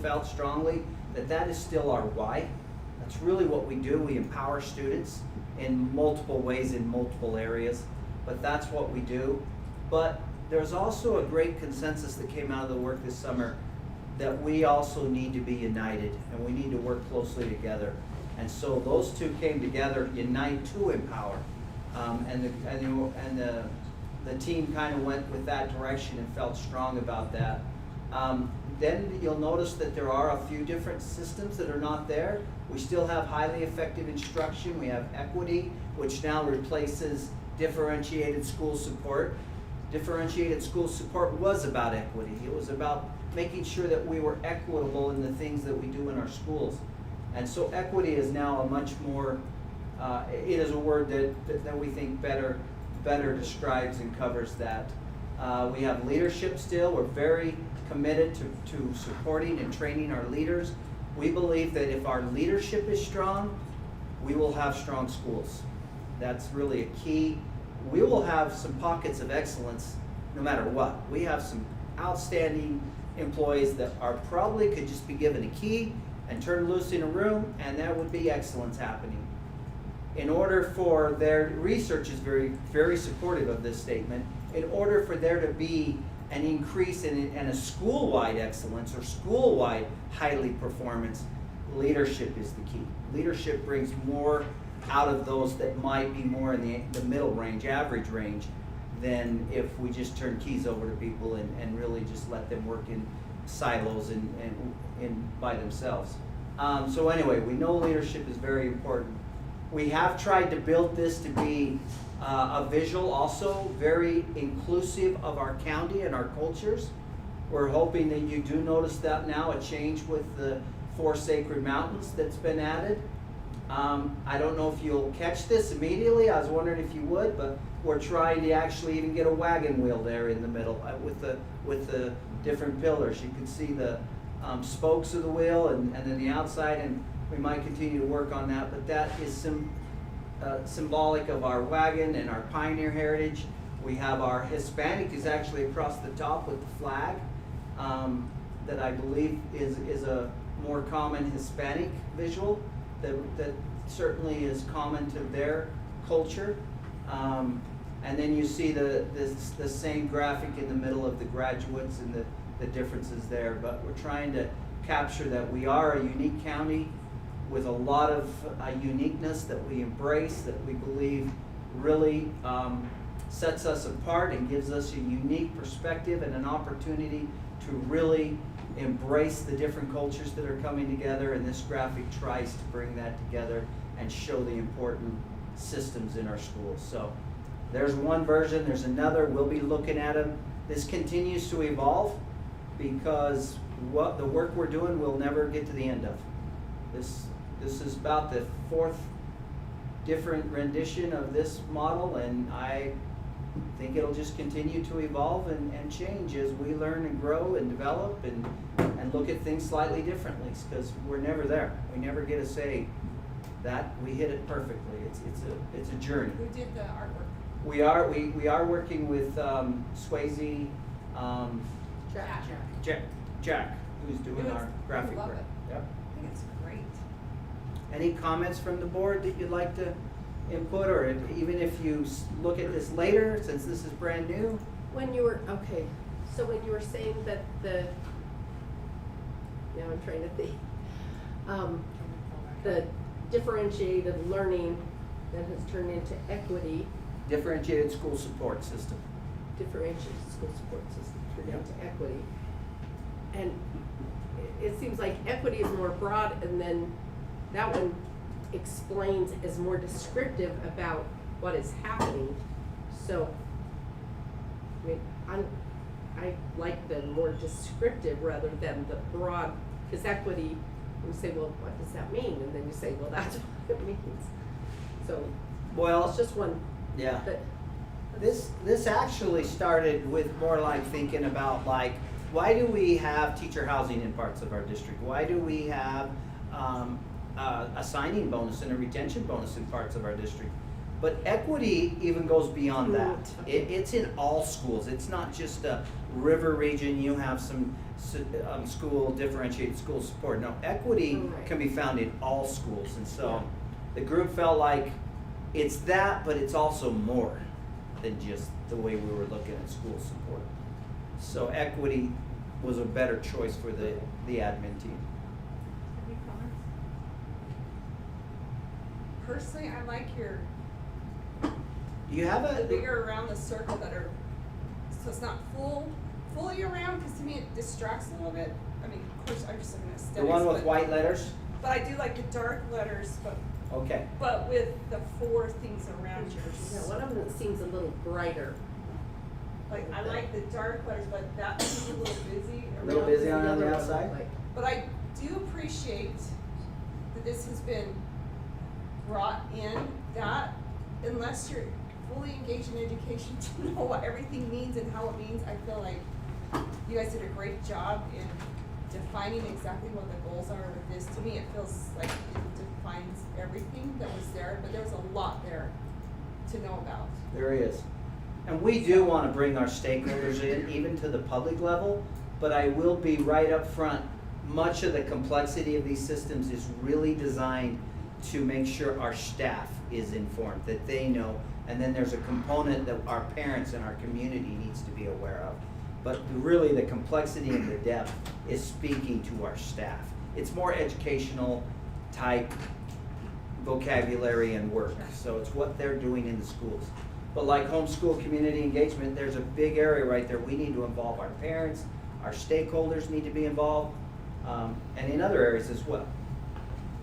felt strongly that that is still our why. That's really what we do. We empower students in multiple ways, in multiple areas, but that's what we do. But there's also a great consensus that came out of the work this summer that we also need to be united and we need to work closely together. And so those two came together, unite to empower. The team kind of went with that direction and felt strong about that. Then you'll notice that there are a few different systems that are not there. We still have highly effective instruction. We have equity, which now replaces differentiated school support. Differentiated school support was about equity. It was about making sure that we were equitable in the things that we do in our schools. And so equity is now a much more, it is a word that we think better describes and covers that. We have leadership still. We're very committed to supporting and training our leaders. We believe that if our leadership is strong, we will have strong schools. That's really a key. We will have some pockets of excellence no matter what. We have some outstanding employees that are probably could just be given a key and turned loose in a room, and there would be excellence happening. In order for their research is very, very supportive of this statement. In order for there to be an increase in a school-wide excellence or school-wide highly performance, leadership is the key. Leadership brings more out of those that might be more in the middle range, average range, than if we just turn keys over to people and really just let them work in silos and by themselves. So anyway, we know leadership is very important. We have tried to build this to be a visual also, very inclusive of our county and our cultures. We're hoping that you do notice that now, a change with the 4 sacred mountains that's been added. I don't know if you'll catch this immediately. I was wondering if you would, but we're trying to actually even get a wagon wheel there in the middle with the different pillars. You can see the spokes of the wheel and then the outside, and we might continue to work on that, but that is symbolic of our wagon and our pioneer heritage. We have our Hispanic is actually across the top with the flag that I believe is a more common Hispanic visual that certainly is common to their culture. And then you see the same graphic in the middle of the graduates and the differences there, but we're trying to capture that we are a unique county with a lot of uniqueness that we embrace, that we believe really sets us apart and gives us a unique perspective and an opportunity to really embrace the different cultures that are coming together, and this graphic tries to bring that together and show the important systems in our schools. So there's one version, there's another, we'll be looking at them. This continues to evolve because what the work we're doing we'll never get to the end of. This is about the 4th different rendition of this model, and I think it'll just continue to evolve and change as we learn and grow and develop and look at things slightly differently, because we're never there. We never get to say that we hit it perfectly. It's a journey. Who did the artwork? We are working with Swayze Jack, who's doing our graphic work. Yep. I think it's great. Any comments from the board that you'd like to input, or even if you look at this later, since this is brand new? When you were saying that now I'm trying to think, the differentiated learning that has turned into equity. Differentiated school support system. Differentiated school support system turned into equity. And it seems like equity is more broad, and then that one explains, is more descriptive about what is happening. So, I mean, I like the more descriptive rather than the broad, because equity, you say, well, what does that mean? And then you say, well, that's what it means. So, well, it's just one. Yeah. But this actually started with more like thinking about like, why do we have teacher housing in parts of our district? Why do we have a signing bonus and a retention bonus in parts of our district? But equity even goes beyond that. Okay. It's in all schools. It's not just a river region, you have some school, differentiated school support. No, equity Right. can be found in all schools. And so the group felt like it's that, but it's also more than just the way we were looking at school support. So equity was a better choice for the admin team. Any comments? Personally, I like your Do you have the a, bigger around the circle that are, so it's not fully around, because to me it distracts a little bit. I mean, of course, I'm just looking at aesthetics. the one with but- white letters? But I do like the dark letters, Okay. but with the 4 things around Yeah, yours. one of them seems a little brighter. Like, I like the dark letters, but that seems a little busy. A little around busy the on the other one, outside? like- But I do appreciate that this has been brought in, that unless you're fully engaged in education to know what everything means and how it means, I feel like you guys did a great job in defining exactly what the goals are with this. To me, it feels like it defines everything that was there, but there was a lot there to know about. There is. And we do want to bring our stakeholders in, even to the public level, but I will be right up front. Much of the complexity of these systems is really designed to make sure our staff is informed, that they know, and then there's a component that our parents and our community needs to be aware of. But really, the complexity and the depth is speaking to our staff. It's more educational type vocabulary and work, so it's what they're doing in the schools. But like homeschool community engagement, there's a big area right there. We need to involve our parents, our stakeholders need to be involved, and in other areas as well.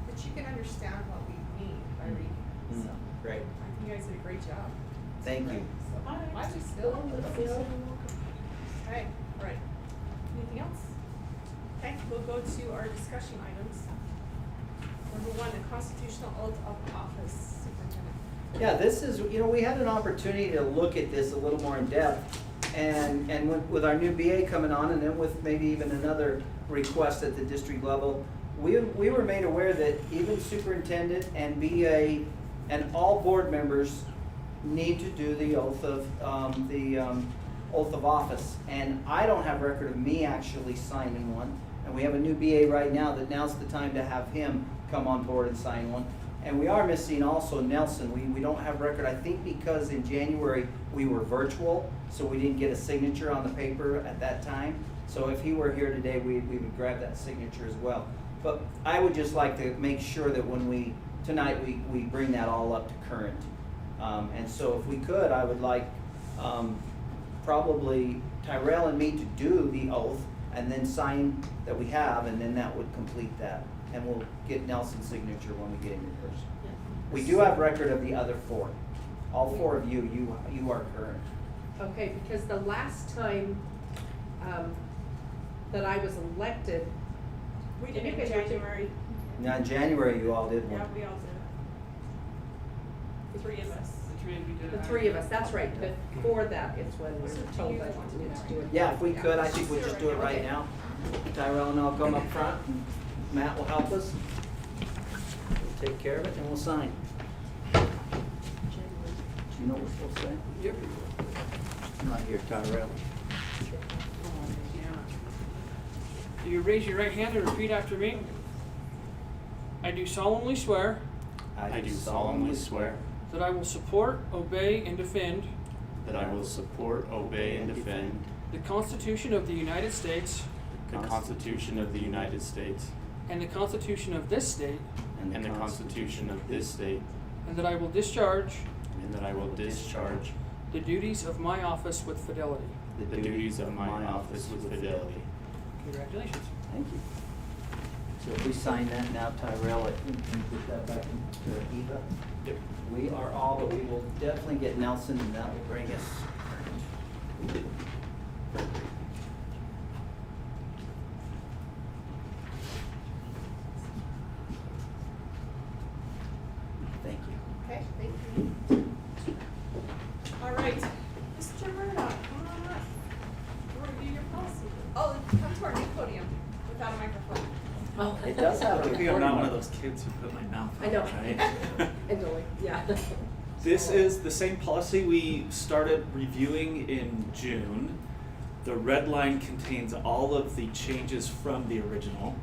But you can understand what we mean by reading, so. Great, I think you guys did a great job. thank you. So, why is it still? Okay, all right. Anything else? Okay, we'll go to our discussion items. Number 1, the constitutional oath of office, superintendent. Yeah, this is, we had an opportunity to look at this a little more in depth. And with our new BA coming on, and then with maybe even another request at the district level, we were made aware that even superintendent and BA and all board members need to do the oath of, oath of office. And I don't have record of me actually signing one. And we have a new BA right now that now's the time to have him come on board and sign one. And we are missing also Nelson. We don't have record, I think because in January we were virtual, so we didn't get a signature on the paper at that time. So if he were here today, we would grab that signature as well. But I would just like to make sure that when tonight we bring that all up to current. And so if we could, I would like probably Tyrell and me to do the oath and then sign that we have, and then that would complete that. And we'll get Nelson's signature when we get him in person. We do have record of the other 4. All 4 of you are current. Okay, because the last time, that I was elected, We did You it guys in were too. January. Now in January, you all did one. Yeah, we all did it. 3 of us. the 3 of us, that's right, but before that, it's when we So were do told you that want to we do need that? to do it. Yeah, if we could, I think we'll just do it right Okay. now. Tyrell and I'll come up front. Matt will help us. We'll take care of it and we'll sign. Do you know what we're supposed to say? Yep. I'm not here, Tyrell. Do you raise your right hand and repeat after me? I do solemnly swear I do solemnly swear that I will support, obey, and defend that I will support, obey, and defend the Constitution of the United States the Constitution of the United States and the Constitution of this state, and the Constitution of this state, and that I will discharge and that I will discharge the duties of my office with fidelity. the duties of my office with fidelity. Congratulations. Thank you. So if we sign that now, Tyrell, can you put that back into Eva? Yep. We are all, but we will definitely get Nelson and that will bring us. Thank you. Okay, thank you. All right, Mr. Murdoch, come on up. We're gonna do your policy. Oh, come to our new podium without a microphone. Oh. It does have a I think I'm not one of recording. those kids who put my mouth I on know. it, right? And Joey, yeah. This is the same policy we started reviewing in June. The red line contains all of the changes from the original,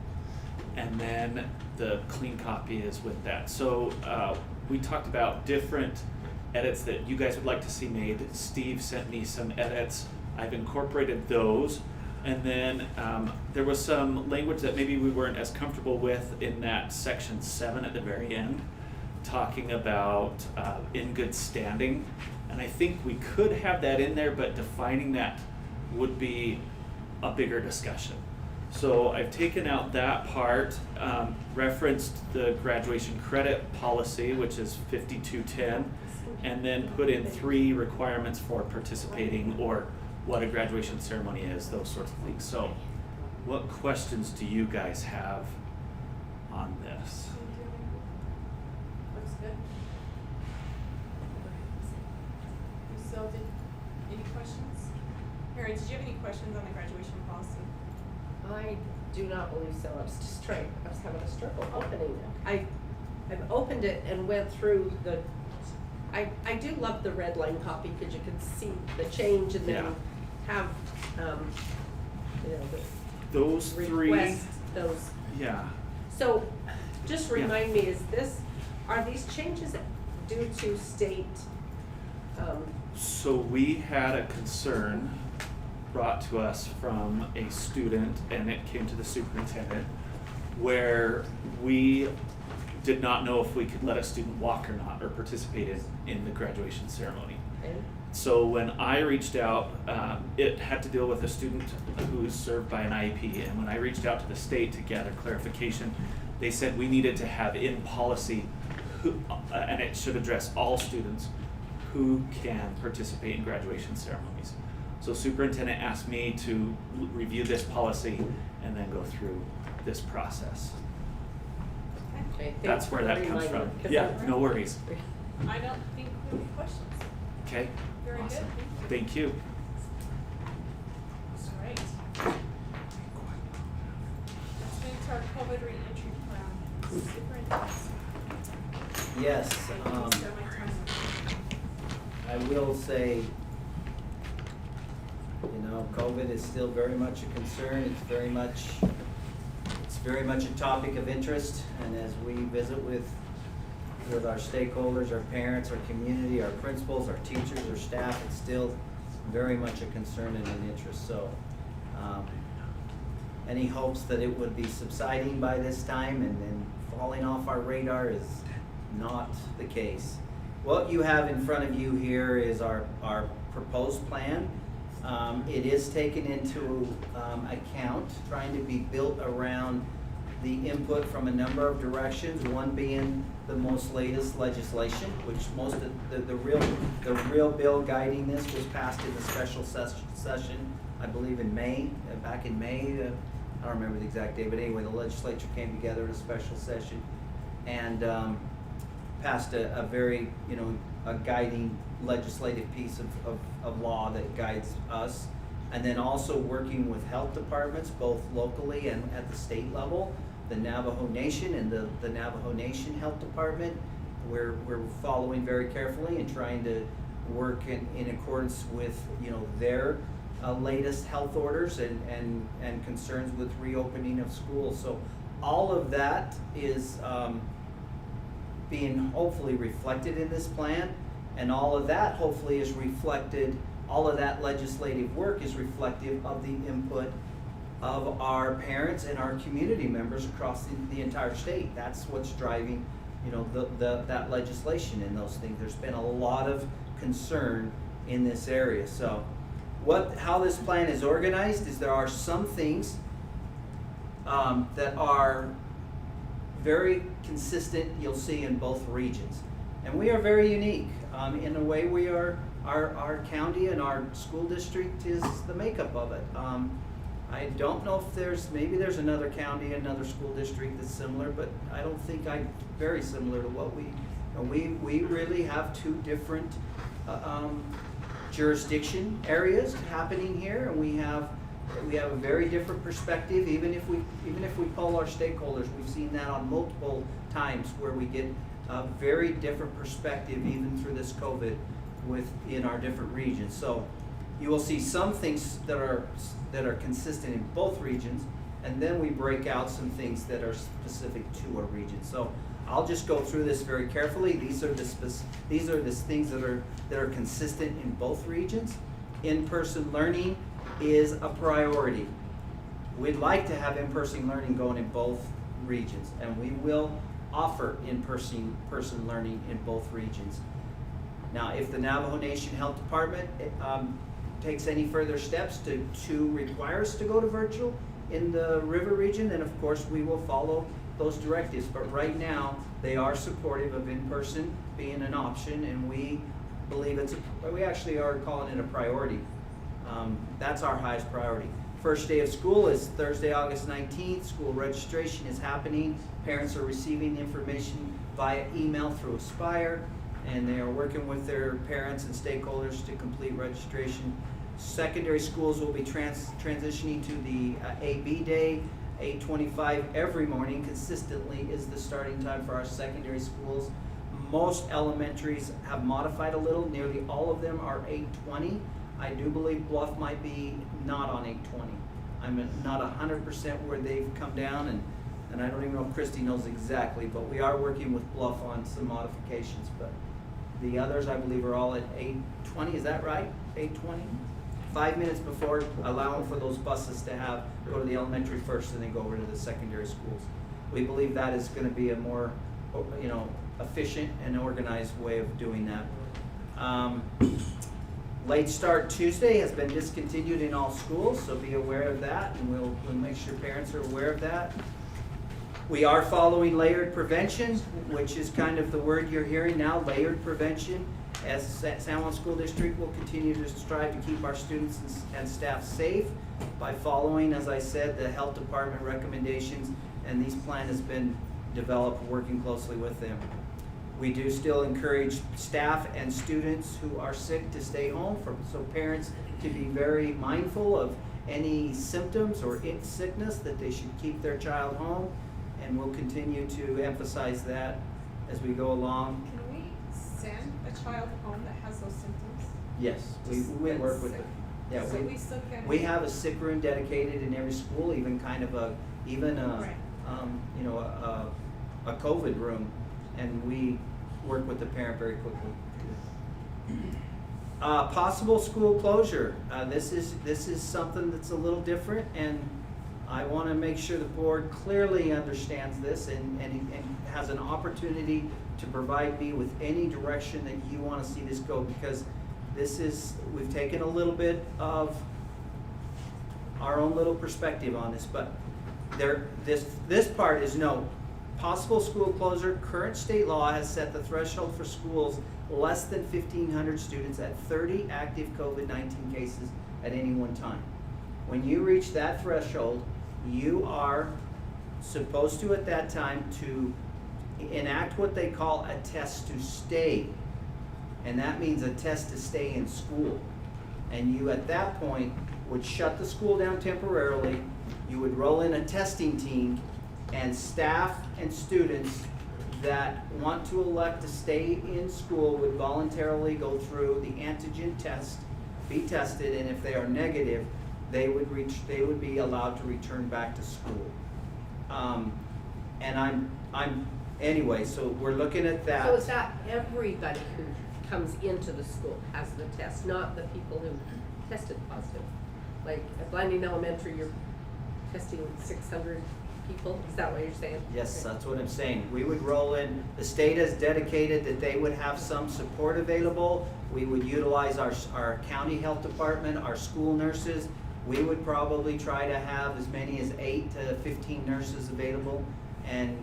and then the clean copy is with that. So we talked about different edits that you guys would like to see made. Steve sent me some edits. I've incorporated those. And then there was some language that maybe we weren't as comfortable with in that section 7 at the very end, talking about in good standing. And I think we could have that in there, but defining that would be a bigger discussion. So I've taken out that part, referenced the graduation credit policy, which is 5210, and then put in 3 requirements for participating or what a graduation ceremony is, those sorts of things. So what questions do you guys have on this? Looks good. So any questions? Mary, did you have any questions on the graduation policy? I do not believe so. I was just I was having a struggle opening it. I've opened it and went through I do love the red line copy because you can see the change and then have, you know, Those 3, request those. yeah. So, just remind me, are these changes due to state, So we had a concern brought to us from a student, and it came to the superintendent, where we did not know if we could let a student walk or not, or participate in the graduation ceremony. okay? So when I reached out, it had to deal with a student who is served by an IEP, and when I reached out to the state to gather clarification, they said we needed to have in policy and it should address all students who can participate in graduation ceremonies. So superintendent asked me to review this policy and then go through this process. Okay, That's thanks where for that comes reminding from. me, 'cause Yeah, no worries. I don't think we have any questions. Okay, Very awesome. good, Thank you. All right. Let's move to our COVID reentry plan. Superintendent. Yes, Thank you so much. I will say, COVID is still very much a concern. It's very much a topic of interest. And as we visit with our stakeholders, our parents, our community, our principals, our teachers, our staff, it's still very much a concern and an interest. So, any hopes that it would be subsiding by this time and then falling off our radar is not the case. What you have in front of you here is our proposed plan. It is taken into account, trying to be built around the input from a number of directions, one being the most latest legislation, which most of the real bill guiding this was passed in the special session, I believe in May, back in May, I don't remember the exact date, but anyway, the legislature came together in a special session and passed a very, a guiding legislative piece of law that guides us. And then also working with health departments, both locally and at the state level, the Navajo Nation and the Navajo Nation Health Department. We're following very carefully and trying to work in accordance with, their latest health orders and concerns with reopening of schools. So all of that is being hopefully reflected in this plan, and all of that hopefully is reflected, all of that legislative work is reflective of the input of our parents and our community members across the entire state. That's what's driving, that legislation and those things. There's been a lot of concern in this area. So how this plan is organized is there are some things that are very consistent, you'll see in both regions. And we are very unique. In a way, we are, our county and our school district is the makeup of it. I don't know if maybe there's another county, another school district that's similar, but I don't think very similar to what we really have 2 different jurisdiction areas happening here, and we have a very different perspective. Even if we poll our stakeholders, we've seen that on multiple times where we get a very different perspective even through this COVID within our different regions. So you will see some things that are consistent in both regions, and then we break out some things that are specific to our region. So I'll just go through this very carefully. These are the things that are consistent in both regions. In-person learning is a priority. We'd like to have in-person learning going in both regions, and we will offer in-person learning in both regions. Now, if the Navajo Nation Health Department takes any further steps to require us to go to virtual in the river region, then of course we will follow those directives. But right now, they are supportive of in-person being an option, and we believe we actually are calling it a priority. That's our highest priority. First day of school is Thursday, August 19th. School registration is happening. Parents are receiving information via email through Aspire, and they are working with their parents and stakeholders to complete registration. Secondary schools will be transitioning to the AB day. 8:25 every morning consistently is the starting time for our secondary schools. Most elementaries have modified a little. Nearly all of them are 8:20. I do believe Bluff might be not on 8:20. I'm not 100% where they've come down, and I don't even know if Christy knows exactly, but we are working with Bluff on some modifications. But the others, I believe, are all at 8:20. Is that right? 8:20? 5 minutes before, allowing for those buses to go to the elementary first and then go over to the secondary schools. We believe that is going to be a more, efficient and organized way of doing that. Late start Tuesday has been discontinued in all schools, so be aware of that, and we'll make sure parents are aware of that. We are following layered prevention, which is kind of the word you're hearing now, layered prevention. As San Juan School District will continue to strive to keep our students and staff safe by following, as I said, the health department recommendations, and this plan has been developed working closely with them. We do still encourage staff and students who are sick to stay home, so parents to be very mindful of any symptoms or sickness, that they should keep their child home, and we'll continue to emphasize that as we go along. Can we send a child home that has those symptoms? Yes, we work with it. Yeah, So we still can. we have a sick room dedicated in every school, even kind of a Right. a COVID room, and we work with the parent very quickly. Possible school closure. This is something that's a little different, and I want to make sure the board clearly understands this and has an opportunity to provide me with any direction that you want to see this go, because we've taken a little bit of our own little perspective on this, but this part is no. Possible school closure. Current state law has set the threshold for schools less than 1,500 students at 30 active COVID-19 cases at any one time. When you reach that threshold, you are supposed to, at that time, to enact what they call a test to stay. And that means a test to stay in school. And you, at that point, would shut the school down temporarily. You would roll in a testing team, and staff and students that want to elect to stay in school would voluntarily go through the antigen test, be tested, and if they are negative, they would be allowed to return back to school. And anyway, so we're looking at that. So is that everybody who comes into the school has the test, not the people who tested positive? Like at Blanding Elementary, you're testing 600 people, is that what you're saying? Yes, Okay. that's what I'm saying. We would roll in, the state has dedicated that they would have some support available. We would utilize our county health department, our school nurses. We would probably try to have as many as 8 to 15 nurses available. And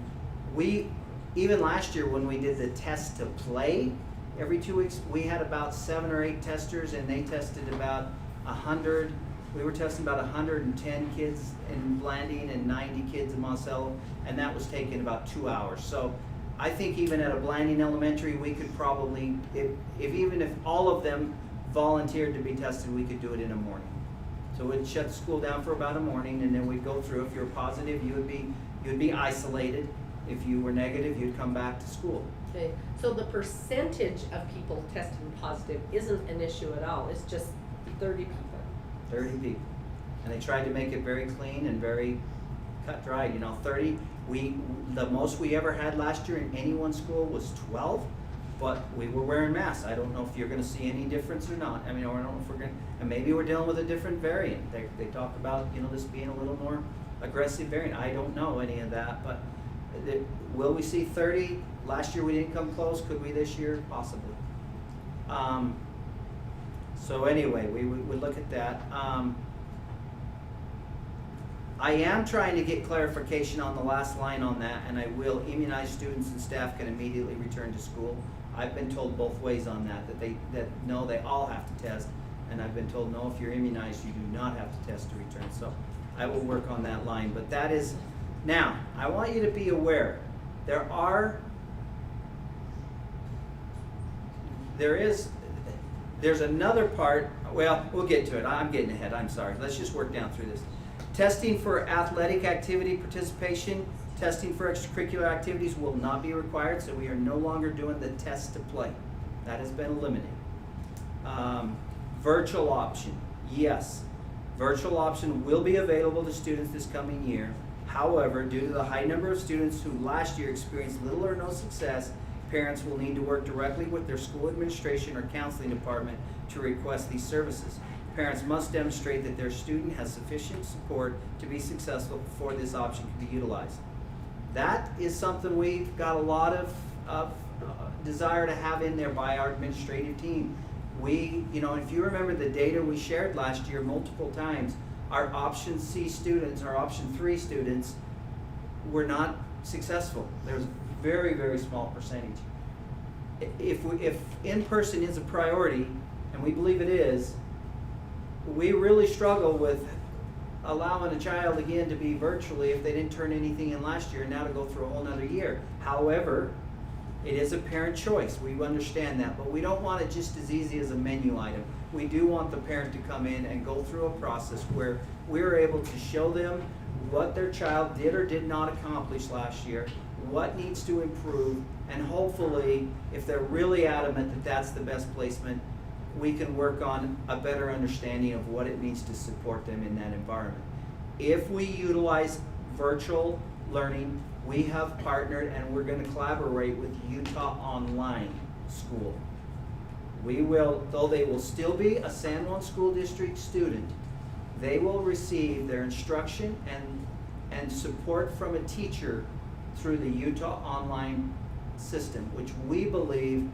even last year when we did the test to play every 2 weeks, we had about 7 or 8 testers, and they tested about 100. We were testing about 110 kids in Blanding and 90 kids in Monticello, and that was taking about 2 hours. So I think even at a Blanding Elementary, we could probably, even if all of them volunteered to be tested, we could do it in a morning. So we'd shut the school down for about a morning, and then we'd go through. If you're positive, you would be isolated. If you were negative, you'd come back to school. Okay, so the percentage of people testing positive isn't an issue at all, it's just 30 people. 30 people. And they tried to make it very clean and very cut dry, 30. The most we ever had last year in any one school was 12, but we were wearing masks. I don't know if you're gonna see any difference or not. I don't know if we're gonna, and maybe we're dealing with a different variant. They talk about, this being a little more aggressive variant. I don't know any of that, but will we see 30? Last year we didn't come close. Could we this year? Possibly. So anyway, we would look at that. I am trying to get clarification on the last line on that, and I will. Immunized students and staff can immediately return to school. I've been told both ways on that no, they all have to test, and I've been told no, if you're immunized, you do not have to test to return. So I will work on that line, but that is, now, I want you to be aware, there's another part, well, we'll get to it. I'm getting ahead, I'm sorry. Let's just work down through this. Testing for athletic activity participation, testing for extracurricular activities will not be required, so we are no longer doing the test to play. That has been eliminated. Virtual option, yes. Virtual option will be available to students this coming year. However, due to the high number of students who last year experienced little or no success, parents will need to work directly with their school administration or counseling department to request these services. Parents must demonstrate that their student has sufficient support to be successful before this option can be utilized. That is something we've got a lot of desire to have in there by our administrative team. If you remember the data we shared last year multiple times, our option C students, our option 3 students were not successful. There's a very, very small percentage. If in-person is a priority, and we believe it is, we really struggle with allowing a child again to be virtually if they didn't turn anything in last year and now to go through a whole nother year. However, it is a parent choice. We understand that, but we don't want it just as easy as a menu item. We do want the parent to come in and go through a process where we're able to show them what their child did or did not accomplish last year, what needs to improve, and hopefully, if they're really adamant that that's the best placement, we can work on a better understanding of what it means to support them in that environment. If we utilize virtual learning, we have partnered and we're going to collaborate with Utah Online School. We will, though they will still be a San Juan School District student, they will receive their instruction and support from a teacher through the Utah Online system, which we believe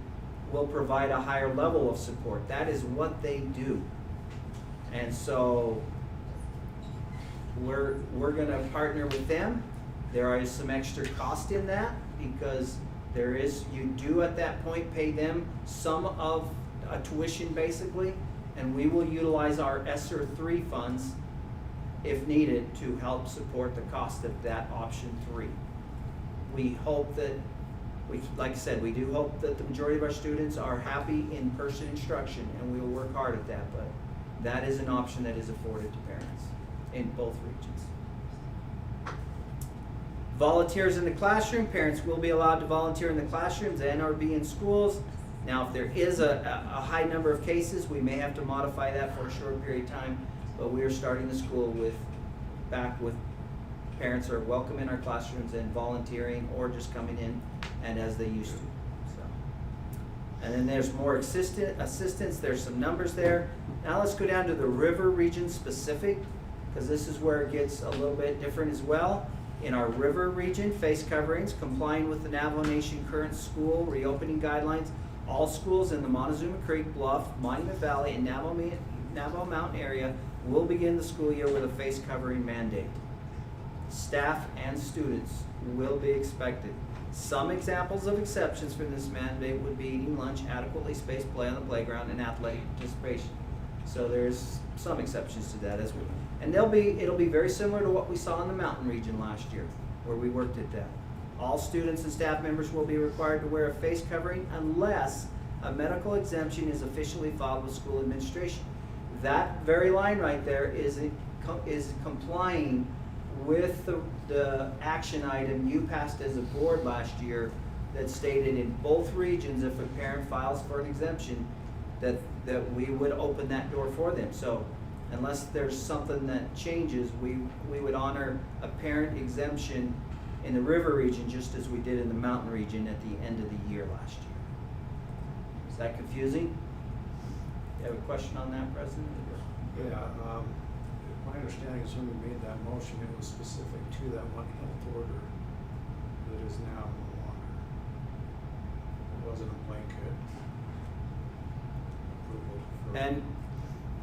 will provide a higher level of support. That is what they do. And so we're going to partner with them. There is some extra cost in that because you do at that point pay them some of a tuition basically, and we will utilize our ESSER 3 funds if needed to help support the cost of that option 3. We hope that, like I said, we do hope that the majority of our students are happy in-person instruction, and we will work hard at that, but that is an option that is afforded to parents in both regions. Volunteers in the classroom. Parents will be allowed to volunteer in the classrooms and or be in schools. Now, if there is a high number of cases, we may have to modify that for a short period of time, but we are starting the school back with parents are welcome in our classrooms and volunteering or just coming in and as they used to. So, and then there's more assistance. There's some numbers there. Now let's go down to the river region specific, because this is where it gets a little bit different as well. In our river region, face coverings, complying with the Navajo Nation current school reopening guidelines. All schools in the Montezuma Creek, Bluff, Monument Valley, and Navajo Mountain area will begin the school year with a face covering mandate. Staff and students will be expected. Some examples of exceptions from this mandate would be eating lunch, adequately spaced play on the playground, and athletic participation. So there's some exceptions to that as well. And it'll be very similar to what we saw in the mountain region last year, where we worked at that. All students and staff members will be required to wear a face covering unless a medical exemption is officially filed with school administration. That very line right there is complying with the action item you passed as a board last year that stated in both regions, if a parent files for an exemption, that we would open that door for them. So unless there's something that changes, we would honor a parent exemption in the river region just as we did in the mountain region at the end of the year last year. Is that confusing? You have a question on that, President? Yeah, my understanding is when we made that motion, it was specific to that one health order that is now no longer. It wasn't a blanket approval for. And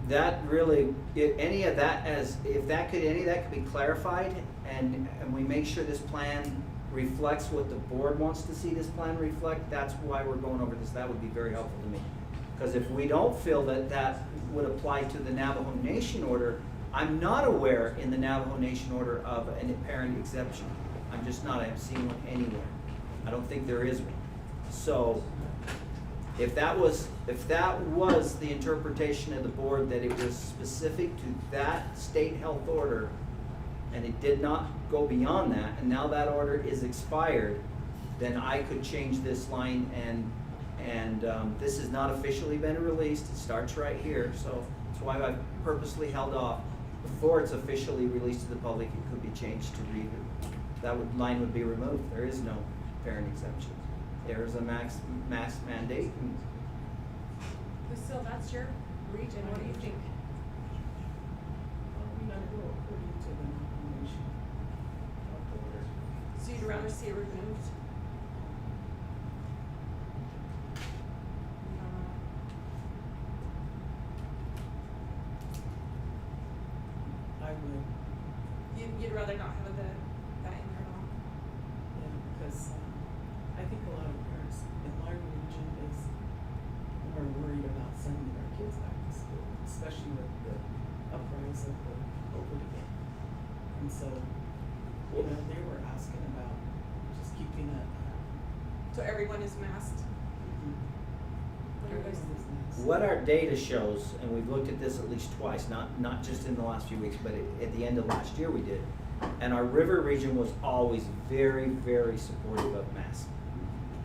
that really, any of that could be clarified and we make sure this plan reflects what the board wants to see this plan reflect, that's why we're going over this. That would be very helpful to me. Because if we don't feel that that would apply to the Navajo Nation order, I'm not aware in the Navajo Nation order of a parent exemption. I'm just not, I haven't seen one anywhere. I don't think there is one. So if that was the interpretation of the board, that it was specific to that state health order and it did not go beyond that, and now that order is expired, then I could change this line and this has not officially been released. It starts right here, so that's why I've purposely held off. Before it's officially released to the public, it could be changed to read it. Line would be removed. There is no parent exemption. There is a mask mandate. Lucille, that's your region, what do you think? We gotta go according to the nomination order. So you'd rather see it removed? I would, You'd rather not have that in there at all? yeah, because I think a lot of parents in my region are worried about sending their kids back to school, especially with the uprise of the COVID again. And so, you know, they were asking about just keeping it. So everyone is masked? Everybody's business. What our data shows, and we've looked at this at least twice, not just in the last few weeks, but at the end of last year we did. And our river region was always very, very supportive of masks.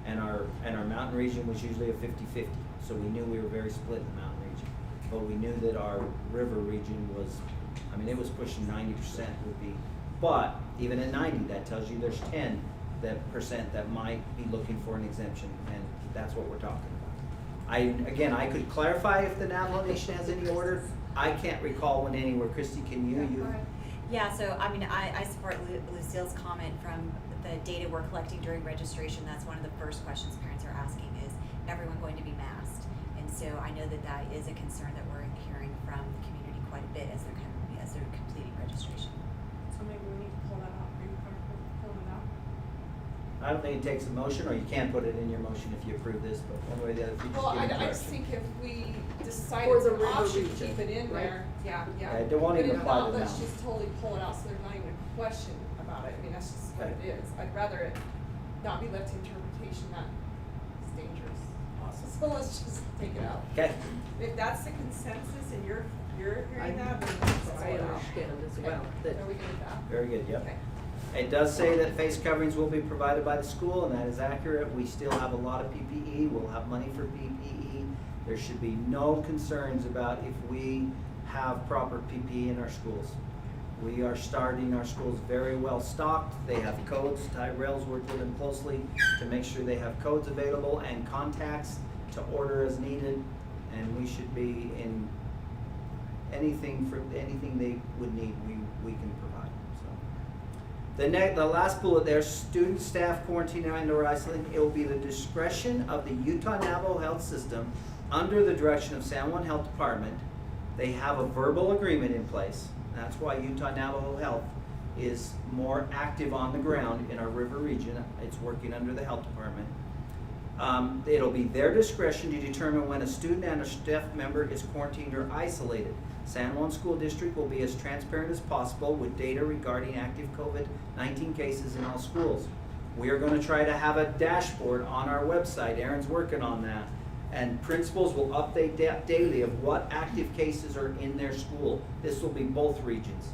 And our mountain region was usually a 50-50. So we knew we were very split in the mountain region. But we knew that our river region was, I mean, it was pushing 90% would be. But even at 90, that tells you there's 10% that might be looking for an exemption, and that's what we're talking about. I could clarify if the Navajo Nation has any order. I can't recall one anywhere. Christy, can you? Yeah, so I mean, I support Lucille's comment from the data we're collecting during registration. That's one of the first questions parents are asking is everyone going to be masked? And so I know that is a concern that we're hearing from the community quite a bit as they're completing registration. So maybe we need to pull that out, are you comfortable pulling it out? I don't think it takes a motion, or you can put it in your motion if you approve this, but one way or the other, if you just Well, give I me just direction. think if we decide For it's the an river option, region, keep it in right? there, yeah. Yeah, it won't even apply to But if not, let's them. just totally pull it out so there's not even a question about it, I mean, that's just what it Okay. is. I'd rather it not be left to interpretation that it's dangerous. Awesome. So let's just take it out. Okay, If that's the consensus and you're I hearing that, then let's pull I it out. understand as Okay. well, that Are we good with that? very good, yep. Okay. It does say that face coverings will be provided by the school, and that is accurate. We still have a lot of PPE. We'll have money for PPE. There should be no concerns about if we have proper PPE in our schools. We are starting our schools very well stocked. They have codes. Tyrell's worked with them closely to make sure they have codes available and contacts to order as needed, and we should be in anything they would need, we can provide. So the last bullet there, student, staff, quarantine, and/or isolating. It will be the discretion of the Utah Navajo Health System under the direction of San Juan Health Department. They have a verbal agreement in place. That's why Utah Navajo Health is more active on the ground in our river region. It's working under the health department. It'll be their discretion to determine when a student and a staff member is quarantined or isolated. San Juan School District will be as transparent as possible with data regarding active COVID-19 cases in all schools. We are going to try to have a dashboard on our website. Aaron's working on that. And principals will update daily of what active cases are in their school. This will be both regions.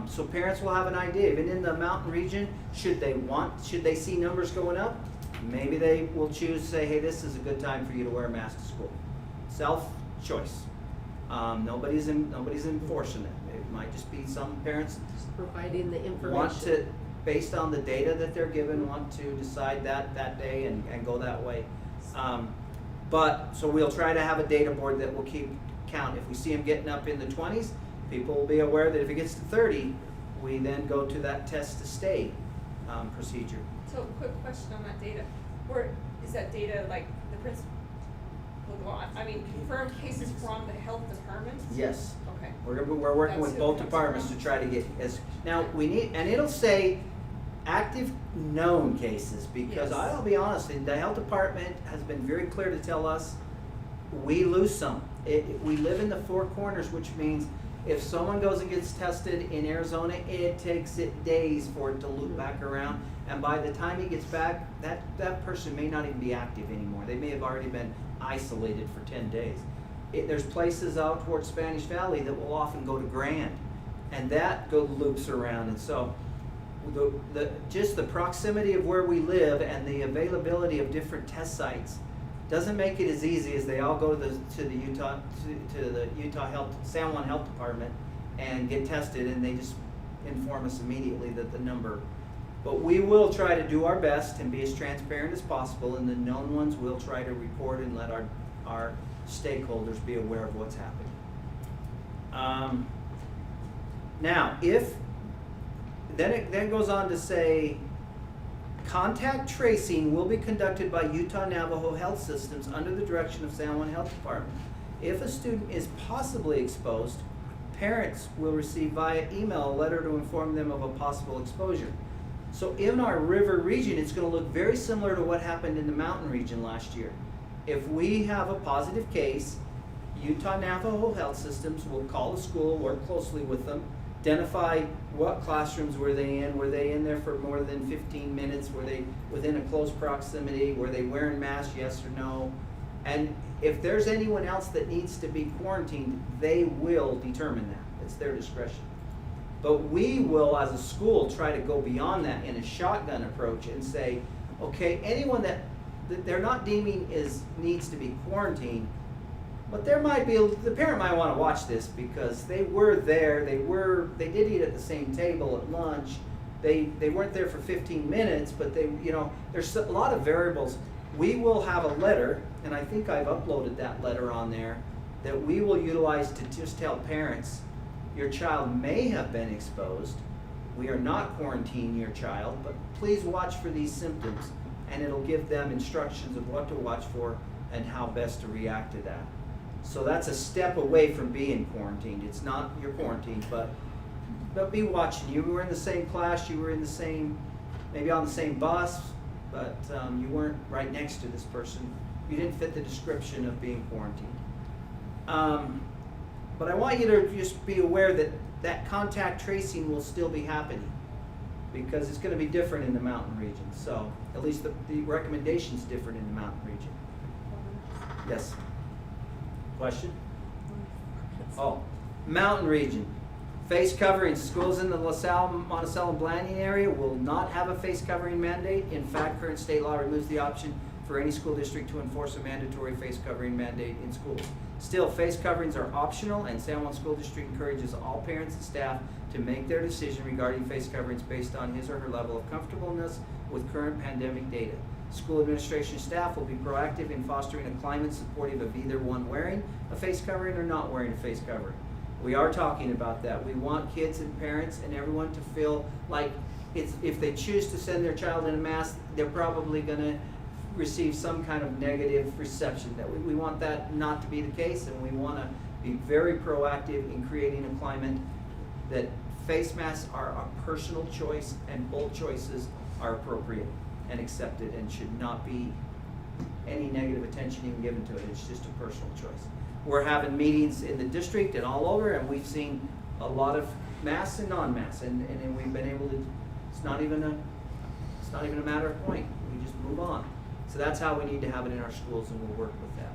So parents will have an idea, even in the mountain region, should they see numbers going up, maybe they will choose to say, hey, this is a good time for you to wear a mask to school. Self-choice. Nobody's enforcing it. It might just be some parents Providing the information. want to, based on the data that they're given, want to decide that day and go that way. So we'll try to have a data board that will keep count. If we see them getting up in the 20s, people will be aware that if it gets to 30, we then go to that test to stay procedure. So, quick question on that data. Where is that data, like, the principal, confirmed cases from the health department? Yes. Okay. We're working with That's both good. departments to try to get now we need, and it'll say active known cases, because Yes. I'll be honest, the health department has been very clear to tell us we lose some. We live in the four corners, which means if someone goes and gets tested in Arizona, it takes it days for it to loop back around, and by the time he gets back, that person may not even be active anymore. They may have already been isolated for 10 days. There's places out towards Spanish Valley that will often go to Grand, and that loops around. And so just the proximity of where we live and the availability of different test sites doesn't make it as easy as they all go to the Utah Health, San Juan Health Department and get tested, and they just inform us immediately that the number. But we will try to do our best and be as transparent as possible, and the known ones we'll try to report and let our stakeholders be aware of what's happening. Now, then goes on to say, contact tracing will be conducted by Utah Navajo Health Systems under the direction of San Juan Health Department. If a student is possibly exposed, parents will receive via email a letter to inform them of a possible exposure. So in our river region, it's going to look very similar to what happened in the mountain region last year. If we have a positive case, Utah Navajo Health Systems will call the school, work closely with them, identify what classrooms were they in there for more than 15 minutes, were they within a close proximity, were they wearing masks, yes or no, and if there's anyone else that needs to be quarantined, they will determine that. It's their discretion. But we will, as a school, try to go beyond that in a shotgun approach and say, okay, anyone that they're not deeming needs to be quarantined, but the parent might want to watch this because they were there, they did eat at the same table at lunch, they weren't there for 15 minutes, but there's a lot of variables. We will have a letter, and I think I've uploaded that letter on there, that we will utilize to just tell parents, your child may have been exposed. We are not quarantining your child, but please watch for these symptoms, and it'll give them instructions of what to watch for and how best to react to that. So that's a step away from being quarantined. It's not you're quarantined, but be watching. You were in the same class, you were in the same, maybe on the same bus, but you weren't right next to this person. You didn't fit the description of being quarantined. But I want you to just be aware that contact tracing will still be happening because it's going to be different in the mountain region. So at least the recommendation's different in the mountain region. Yes? Question? Oh, mountain region. Face coverings. Schools in the LaSalle, Monticello, and Blanding area will not have a face covering mandate. In fact, current state law removes the option for any school district to enforce a mandatory face covering mandate in schools. Still, face coverings are optional, and San Juan School District encourages all parents and staff to make their decision regarding face coverings based on his or her level of comfortableness with current pandemic data. School administration staff will be proactive in fostering a climate supportive of either one wearing a face covering or not wearing a face covering. We are talking about that. We want kids and parents and everyone to feel like if they choose to send their child in a mask, they're probably going to receive some kind of negative reception. That we want that not to be the case, and we want to be very proactive in creating a climate that face masks are a personal choice and both choices are appropriate and accepted and should not be any negative attention even given to it. It's just a personal choice. We're having meetings in the district and all over, and we've seen a lot of masks and non-masks, and we've been able to. It's not even a matter of point. We just move on. So that's how we need to have it in our schools, and we'll work with that.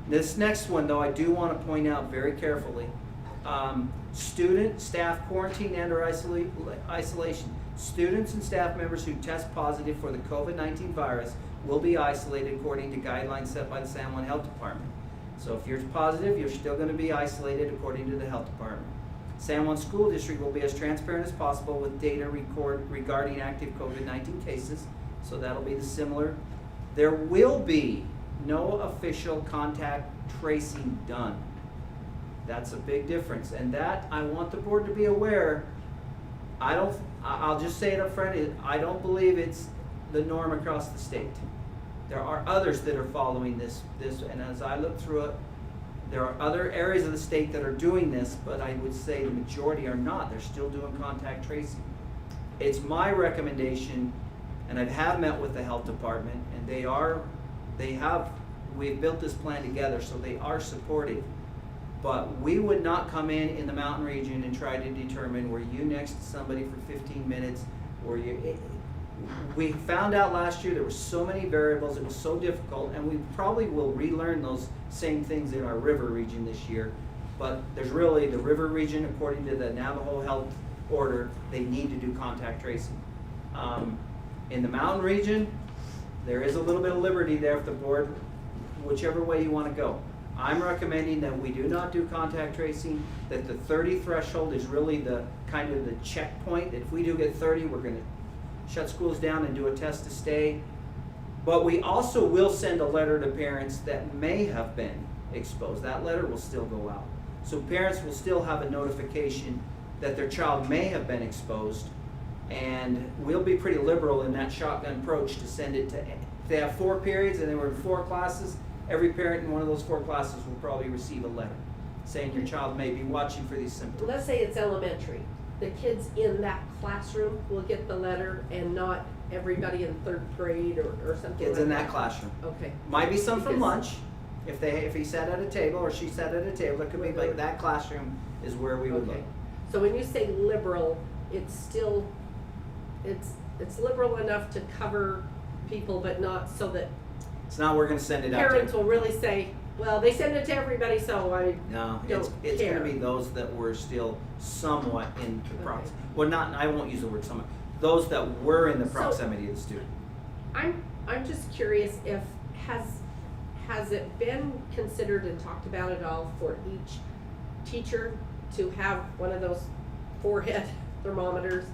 This next one, though, I do want to point out very carefully. Student, staff quarantine and or isolation. Students and staff members who test positive for the COVID-19 virus will be isolated according to guidelines set by the San Juan Health Department. So if you're positive, you're still going to be isolated according to the health department. San Juan School District will be as transparent as possible with data regarding active COVID-19 cases. So that'll be the similar. There will be no official contact tracing done. That's a big difference, and that I want the board to be aware. I'll just say it up front, I don't believe it's the norm across the state. There are others that are following this, and as I look through it, there are other areas of the state that are doing this, but I would say the majority are not. They're still doing contact tracing. It's my recommendation, and I have met with the health department, and we've built this plan together, so they are supportive. But we would not come in the mountain region and try to determine were you next to somebody for 15 minutes, we found out last year there were so many variables, it was so difficult, and we probably will relearn those same things in our river region this year. But there's really, the river region, according to the Navajo Health Order, they need to do contact tracing. In the mountain region, there is a little bit of liberty there if the board, whichever way you want to go. I'm recommending that we do not do contact tracing, that the 30 threshold is really the kind of the checkpoint. If we do get 30, we're going to shut schools down and do a test to stay. But we also will send a letter to parents that may have been exposed. That letter will still go out. So parents will still have a notification that their child may have been exposed, and we'll be pretty liberal in that shotgun approach to send it to, if they have 4 periods and they were in 4 classes, every parent in one of those 4 classes will probably receive a letter saying your child may be watching for these symptoms. Let's say it's elementary. The kids in that classroom will get the letter and not everybody in 3rd grade or something Kids like in that classroom. Okay. Might be some from Because- lunch, if he sat at a table or she sat at a table, it could be like that classroom is where we would look. Okay. So when you say liberal, it's still, it's liberal enough to cover people, but not so that It's not we're gonna send it out to. parents will really say, well, they send it to everybody, so I No, don't it's care. gonna be those that were still somewhat in the Okay. well, not, I won't use the word somewhat, those that were in the So- proximity of the student. I'm just curious if, has it been considered and talked about at all for each teacher to have one of those forehead thermometers,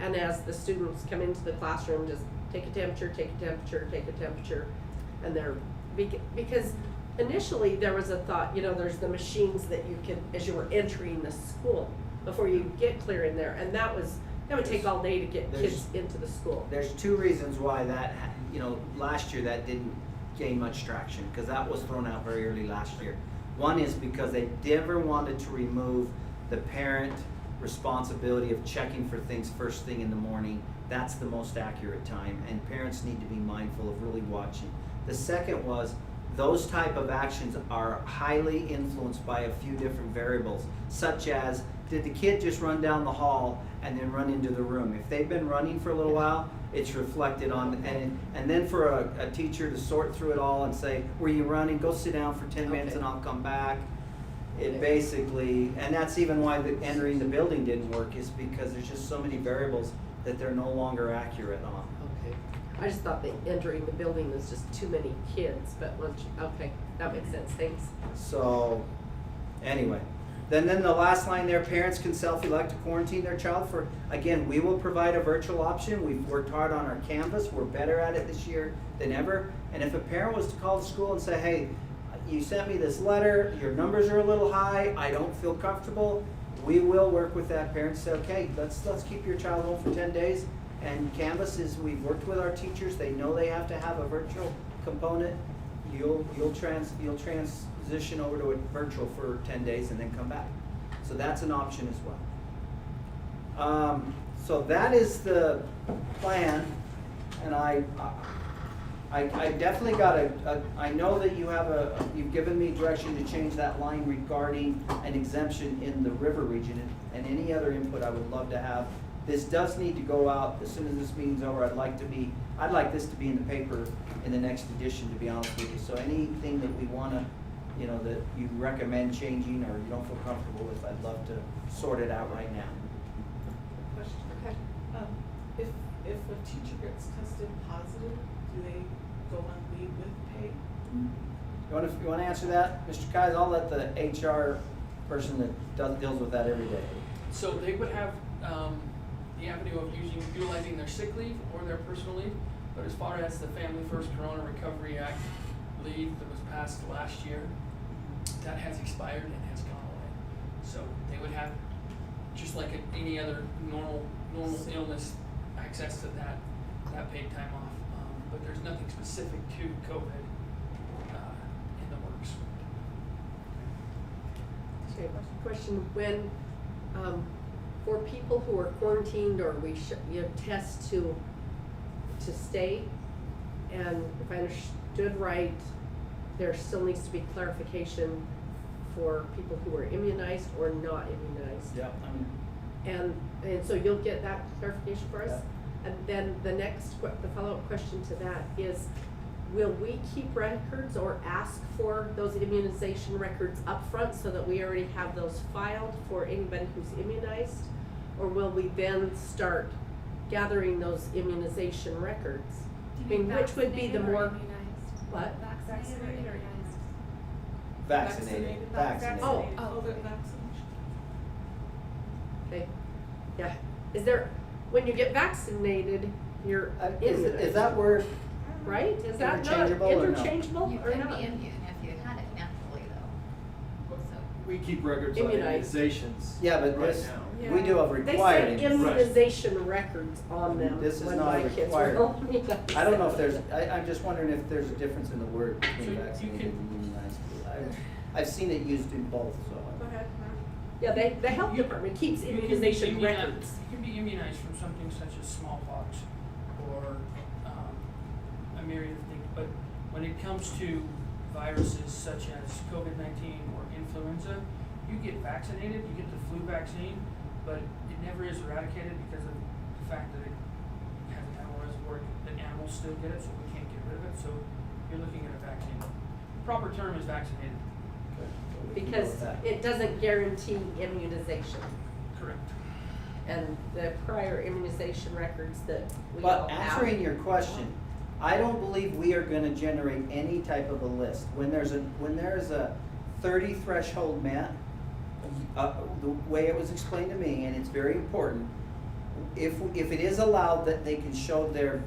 and as the students come into the classroom, just take a temperature, take a temperature, take a temperature, and they're, because initially there was a thought, there's the machines that you could, as you were entering the school, before you get clear in there, and that would take all day to get kids into the school. There's 2 reasons why that, last year that didn't gain much traction, because that was thrown out very early last year. One is because they never wanted to remove the parent responsibility of checking for things first thing in the morning. That's the most accurate time, and parents need to be mindful of really watching. The second was, those type of actions are highly influenced by a few different variables, such as, did the kid just run down the hall and then run into the room? If they've been running for a little while, it's reflected on, and then for a teacher to sort through it all and say, were you running? Go sit down for 10 minutes and I'll come back. It basically, and that's even why the entering the building didn't work, is because there's just so many variables that they're no longer accurate on. Okay. I just thought that entering the building was just too many kids, but okay, that makes sense, thanks. So, anyway, then the last line there, parents can self-elect to quarantine their child for, again, we will provide a virtual option. We've worked hard on our Canvas. We're better at it this year than ever. And if a parent was to call the school and say, hey, you sent me this letter, your numbers are a little high, I don't feel comfortable, we will work with that parent to say, okay, let's keep your child home for 10 days. And Canvas is, we've worked with our teachers, they know they have to have a virtual component. You'll transition over to a virtual for 10 days and then come back. So that's an option as well. So that is the plan, and I definitely got I know that you've given me direction to change that line regarding an exemption in the river region, and any other input I would love to have. This does need to go out as soon as this meeting's over. I'd like this to be in the paper in the next edition, to be honest with you. So anything that we want to you know, that you recommend changing or you don't feel comfortable with, I'd love to sort it out right now. Question. Okay. If a teacher gets tested positive, do they go on leave with pay? You wanna answer that, Mr. Kais? I'll let the HR person that deals with that every day. So they would have the avenue of utilizing their sick leave or their personal leave, but as far as the Family First Corona Recovery Act leave that was passed last year, that has expired and has gone away. So they would have, just like any other normal illness, access to that paid time off. But there's nothing specific to COVID in the works. Okay, question, when, for people who are quarantined or test to stay, and if I understood right, there still needs to be clarification for people who are immunized or not immunized. Yeah. And so you'll get that clarification for us? Yeah. And then the follow-up question to that is, will we keep records or ask for those immunization records up front so that we already have those filed for anybody who's immunized? Or will we then start gathering those immunization records? I mean, which would be the more, what? Vaccinated or immunized? Vaccinated. Oh, COVID vaccination. Okay, yeah. Is there, when you get vaccinated, you're immunized? Is that word, Right? Is that not Interchangeable or no? interchangeable You or can not? be immune if you had it naturally though. So, We keep records on Immunized. immunizations. yeah, but right this, now. we do have They required. said immunization records on them This is when not my a kids were required. immunized. I don't know if there's, I'm just wondering if there's a difference in the word So between you vaccinated can- and immunized. I've seen it used in both, so. Go ahead, Mark. Yeah, the health department keeps You can be immunization immunized- records. You can be immunized from something such as smallpox or a myriad of things, but when it comes to viruses such as COVID-19 or influenza, you get vaccinated, you get the flu vaccine, but it never is eradicated because of the fact that it has an animal reservoir, that animals still get it, so we can't get rid of it, so you're looking at a vaccine. The proper term is vaccinated. Because it doesn't guarantee immunization. Correct. And the prior immunization records that we all But have. answering your question, I don't believe we are gonna generate any type of a list. When there's a 30 threshold met, the way it was explained to me, and it's very important, if it is allowed that they can show their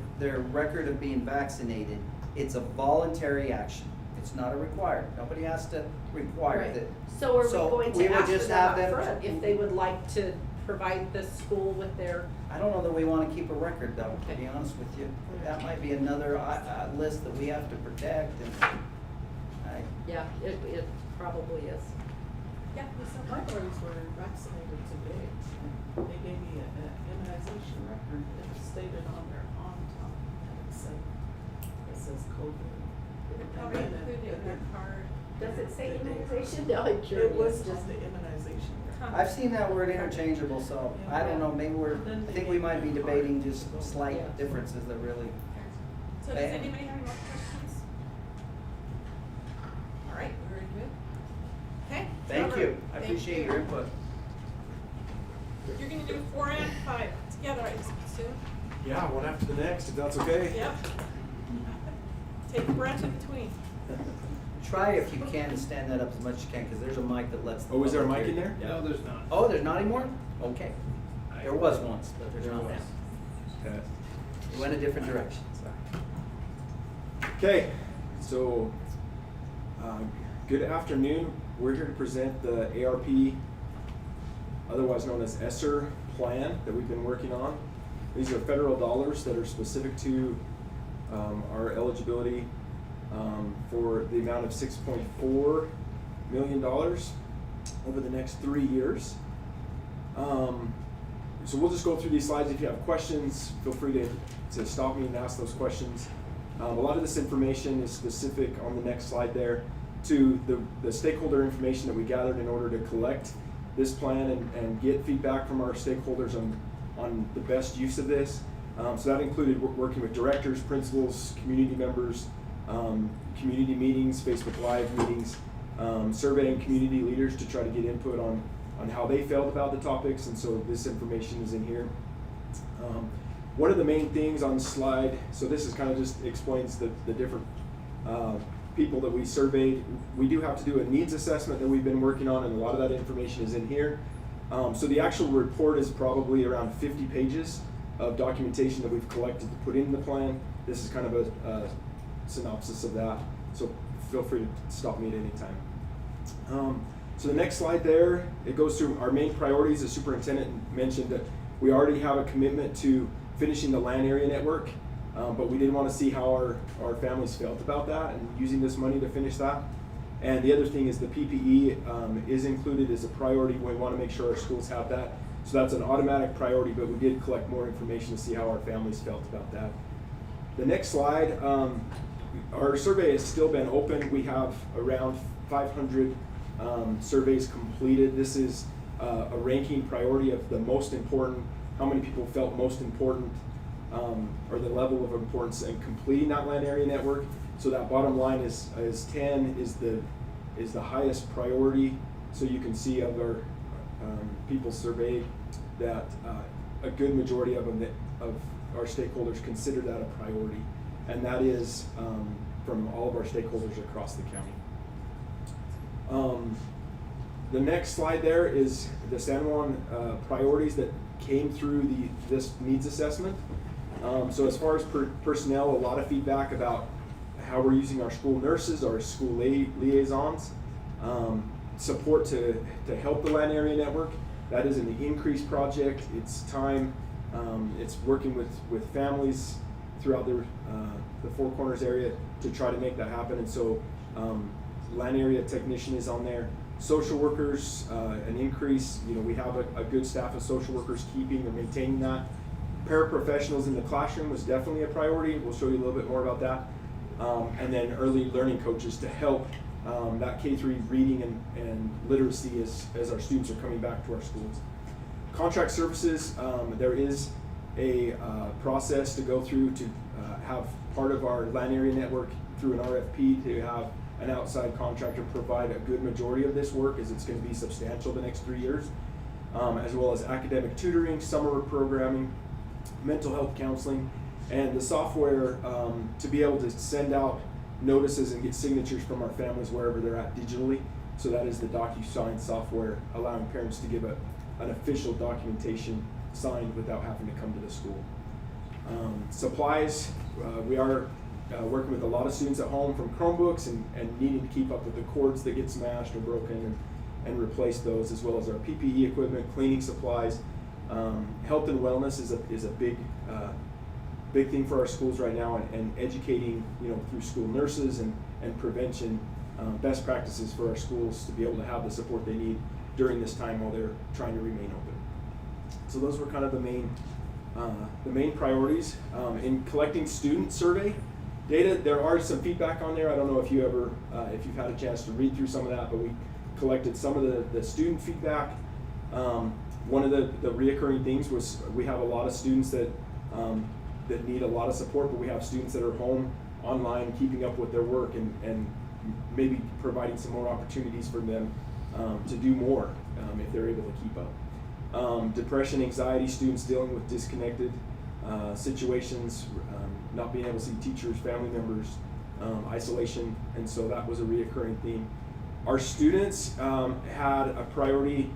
record of being vaccinated, it's a voluntary action. It's not a required. Nobody has to require Right. that. So are we So going we to would ask just them have up them- front if they would like to provide the school with their, I don't know that we wanna keep a record though, to Okay. be honest with you. That might be another list that we have to protect and yeah, it probably is. Yeah, Lisa. My boys were vaccinated today. They gave me an immunization record. It was stated on there on top, and it says COVID. It probably And then included in their card. Does it say the date. immunization? No, I'm curious. It was just the immunization record. I've seen that word interchangeable, so I don't know, maybe I think we might be debating just slight differences that really. So does Bam. anybody have any more questions? All right, very good. Okay. Thank Trevor, you, I thank appreciate you. your input. You're gonna do 4 and 5 together, I assume? Yeah, one after the next, if that's okay. Yep. Take a breath in between. Try if you can to stand that up as much as you can, because there's a mic that lets. the Oh, is there a public mic in hear there? you. No, there's not. Oh, there's not anymore? Okay. There was once, but there's not now. Okay. It went a different direction, Okay, so, good afternoon. We're here to present the ARP, otherwise known as ESSER plan that we've been working on. These are federal dollars that are specific to our eligibility for the amount of $6.4 million over the next 3 years. So we'll just go through these slides. If you have questions, feel free to stop me and ask those questions. A lot of this information is specific on the next slide there to the stakeholder information that we gathered in order to collect this plan and get feedback from our stakeholders on the best use of this. So that included working with directors, principals, community members, community meetings, Facebook Live meetings, surveying community leaders to try to get input on how they felt about the topics, and so this information is in here. One of the main things on the slide, so this is kind of just explains the different people that we surveyed. We do have to do a needs assessment that we've been working on, and a lot of that information is in here. So the actual report is probably around 50 pages of documentation that we've collected to put in the plan. This is kind of a synopsis of that, so feel free to stop me at any time. So the next slide there, it goes through our main priorities. The superintendent mentioned that we already have a commitment to finishing the land area network, but we did want to see how our families felt about that and using this money to finish that. And the other thing is the PPE is included as a priority. We want to make sure our schools have that. So that's an automatic priority, but we did collect more information to see how our families felt about that. The next slide, our survey has still been open. We have around 500 surveys completed. This is a ranking priority of the most important, how many people felt most important, or the level of importance in completing that land area network. So that bottom line is 10 is the highest priority. So you can see of our people surveyed that a good majority of them of our stakeholders consider that a priority, and that is from all of our stakeholders across the county. The next slide there is the San Juan priorities that came through this needs assessment. So as far as personnel, a lot of feedback about how we're using our school nurses, our school liaisons, support to help the land area network. That is an increased project. It's time. It's working with families throughout the Four Corners area to try to make that happen. And so land area technician is on there. Social workers, an increase. We have a good staff of social workers keeping or maintaining that. Paraprofessionals in the classroom was definitely a priority. We'll show you a little bit more about that. And then early learning coaches to help that K-3 reading and literacy as our students are coming back to our schools. Contract services, there is a process to go through to have part of our land area network through an RFP to have an outside contractor provide a good majority of this work, as it's going to be substantial the next 3 years, as well as academic tutoring, summer programming, mental health counseling, and the software to be able to send out notices and get signatures from our families wherever they're at digitally. So that is the DocuSign software, allowing parents to give an official documentation signed without having to come to the school. Supplies, we are working with a lot of students at home from Chromebooks and needing to keep up with the cords that get smashed or broken and replace those, as well as our PPE equipment, cleaning supplies. Health and wellness is a big thing for our schools right now, and educating through school nurses and prevention best practices for our schools to be able to have the support they need during this time while they're trying to remain open. So those were kind of the main priorities. In collecting student survey data, there are some feedback on there. I don't know if you've had a chance to read through some of that, but we collected some of the student feedback. One of the reoccurring things was we have a lot of students that need a lot of support, but we have students that are home online keeping up with their work and maybe providing some more opportunities for them to do more if they're able to keep up. Depression, anxiety, students dealing with disconnected situations, not being able to see teachers, family members, isolation, and so that was a reoccurring theme. Our students had a priority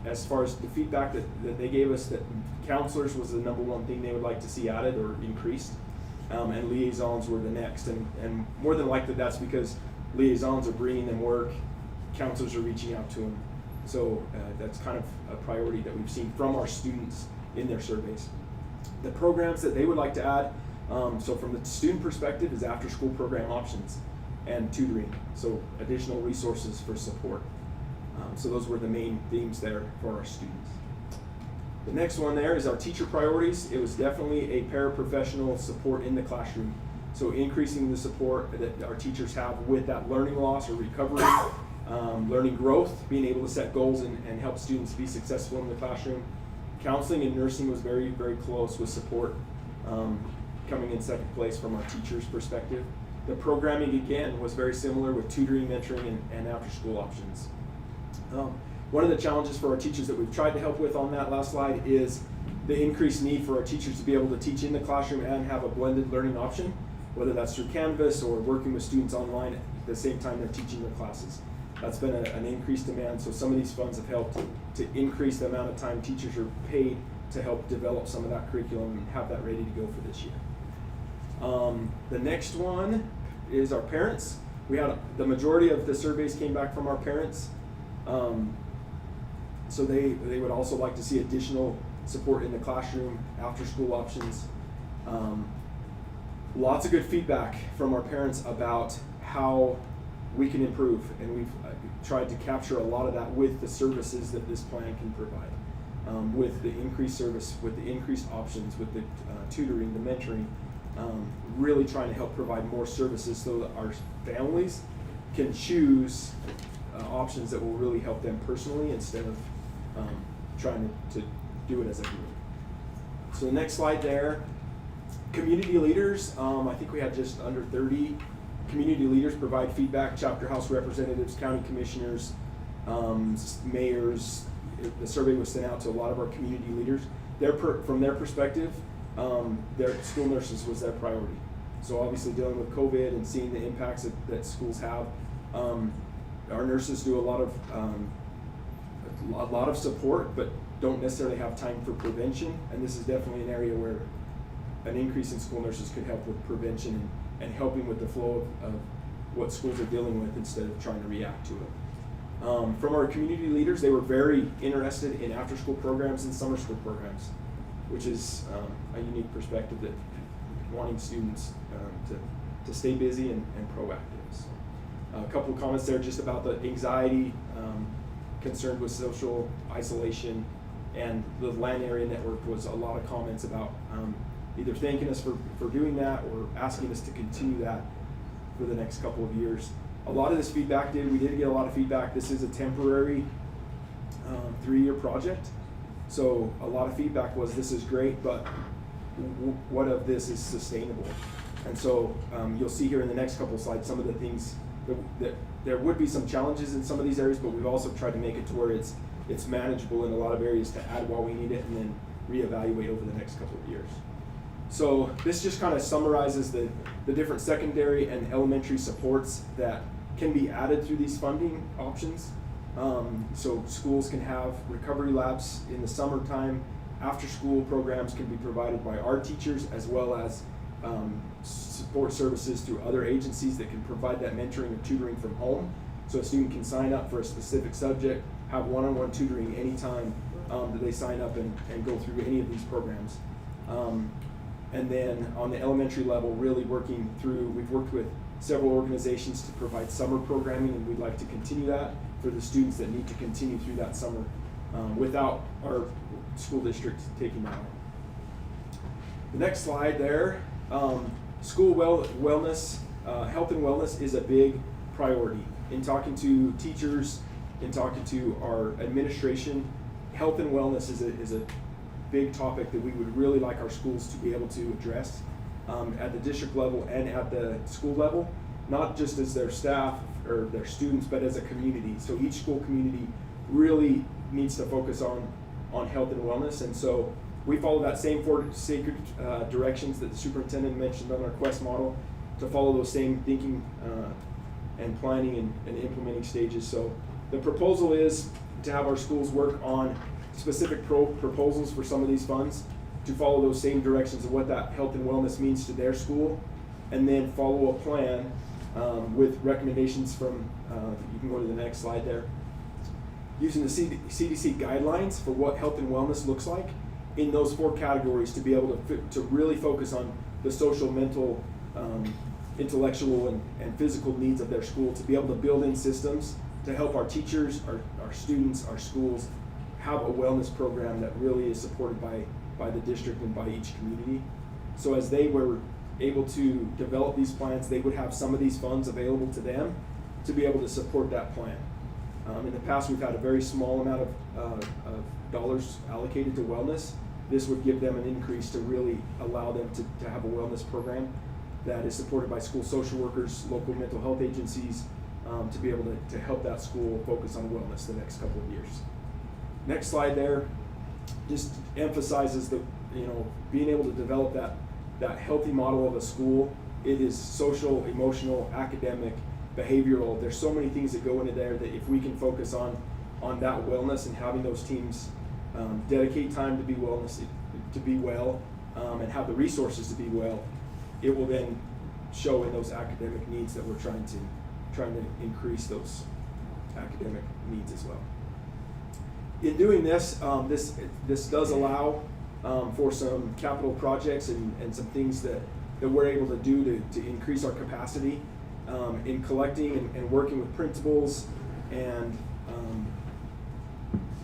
as far as the feedback that they gave us, that counselors was the number one thing they would like to see added or increased, and liaisons were the next, and more than likely that's because liaisons are bringing them work, counselors are reaching out to them, so that's kind of a priority that we've seen from our students in their surveys. The programs that they would like to add, so from the student perspective, is after school program options and tutoring, so additional resources for support. So those were the main themes there for our students. The next one there is our teacher priorities. It was definitely a paraprofessional support in the classroom. So increasing the support that our teachers have with that learning loss or recovery, learning growth, being able to set goals and help students be successful in the classroom. Counseling and nursing was very, very close with support coming in second place from our teachers' perspective. The programming, again, was very similar with tutoring, mentoring, and after-school options. One of the challenges for our teachers that we've tried to help with on that last slide is the increased need for our teachers to be able to teach in the classroom and have a blended learning option, whether that's through Canvas or working with students online at the same time they're teaching their classes. That's been an increased demand, so some of these funds have helped to increase the amount of time teachers are paid to help develop some of that curriculum and have that ready to go for this year. The next one is our parents. We had the majority of the surveys came back from our parents. So they would also like to see additional support in the classroom, after school options. Lots of good feedback from our parents about how we can improve, and we've tried to capture a lot of that with the services that this plan can provide. With the increased service, with the increased options, with the tutoring, the mentoring, really trying to help provide more services so that our families can choose options that will really help them personally instead of trying to do it as a group. So the next slide there, community leaders, I think we had just under 30 community leaders provide feedback, chapter house representatives, county commissioners, mayors. The survey was sent out to a lot of our community leaders. From their perspective, their school nurses was their priority. So obviously dealing with COVID and seeing the impacts that schools have, our nurses do a lot of support, but don't necessarily have time for prevention. And this is definitely an area where an increase in school nurses could help with prevention and helping with the flow of what schools are dealing with instead of trying to react to it. From our community leaders, they were very interested in after-school programs and summer school programs, which is a unique perspective that wanting students to stay busy and proactive. So, a couple of comments there just about the anxiety, concerned with social isolation, and the land area network was a lot of comments about either thanking us for doing that or asking us to continue that for the next couple of years. A lot of this feedback we did get a lot of feedback. This is a temporary 3-year project. So a lot of feedback was this is great, but what of this is sustainable? And so you'll see here in the next couple of slides some of the things that there would be some challenges in some of these areas, but we've also tried to make it to where it's manageable in a lot of areas to add while we need it and then reevaluate over the next couple of years. So this just kind of summarizes the different secondary and elementary supports that can be added through these funding options. So schools can have recovery labs in the summertime. After school programs can be provided by our teachers as well as support services through other agencies that can provide that mentoring or tutoring from home. So a student can sign up for a specific subject, have one-on-one tutoring anytime that they sign up and go through any of these programs. And then on the elementary level, really working through, we've worked with several organizations to provide summer programming, and we'd like to continue that for the students that need to continue through that summer without our school district taking that on. The next slide there, school wellness, health and wellness is a big priority. In talking to teachers, in talking to our administration, health and wellness is a big topic that we would really like our schools to be able to address at the district level and at the school level, not just as their staff or their students, but as a community. So each school community really needs to focus on health and wellness, and so we follow that same 4 sacred directions that the superintendent mentioned on our Quest model, to follow those same thinking and planning and implementing stages. So the proposal is to have our schools work on specific proposals for some of these funds, to follow those same directions of what that health and wellness means to their school, and then follow a plan with recommendations from, you can go to the next slide there, using the CDC guidelines for what health and wellness looks like in those 4 categories, to be able to really focus on the social, mental, intellectual, and physical needs of their school, to be able to build in systems to help our teachers, our students, our schools have a wellness program that really is supported by the district and by each community. So as they were able to develop these plans, they would have some of these funds available to them to be able to support that plan. In the past, we've had a very small amount of dollars allocated to wellness. This would give them an increase to really allow them to have a wellness program. that is supported by school social workers, local mental health agencies, to be able to help that school focus on wellness the next couple of years. Next slide there just emphasizes the, being able to develop that healthy model of a school. It is social, emotional, academic, behavioral. There's so many things that go into there that if we can focus on that wellness and having those teams dedicate time to be well, and have the resources to be well, it will then show in those academic needs that we're trying to increase those academic needs as well. In doing this, this does allow for some capital projects and some things that we're able to do to increase our capacity in collecting and working with principals and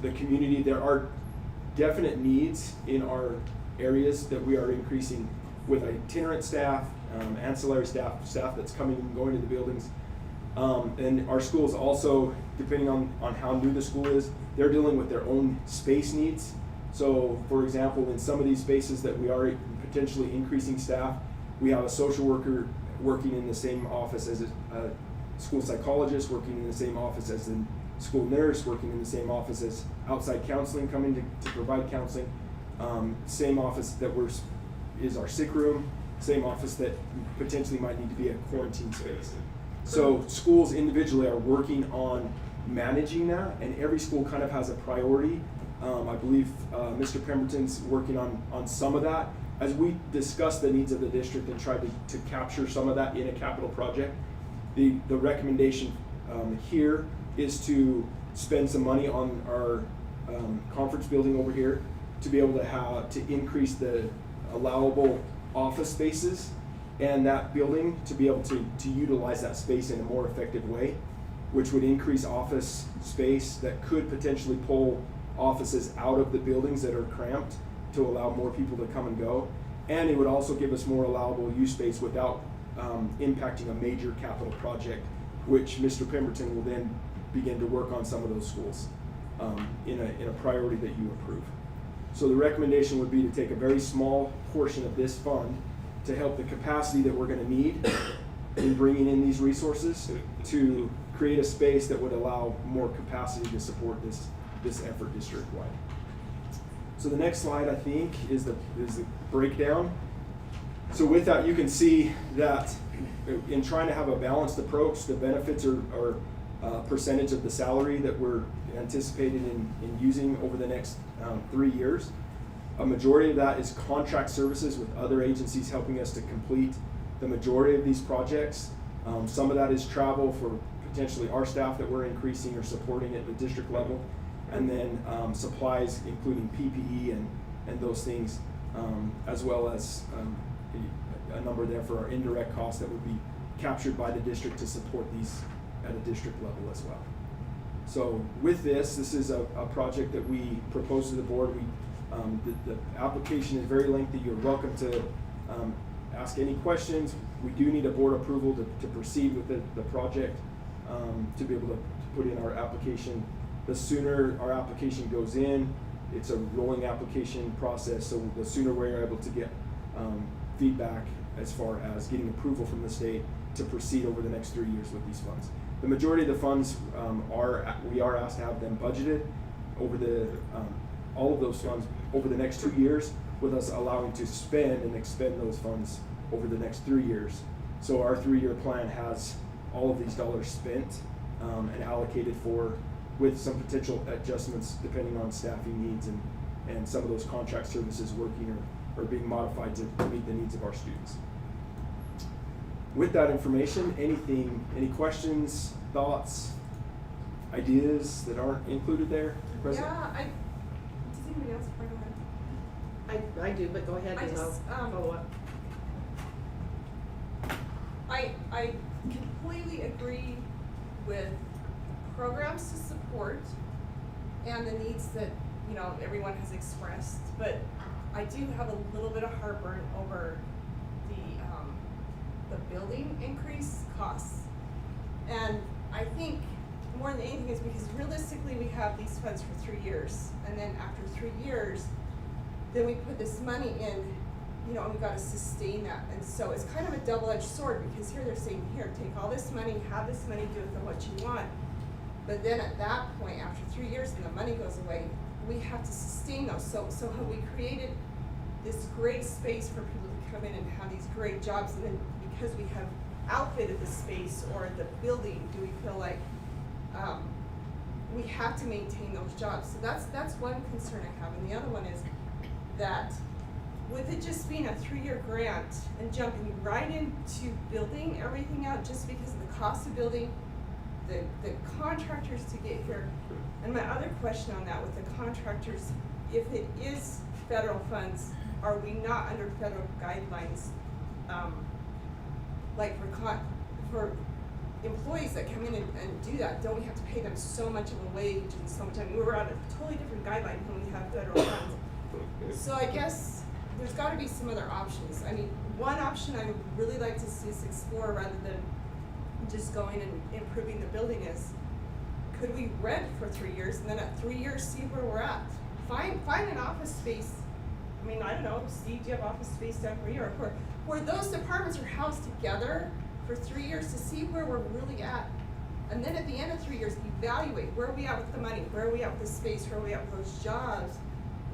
the community. There are definite needs in our areas that we are increasing with itinerant staff, ancillary staff that's coming and going to the buildings. And our schools also, depending on how new the school is, they're dealing with their own space needs. So, for example, in some of these spaces that we are potentially increasing staff, we have a social worker working in the same office as a school psychologist, working in the same office as a school nurse, working in the same office as outside counseling coming to provide counseling. Same office that is our sick room, same office that potentially might need to be a quarantine space. So schools individually are working on managing that, and every school kind of has a priority. I believe Mr. Pemberton's working on some of that. As we discuss the needs of the district and try to capture some of that in a capital project, the recommendation here is to spend some money on our conference building over here to be able to increase the allowable office spaces and that building to be able to utilize that space in a more effective way, which would increase office space that could potentially pull offices out of the buildings that are cramped to allow more people to come and go. And it would also give us more allowable use space without impacting a major capital project, which Mr. Pemberton will then begin to work on some of those schools in a priority that you approve. So the recommendation would be to take a very small portion of this fund to help the capacity that we're going to need in bringing in these resources to create a space that would allow more capacity to support this effort district-wide. So the next slide, I think, is the breakdown. So with that, you can see that in trying to have a balanced approach, the benefits are percentage of the salary that we're anticipated in using over the next 3 years. A majority of that is contract services with other agencies helping us to complete the majority of these projects. Some of that is travel for potentially our staff that we're increasing or supporting at the district level. And then supplies, including PPE and those things, as well as a number there for our indirect costs that would be captured by the district to support these at a district level as well. So with this is a project that we propose to the board. The application is very lengthy. You're welcome to ask any questions. We do need a board approval to proceed with the project, to be able to put in our application. The sooner our application goes in, it's a rolling application process, so the sooner we're able to get feedback as far as getting approval from the state to proceed over the next 3 years with these funds. The majority of the funds we are asked to have them budgeted over all of those funds over the next 2 years, with us allowing to spend and expend those funds over the next 3 years. So our 3-year plan has all of these dollars spent and allocated for, with some potential adjustments depending on staffing needs and some of those contract services working or being modified to meet the needs of our students. With that information, any questions, thoughts, ideas that aren't included there? President? Yeah, does anybody else want to go ahead? I do, but go ahead and I'll follow up. I completely agree with programs to support and the needs that, everyone has expressed, but I do have a little bit of heartburn over the building increase costs. And I think more than anything is because realistically we have these funds for 3 years, and then after 3 years, then we put this money in you know, we've gotta sustain that, and so it's kind of a double-edged sword, because here they're saying, here, take all this money, have this money, do with it what you want. But then at that point, after 3 years, and the money goes away, we have to sustain those, so have we created this great space for people to come in and have these great jobs, and then because we have outfitted the space or the building, do we feel like, we have to maintain those jobs? So that's one concern I have, and the other one is that with it just being a 3-year grant and jumping right into building everything out just because of the cost of building, the contractors to get here, and my other question on that with the contractors, if it is federal funds, are we not under federal guidelines, like for employees that come in and do that, don't we have to pay them so much of a wage and so much? I mean, we're on a totally different guideline when we have federal funds. So I guess there's gotta be some other options. I mean, one option I would really like to see us explore rather than just going and improving the building is, could we rent for 3 years and then at 3 years see where we're at? Find an office space. I mean, I don't know, Steve, do you have office space down for you, or where those departments are housed together for 3 years to see where we're really at. And then at the end of 3 years, evaluate where are we at with the money, where are we at with the space, where are we at with those jobs,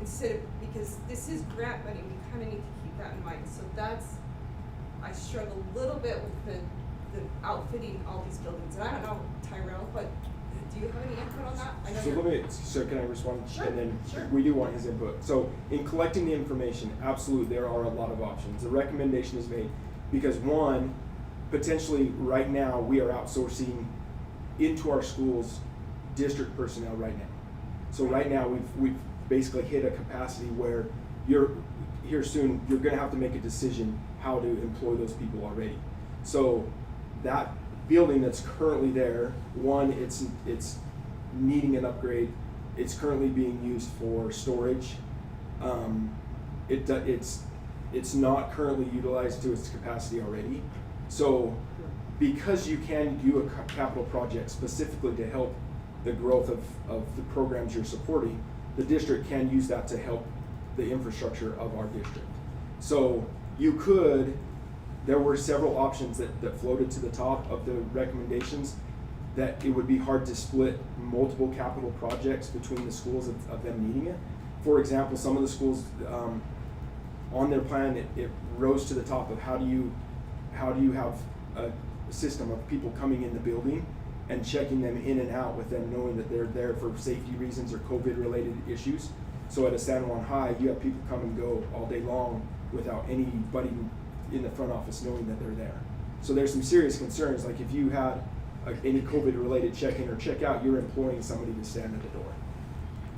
instead of, because this is grant money, we kinda need to keep that in mind. So I struggle a little bit with the outfitting all these buildings. And I don't know, Tyrell, but do you have any input on that? I know So can I respond? Sure, And then sure. we do want his input. So in collecting the information, absolutely, there are a lot of options. The recommendation is made because one, potentially right now, we are outsourcing into our schools district personnel right now. So right now, we've basically hit a capacity where here soon, you're gonna have to make a decision how to employ those people already. So that building that's currently there, one, it's needing an upgrade. It's currently being used for storage. It's not currently utilized to its capacity already. So because you can do a capital project specifically to help the growth of the programs you're supporting, the district can use that to help the infrastructure of our district. So there were several options that floated to the top of the recommendations, that it would be hard to split multiple capital projects between the schools of them needing it. For example, some of the schools on their plan, it rose to the top of how do you have a system of people coming in the building and checking them in and out with them knowing that they're there for safety reasons or COVID related issues. So at a San Juan High, you have people come and go all day long without anybody in the front office knowing that they're there. So there's some serious concerns, like if you had any COVID related check-in or check-out, you're employing somebody to stand at the door.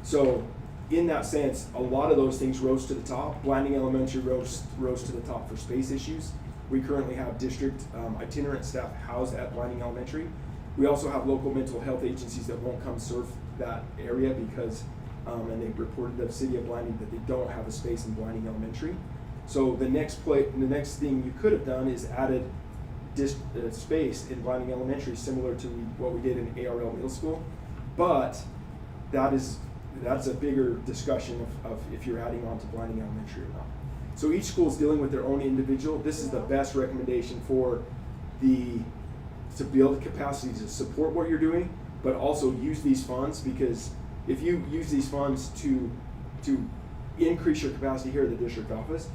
So in that sense, a lot of those things rose to the top. Blanding Elementary rose to the top for space issues. We currently have district itinerant staff housed at Blanding Elementary. We also have local mental health agencies that won't come serve that area because, and they've reported to the city of Blanding that they don't have a space in Blanding Elementary. So the next thing you could have done is added space in Blanding Elementary, similar to what we did in ARL Middle School, but that's a bigger discussion of if you're adding on to Blanding Elementary or not. So each school is dealing with their own individual. This is the best recommendation to build capacity to support what you're doing, but also use these funds, because if you use these funds to increase your capacity here at the district office,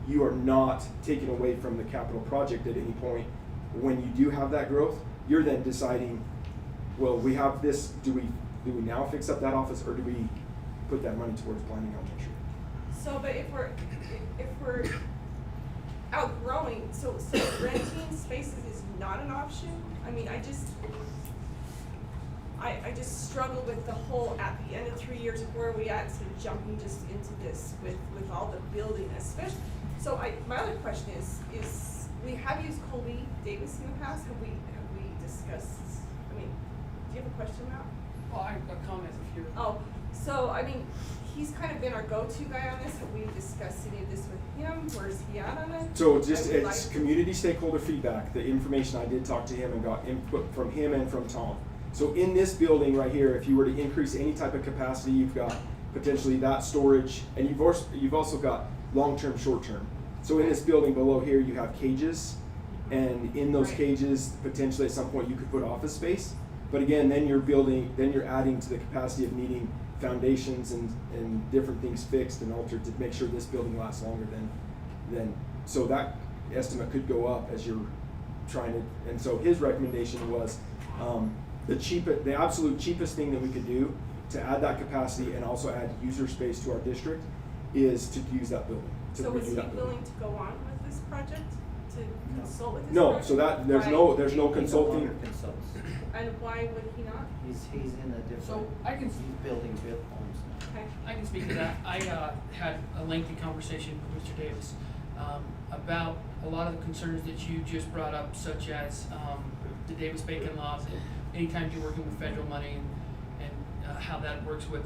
you are not taking away from the capital project at any point. When you do have that growth, you're then deciding, well, we have this, do we now fix up that office, or do we put that money towards Blanding Elementary? So, but if we're outgrowing, so renting spaces is not an option? I mean, I just struggle with the whole, at the end of 3 years, where are we at, instead of jumping just into this with all the building, especially. So my other question is we have used Colby Davis in the past, have we discussed, I mean, do you have a question now? Well, I have a comment if you're. Oh, so I mean, he's kind of been our go-to guy on this. Have we discussed any of this with him? Where's he at on it? So just I would it's like- community stakeholder feedback, the information I did talk to him and got input from him and from Tom. So in this building right here, if you were to increase any type of capacity, you've got potentially that storage, and you've also got long-term, short-term. So in this building below here, you have cages, and in those Right. cages, potentially at some point you could put office space. But again, then you're adding to the capacity of needing foundations and different things fixed and altered to make sure this building lasts longer than, so that estimate could go up as you're trying to, and so his recommendation was, the absolute cheapest thing that we could do to add that capacity and also add user space to our district is to use that building, to So redo is he that building. willing to go on with this project, to consult with this No, project? so that, there's Why- no He no consulting. longer consults. And why would he not? He's in a different, So I can- he's building homes now. Okay. I can speak to that. I had a lengthy conversation with Mr. Davis about a lot of the concerns that you just brought up, such as the Davis-Bacon laws, and anytime you're working with federal money and how that works with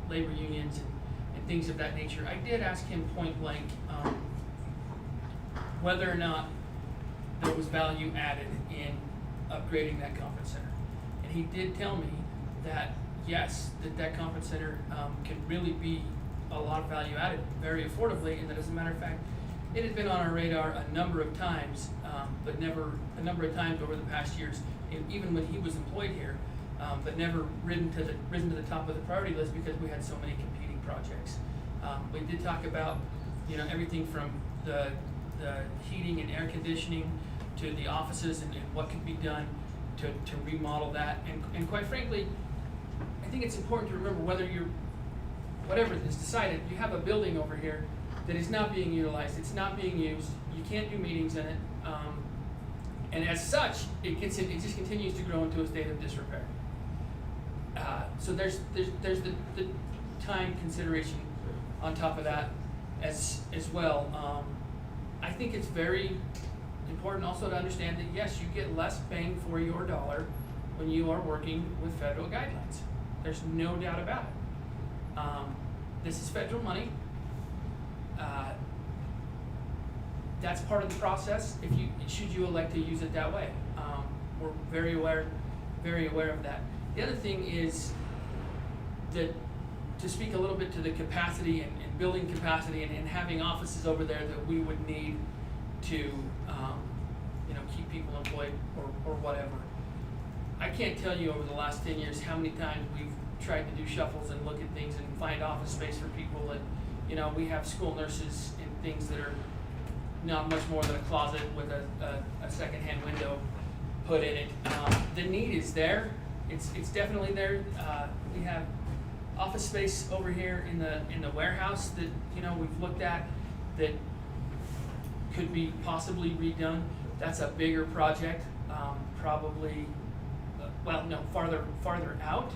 labor unions and things of that nature. I did ask him point blank whether or not there was value added in upgrading that conference center. And he did tell me that yes, that conference center can really be a lot of value added very affordably, and that as a matter of fact, it has been on our radar a number of times, but never a number of times over the past years, even when he was employed here, but never risen to the top of the priority list because we had so many competing projects. We did talk about, everything from the heating and air conditioning to the offices and what could be done to remodel that. And quite frankly, I think it's important to remember whatever is decided, you have a building over here that is not being utilized, it's not being used, you can't do meetings in it, and as such, it just continues to grow into a state of disrepair. So there's the time consideration on top of that as well. I think it's very important also to understand that yes, you get less bang for your dollar when you are working with federal guidelines. There's no doubt about it. This is federal money. That's part of the process. Should you elect to use it that way, we're very aware of that. The other thing is that to speak a little bit to the capacity and building capacity and having offices over there that we would need to keep people employed or whatever. I can't tell you over the last 10 years how many times we've tried to do shuffles and look at things and find office space for people, and we have school nurses and things that are not much more than a closet with a second-hand window put in it. The need is there. It's definitely there. We have office space over here in the warehouse that we've looked at that could be possibly redone. That's a bigger project, probably. Farther out.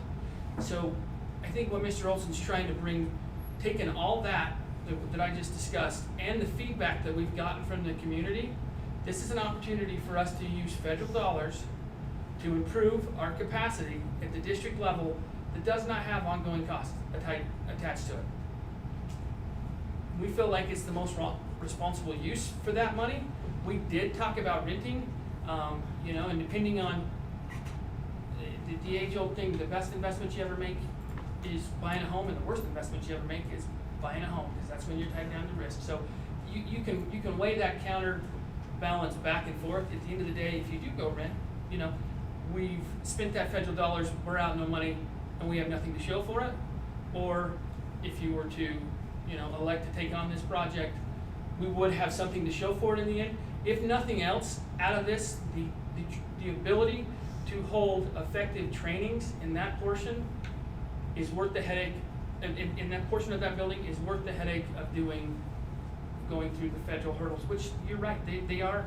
So I think what Mr. Olson's trying to bring, taking all that I just discussed and the feedback that we've gotten from the community, this is an opportunity for us to use federal dollars to improve our capacity at the district level that does not have ongoing costs attached to it. We feel like it's the most responsible use for that money. We did talk about renting, and depending on the age-old thing, the best investment you ever make is buying a home, and the worst investment you ever make is buying a home, because that's when you're tied down to risk. So you can weigh that counterbalance back and forth. At the end of the day, if you do go rent, we've spent that federal dollars, we're out no money, and we have nothing to show for it. Or if you were to, elect to take on this project, we would have something to show for it in the end. If nothing else, out of this, the ability to hold effective trainings in that portion is worth the headache, in that portion of that building is worth the headache of going through the federal hurdles, which you're right, they are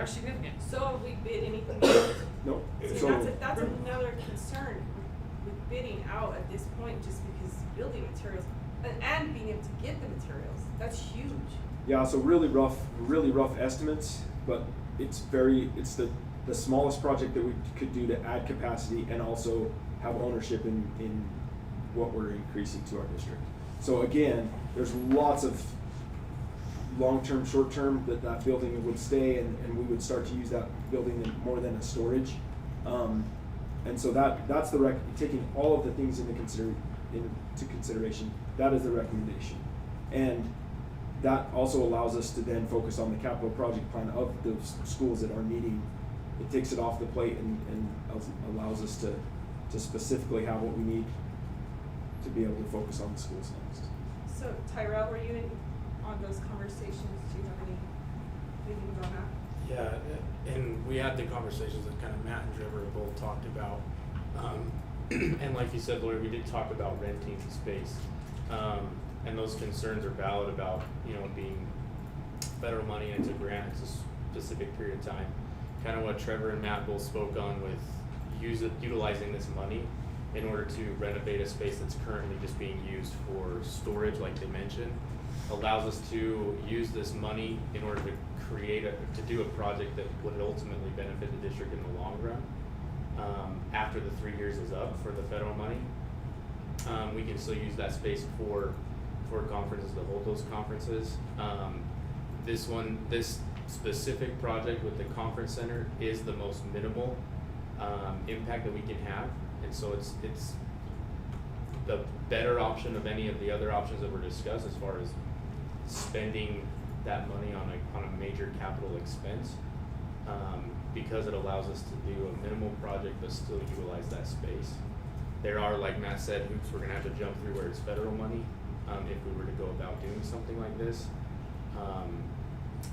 significant. So have we bid anything out? No, See, so, that's another concern with bidding out at this point, just because building materials and being able to get the materials, that's huge. yeah, so really rough estimates, but it's the smallest project that we could do to add capacity and also have ownership in what we're increasing to our district. So again, there's lots of long-term, short-term that building would stay and we would start to use that building more than a storage. And so that's taking all of the things into consideration, that is the recommendation. And that also allows us to then focus on the capital project plan of the schools that are needing. It takes it off the plate and allows us to specifically have what we need to be able to focus on the schools next. So Tyrell, were you in on those conversations? Do you have any feelings on that? Yeah, and we had the conversations that kind of Matt and Trevor both talked about. And like you said, Lori, we did talk about renting space. And those concerns are valid about, you know, being federal money and it's a grant, it's a specific period of time. Kind of what Trevor and Matt both spoke on with utilizing this money in order to renovate a space that's currently just being used for storage, like they mentioned, allows us to use this money in order to to do a project that would ultimately benefit the district in the long run. After the 3 years is up for the federal money, we can still use that space for conferences to hold those conferences. This specific project with the conference center is the most minimal impact that we can have, and so it's the better option of any of the other options that were discussed as far as spending that money on a major capital expense, because it allows us to do a minimal project but still utilize that space. There are, like Matt said, hoops we're gonna have to jump through where it's federal money, if we were to go about doing something like this.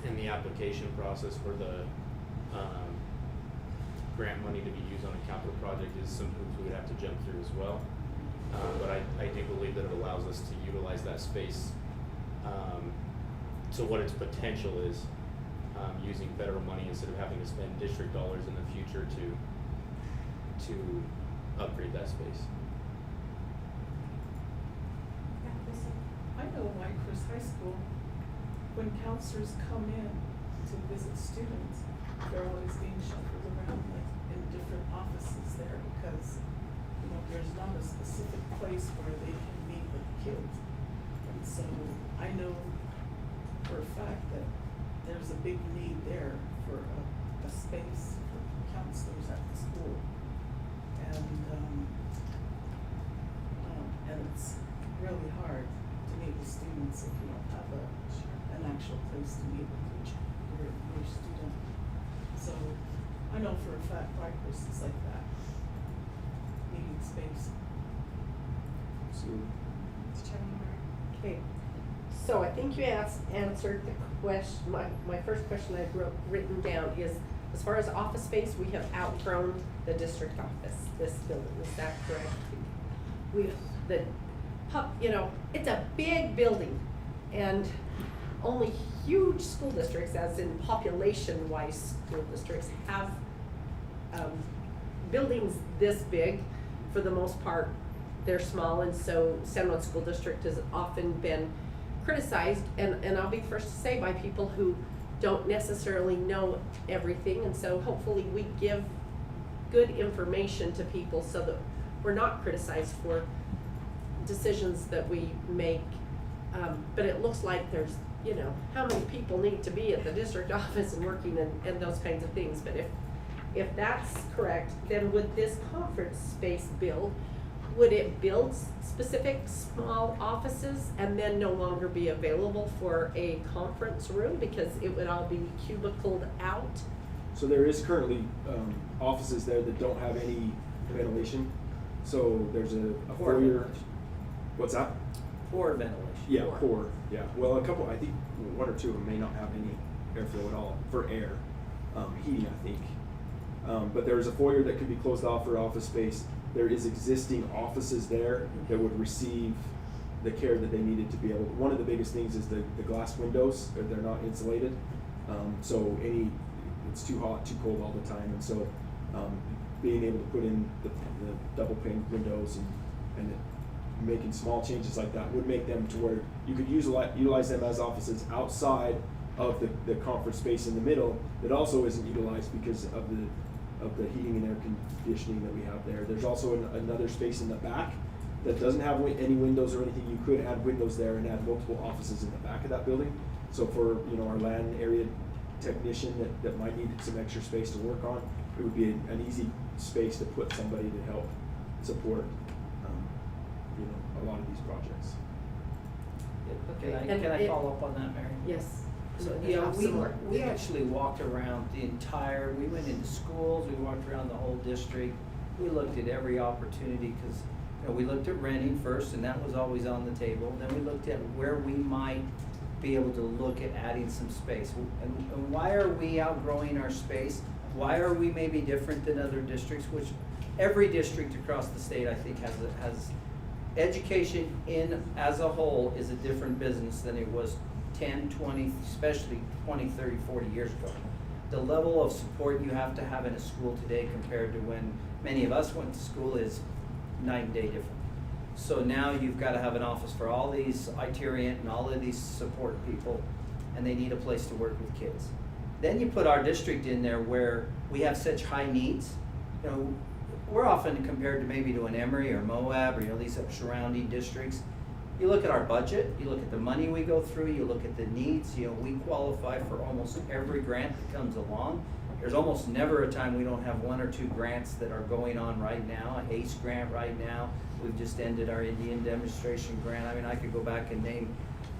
And the application process for the grant money to be used on a capital project is some hoops we would have to jump through as well. But I do believe that it allows us to utilize that space to what its potential is, using federal money instead of having to spend district dollars in the future to upgrade that space. I know Whitehurst High School, when counselors come in to visit students, they're always being shuffled around like in different offices there because, you know, there's not a specific place where they can meet with kids. And so I know for a fact that there's a big need there for a space for counselors at the school. And it's really hard to meet with students if you don't have an actual place to meet with your student. So I know for a fact Whitehurst is like that, needing space. Okay, so I think you answered the question, my first question I've written down is, as far as office space, we have outgrown the district office, this building, is that correct? You know, it's a big building, and only huge school districts, as in population-wise school districts, have buildings this big. For the most part, they're small, and so San Juan School District has often been criticized, and I'll be the first to say, by people who don't necessarily know everything, and so hopefully we give good information to people so that we're not criticized for decisions that we make. But it looks like there's, you know, how many people need to be at the district office and working and those kinds of things. But if that's correct, then would this conference space build, would it build specific small offices and then no longer be available for a conference room because it would all be cubicled out? So there is currently offices there that don't have any ventilation. So there's a Poor foyer. ventilation. What's that? Poor ventilation. Yeah, poor. Yeah. Well, a couple. I think one or two of them may not have any airflow at all for air, heating. I think. But there's a foyer that could be closed off for office space. There is existing offices there that would receive the care that they needed to be able. One of the biggest things is the glass windows. They're not insulated, so it's too hot, too cold all the time, and so being able to put in the double pane windows and making small changes like that would make them to where you could utilize them as offices outside of the conference space in the middle that also isn't utilized because of the heating and air conditioning that we have there. There's also another space in the back that doesn't have any windows or anything. You could add windows there and add multiple offices in the back of that building. So for our land area technician that might need some extra space to work on, it would be an easy space to put somebody to help support a lot of these projects. Can I, And can I it- follow up on that, Mary? Yes. So, And then yeah, have we, some more. we actually walked around the entire, we went into schools, we walked around the whole district. We looked at every opportunity, cause, you know, we looked at renting first, and that was always on the table. Then we looked at where we might be able to look at adding some space. And why are we outgrowing our space? Why are we maybe different than other districts, which every district across the state, I think, has education in, as a whole, is a different business than it was 10, 20, especially 20, 30, 40 years ago. The level of support you have to have in a school today compared to when many of us went to school is night and day different. So now you've got to have an office for all these itinerant and all of these support people, and they need a place to work with kids. Then you put our district in there where we have such high needs. You know, we're often compared to maybe to an Emory or Moab or, you know, these surrounding districts. You look at our budget, you look at the money we go through, you look at the needs, you know, we qualify for almost every grant that comes along. There's almost never a time we don't have 1 or 2 grants that are going on right now, an ACE grant right now. We've just ended our Indian demonstration grant. I mean, I could go back and name.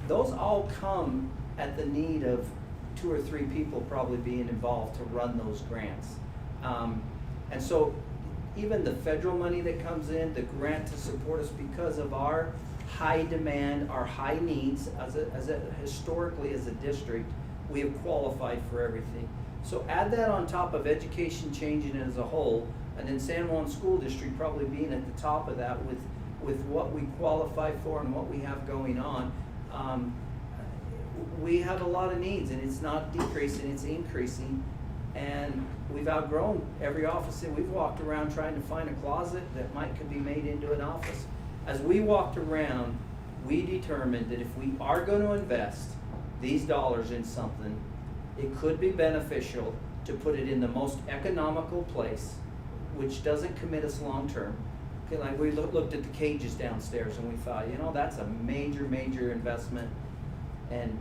Those all come at the need of 2 or 3 people probably being involved to run those grants. And so even the federal money that comes in, the grant to support us because of our high demand, our high needs, historically as a district, we have qualified for everything. So add that on top of education changing as a whole, and then San Juan School District probably being at the top of that with what we qualify for and what we have going on. We have a lot of needs, and it's not decreasing, it's increasing. And we've outgrown every office that we've walked around trying to find a closet that could be made into an office. As we walked around, we determined that if we are going to invest these dollars in something, it could be beneficial to put it in the most economical place, which doesn't commit us long term. Okay, like we looked at the cages downstairs and we thought, you know, that's a major, major investment. And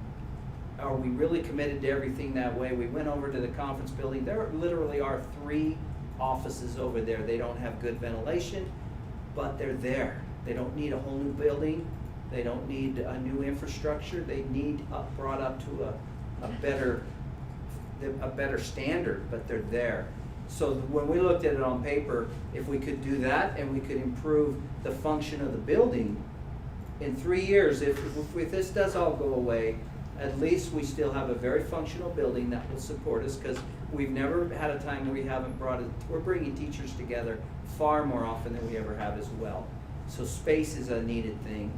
are we really committed to everything that way? We went over to the conference building. There literally are 3 offices over there. They don't have good ventilation, but they're there. They don't need a whole new building. They don't need a new infrastructure. They need brought up to a better standard, but they're there. So when we looked at it on paper, if we could do that and we could improve the function of the building, in 3 years, if this does all go away, at least we still have a very functional building that will support us, because we've never had a time where we haven't we're bringing teachers together far more often than we ever have as well. So space is a needed thing.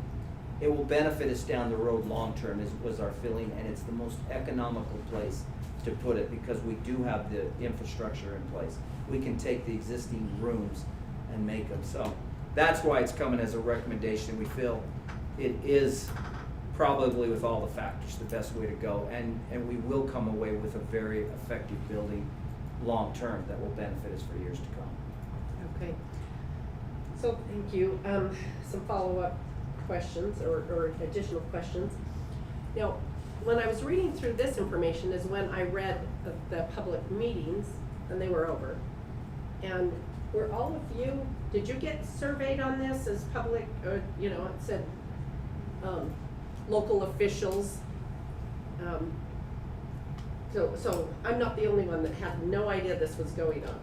It will benefit us down the road long term, was our feeling, and it's the most economical place to put it because we do have the infrastructure in place. We can take the existing rooms and make them. So that's why it's coming as a recommendation. We feel it is probably, with all the factors, the best way to go, and we will come away with a very effective building long term that will benefit us for years to come. Okay. So, thank you. Some follow-up questions or additional questions. Now, when I was reading through this information is when I read the public meetings, and they were over. And were all of you, did you get surveyed on this as public, or, you know, it said, local officials? So I'm not the only one that had no idea this was going on.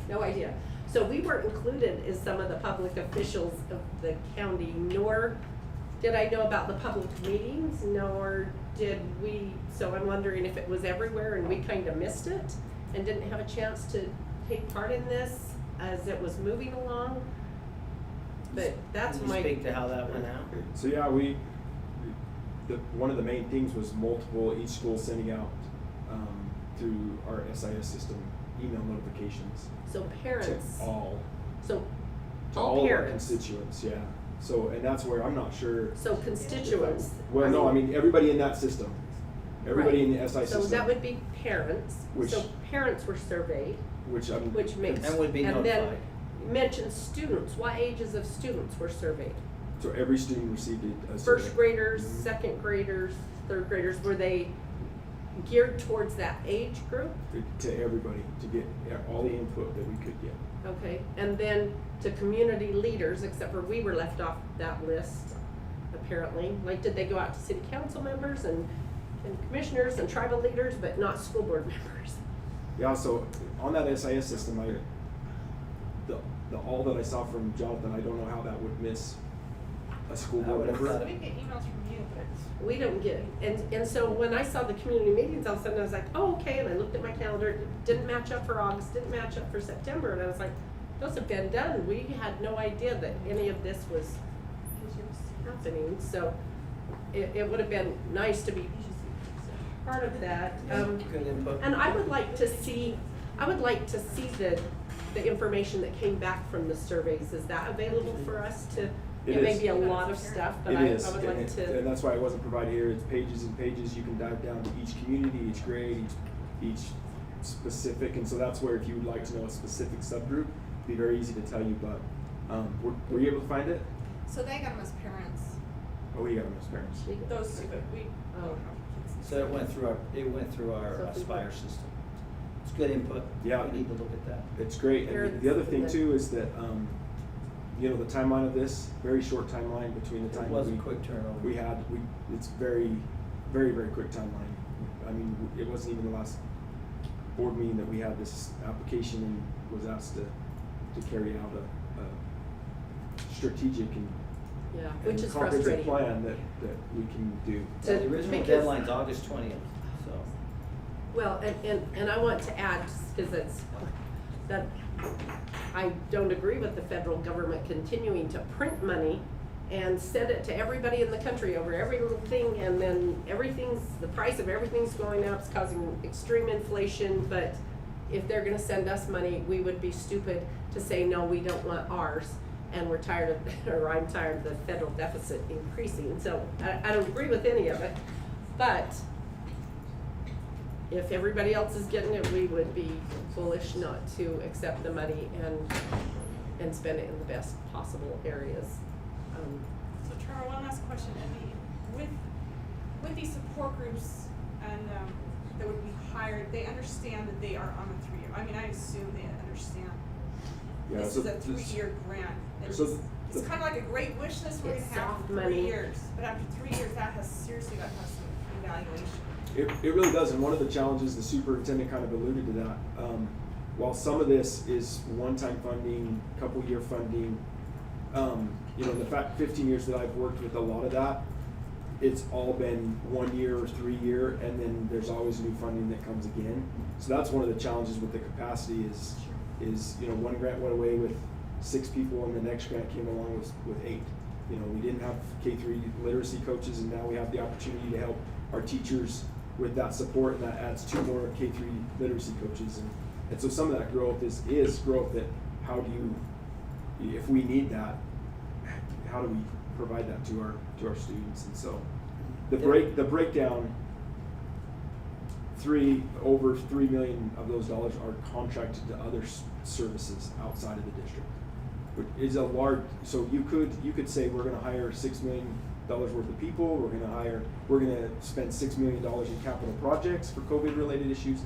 No idea. So we weren't included as some of the public officials of the county, nor did I know about the public meetings, nor did we, so I'm wondering if it was everywhere and we kind of missed it and didn't have a chance to take part in this as it was moving along. But that's Can you my. speak to how that went out? So yeah, one of the main things was each school sending out through our SIS system email notifications So parents, to all all of our parents, constituents. Yeah. So and that's where I'm not sure. so constituents. Well, no, I mean everybody in that system, everybody in the SI system. So that would be parents, so parents were surveyed, which makes. And would be And then notified. mention students, what ages of students were surveyed? So every student received a First survey. graders, Mhm. second graders, third graders, were they geared towards that age group? To everybody to get all the input that we could get. Okay, and then to community leaders, except for we were left off that list, apparently. Like, did they go out to city council members and commissioners and tribal leaders, but not school board members? Yeah, so on that SIS system, all that I saw from Jonathan, I don't know how that would miss a school I board would've member. thought We get emails from you, but We don't get, and so when I saw the community meetings, all of a sudden I was like, oh, okay, and I looked at my calendar, it didn't match up for August, didn't match up for September, and I was like, those have been done, we had no idea that any of this was happening, so it would have been nice to be part of that. Good input. And I would like to see the information that came back from the surveys. Is that available for us to, it may is. be a lot of stuff, but It I is, would like and to. that's why it wasn't provided here, it's pages and pages, you can dive down to each community, each grade, each specific, and so that's where if you would like to know a specific subgroup, it'd be very easy to tell you, but, were you able to find it? so they got them as parents, Oh, you got them as parents. those two, but we Oh. don't have kids. So it went through our So if we Aspire go- system. It's good input. Yeah. We need to look at that. It's great, and Parents the other thing and the- too is that, you know, the timeline of this, very short timeline between the It time was a we quick turnover. it's very, very, very quick timeline. I mean, it wasn't even the last board meeting that we had this application and was asked to carry out a strategic and Yeah, and which is comprehensive frustrating. plan that we can do. So the original because- deadline's August 20th, so. Well, and I want to add, because that I don't agree with the federal government continuing to print money and send it to everybody in the country over every little thing, and then the price of everything's going up, it's causing extreme inflation, but if they're gonna send us money, we would be stupid to say, no, we don't want ours, and we're tired of, or I'm tired of the federal deficit increasing, so I don't agree with any of it, but if everybody else is getting it, we would be foolish not to accept the money and spend it in the best possible areas. So Trevor, one last question, with these support groups and, that would be hired, they understand that they are on a 3-year, I mean, I assume they understand. Yeah, This so is a this- 3-year grant, and so it's the- kinda like a great wish list where you It's have soft 3 money. years, but after 3 years, that has seriously got to have some evaluation. It really does, and one of the challenges, the superintendent kind of alluded to that, while some of this is one-time funding, couple-year funding, you know, the fact 15 years that I've worked with a lot of that, it's all been 1 year or 3 year, and then there's always new funding that comes again. So that's one of the challenges with the capacity is you know, one grant went away with 6 people, and the next grant came along with 8. You know, we didn't have K-3 literacy coaches, and now we have the opportunity to help our teachers with that support, and that adds 2 more K-3 literacy coaches. And so some of that growth is growth that how do you, if we need that, how do we provide that to our students? And so the breakdown, over $3 million of those dollars are contracted to other services outside of the district, which is a large. So you could say we're going to hire $6 million worth of people. We're going to spend $6 million in capital projects for COVID-related issues.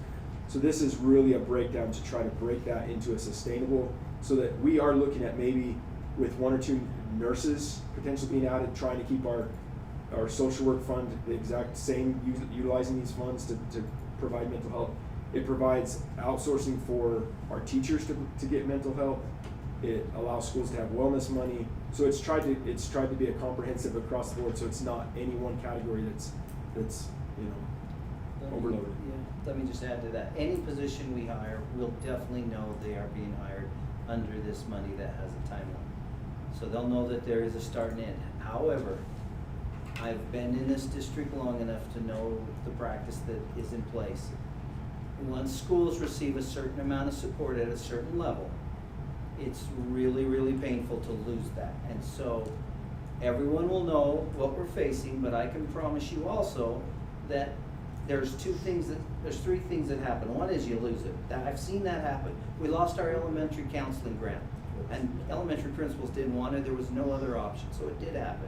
So this is really a breakdown to try to break that into a sustainable, so that we are looking at maybe with 1 or 2 nurses potentially being added, trying to keep our social work fund the exact same, utilizing these funds to provide mental health. It provides outsourcing for our teachers to get mental health. It allows schools to have wellness money. So it's tried to be a comprehensive across the board, so it's not any one category that's you know, overloaded. Yeah, let me just add to that. Any position we hire, we'll definitely know they are being hired under this money that has a timeline. So they'll know that there is a start and end. However, I've been in this district long enough to know the practice that is in place. Once schools receive a certain amount of support at a certain level, it's really, really painful to lose that. And so everyone will know what we're facing, but I can promise you also that there's 3 things that happen. One is you lose it. I've seen that happen. We lost our elementary counseling grant, and elementary principals didn't want it. There was no other option, so it did happen.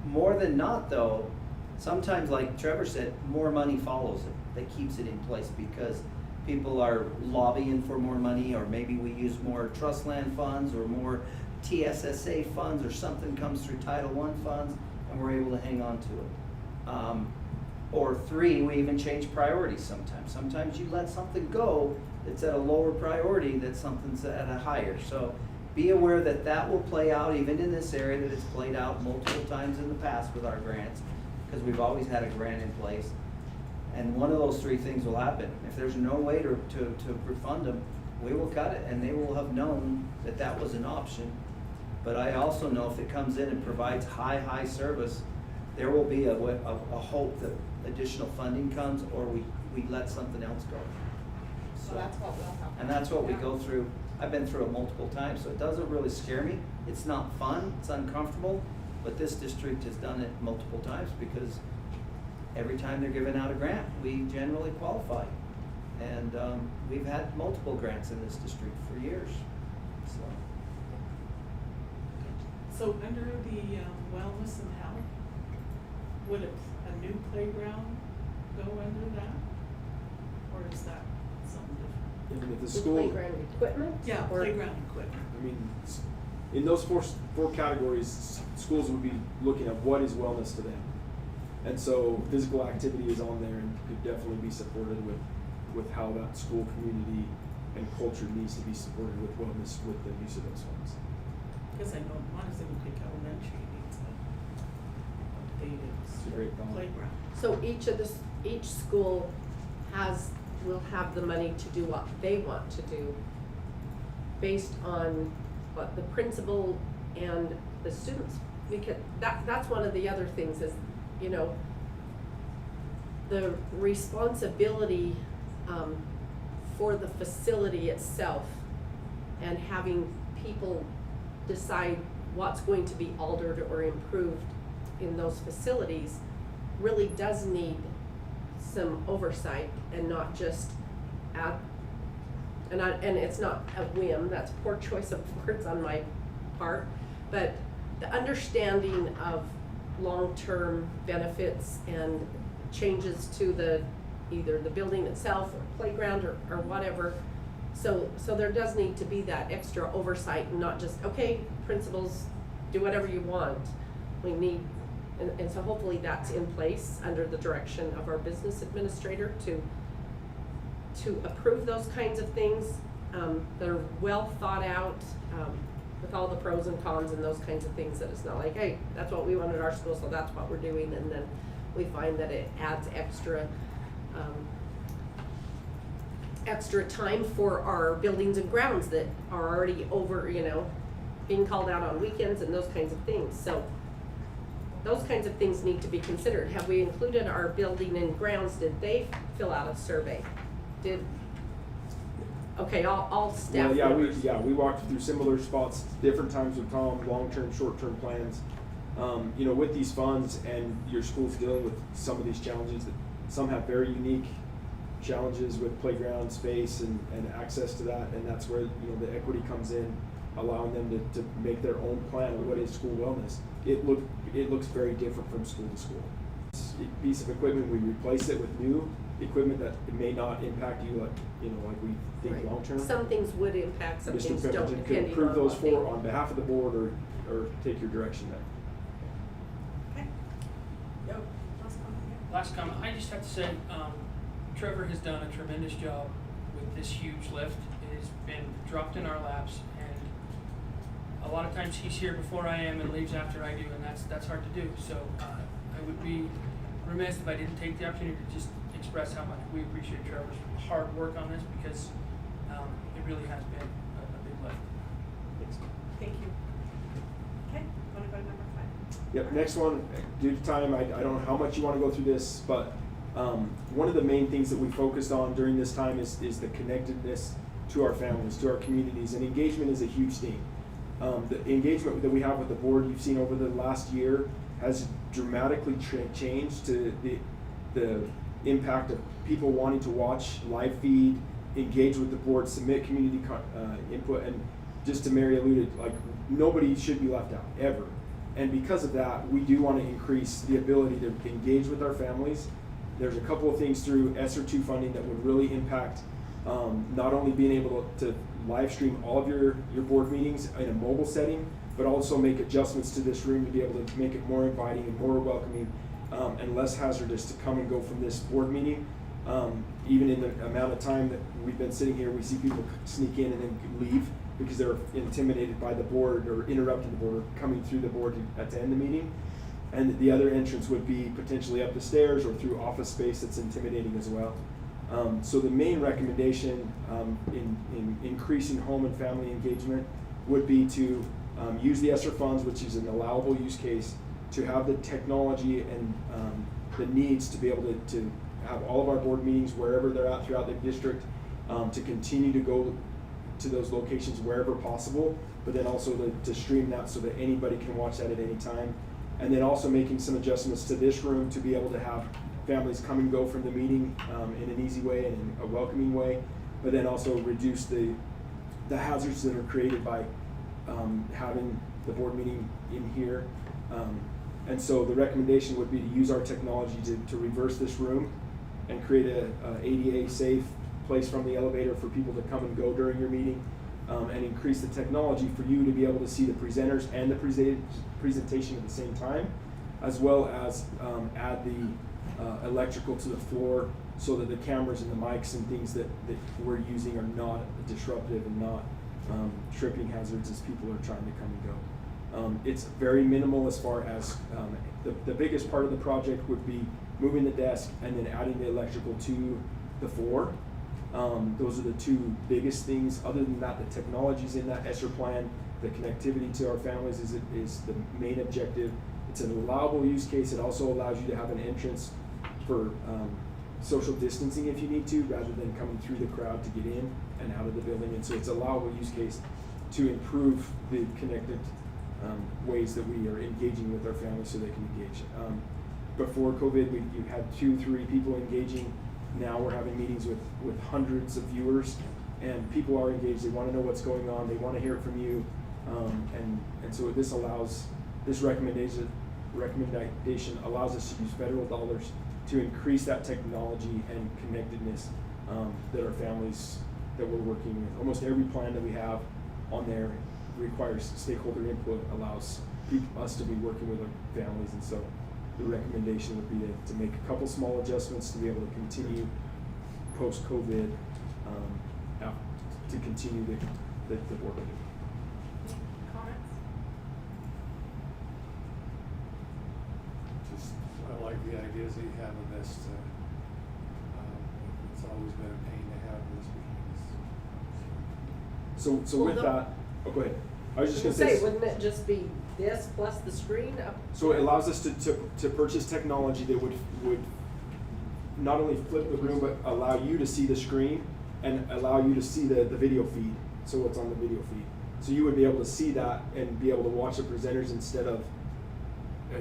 More than not, though, sometimes, like Trevor said, more money follows it. That keeps it in place because people are lobbying for more money, or maybe we use more trust land funds or more TSSA funds, or something comes through Title I funds, and we're able to hang on to it. Or 3, we even change priorities sometimes. Sometimes you let something go that's at a lower priority, that something's at a higher. So be aware that that will play out even in this area, that it's played out multiple times in the past with our grants, because we've always had a grant in place. And one of those 3 things will happen. If there's no way to refund them, we will cut it, and they will have known that that was an option. But I also know if it comes in and provides high service, there will be a hope that additional funding comes, or we let something else go. So that's what will happen. And that's what we go through. I've been through it multiple times, so it doesn't really scare me. It's not fun, it's uncomfortable, but this district has done it multiple times, because every time they're giving out a grant, we generally qualify. And we've had multiple grants in this district for years, so. So under the wellness and health, would a new playground go under that? Or is that something different? Even if the The school, playground equipment? Yeah, or- playground equipment. I mean, in those four categories, schools would be looking at what is wellness to them. And so physical activity is on there and could definitely be supported with how that school community and culture needs to be supported with wellness with the use of those funds. Because I know Montezuma Creek Elementary needs an It's a great updated thought. playground. So each school will have the money to do what they want to do based on what the principal and the students, because that's one of the other things is, you know, the responsibility for the facility itself and having people decide what's going to be altered or improved in those facilities really does need some oversight and not just and it's not a whim, that's poor choice of words on my part, but the understanding of long-term benefits and changes to either the building itself or playground or whatever. So there does need to be that extra oversight and not just, okay, principals, do whatever you want. We need, and so hopefully that's in place under the direction of our business administrator to approve those kinds of things that are well thought out, with all the pros and cons and those kinds of things, that it's not like, hey, that's what we want at our school, so that's what we're doing, and then we find that it adds extra time for our buildings and grounds that are already over, being called out on weekends and those kinds of things. So those kinds of things need to be considered. Have we included our building and grounds? Did they fill out a survey? Okay, all staff Well, members. we walked through similar spots, different times with Tom, long-term, short-term plans. With these funds and your school's dealing with some of these challenges, that some have very unique challenges with playground space and access to that, and that's where, the equity comes in, allowing them to make their own plan of what is school wellness. It looks very different from school to school. A piece of equipment, we replace it with new equipment that it may not impact you like we think Right. long term. Some things would impact, some Mr. things don't, Pemberton could depending approve on those what they. on behalf of the board or take your direction there. Okay. Yo, last comment here. Last comment, I just have to say, Trevor has done a tremendous job with this huge lift. It has been dropped in our laps, and a lot of times he's here before I am and leaves after I do, and that's hard to do. So I would be remiss if I didn't take the opportunity to just express how much we appreciate Trevor's hard work on this, because it really has been a big lift. Thank you. Okay, wanna go to number 5? Yep, next one, due to time, I don't know how much you want to go through this, but one of the main things that we focused on during this time is the connectedness to our families, to our communities, and engagement is a huge theme. The engagement that we have with the board, you've seen over the last year, has dramatically changed to the impact of people wanting to watch live feed, engage with the board, submit community input, and just to Mary alluded, like, nobody should be left out, ever. And because of that, we do want to increase the ability to engage with our families. There's a couple of things through ESSER 2 funding that would really impact not only being able to live stream all of your board meetings in a mobile setting, but also make adjustments to this room to be able to make it more inviting and more welcoming, and less hazardous to come and go from this board meeting. Even in the amount of time that we've been sitting here, we see people sneak in and then leave because they're intimidated by the board or interrupting the board or coming through the board to end the meeting. And the other entrance would be potentially up the stairs or through office space that's intimidating as well. So the main recommendation in increasing home and family engagement would be to use the ESSER funds, which is an allowable use case, to have the technology and the needs to be able to have all of our board meetings wherever they're at throughout the district, to continue to go to those locations wherever possible, but then also to stream that so that anybody can watch that at any time. And then also making some adjustments to this room to be able to have families come and go from the meeting in an easy way and in a welcoming way, but then also reduce the hazards that are created by having the board meeting in here. And so the recommendation would be to use our technology to reverse this room and create a ADA safe place from the elevator for people to come and go during your meeting, and increase the technology for you to be able to see the presenters and the presentation at the same time, as well as add the electrical to the floor so that the cameras and the mics and things that we're using are not disruptive and not tripping hazards as people are trying to come and go. It's very minimal as far as the biggest part of the project would be moving the desk and then adding the electrical to the floor. Those are the two biggest things. Other than that, the technology's in that ESSER plan. The connectivity to our families is the main objective. It's an allowable use case. It also allows you to have an entrance for social distancing if you need to, rather than coming through the crowd to get in and out of the building. And so it's a allowable use case to improve the connected ways that we are engaging with our families so they can engage. Before COVID, you had 2-3 people engaging. Now we're having meetings with hundreds of viewers, and people are engaged. They want to know what's going on. They want to hear it from you, and so this recommendation allows us to use federal dollars to increase that technology and connectedness that our families that we're working with. Almost every plan that we have on there requires stakeholder input, allows us to be working with our families, and so the recommendation would be to make a couple small adjustments to be able to continue post-COVID, to continue the work. Comments? Just, I like the ideas that you have in this. It's always been a pain to have this because So with that, go ahead. I was just gonna say, wouldn't it just be this plus the screen up? so it allows us to purchase technology that would not only flip the room, but allow you to see the screen and allow you to see the video feed, so what's on the video feed. So you would be able to see that and be able to watch the presenters instead of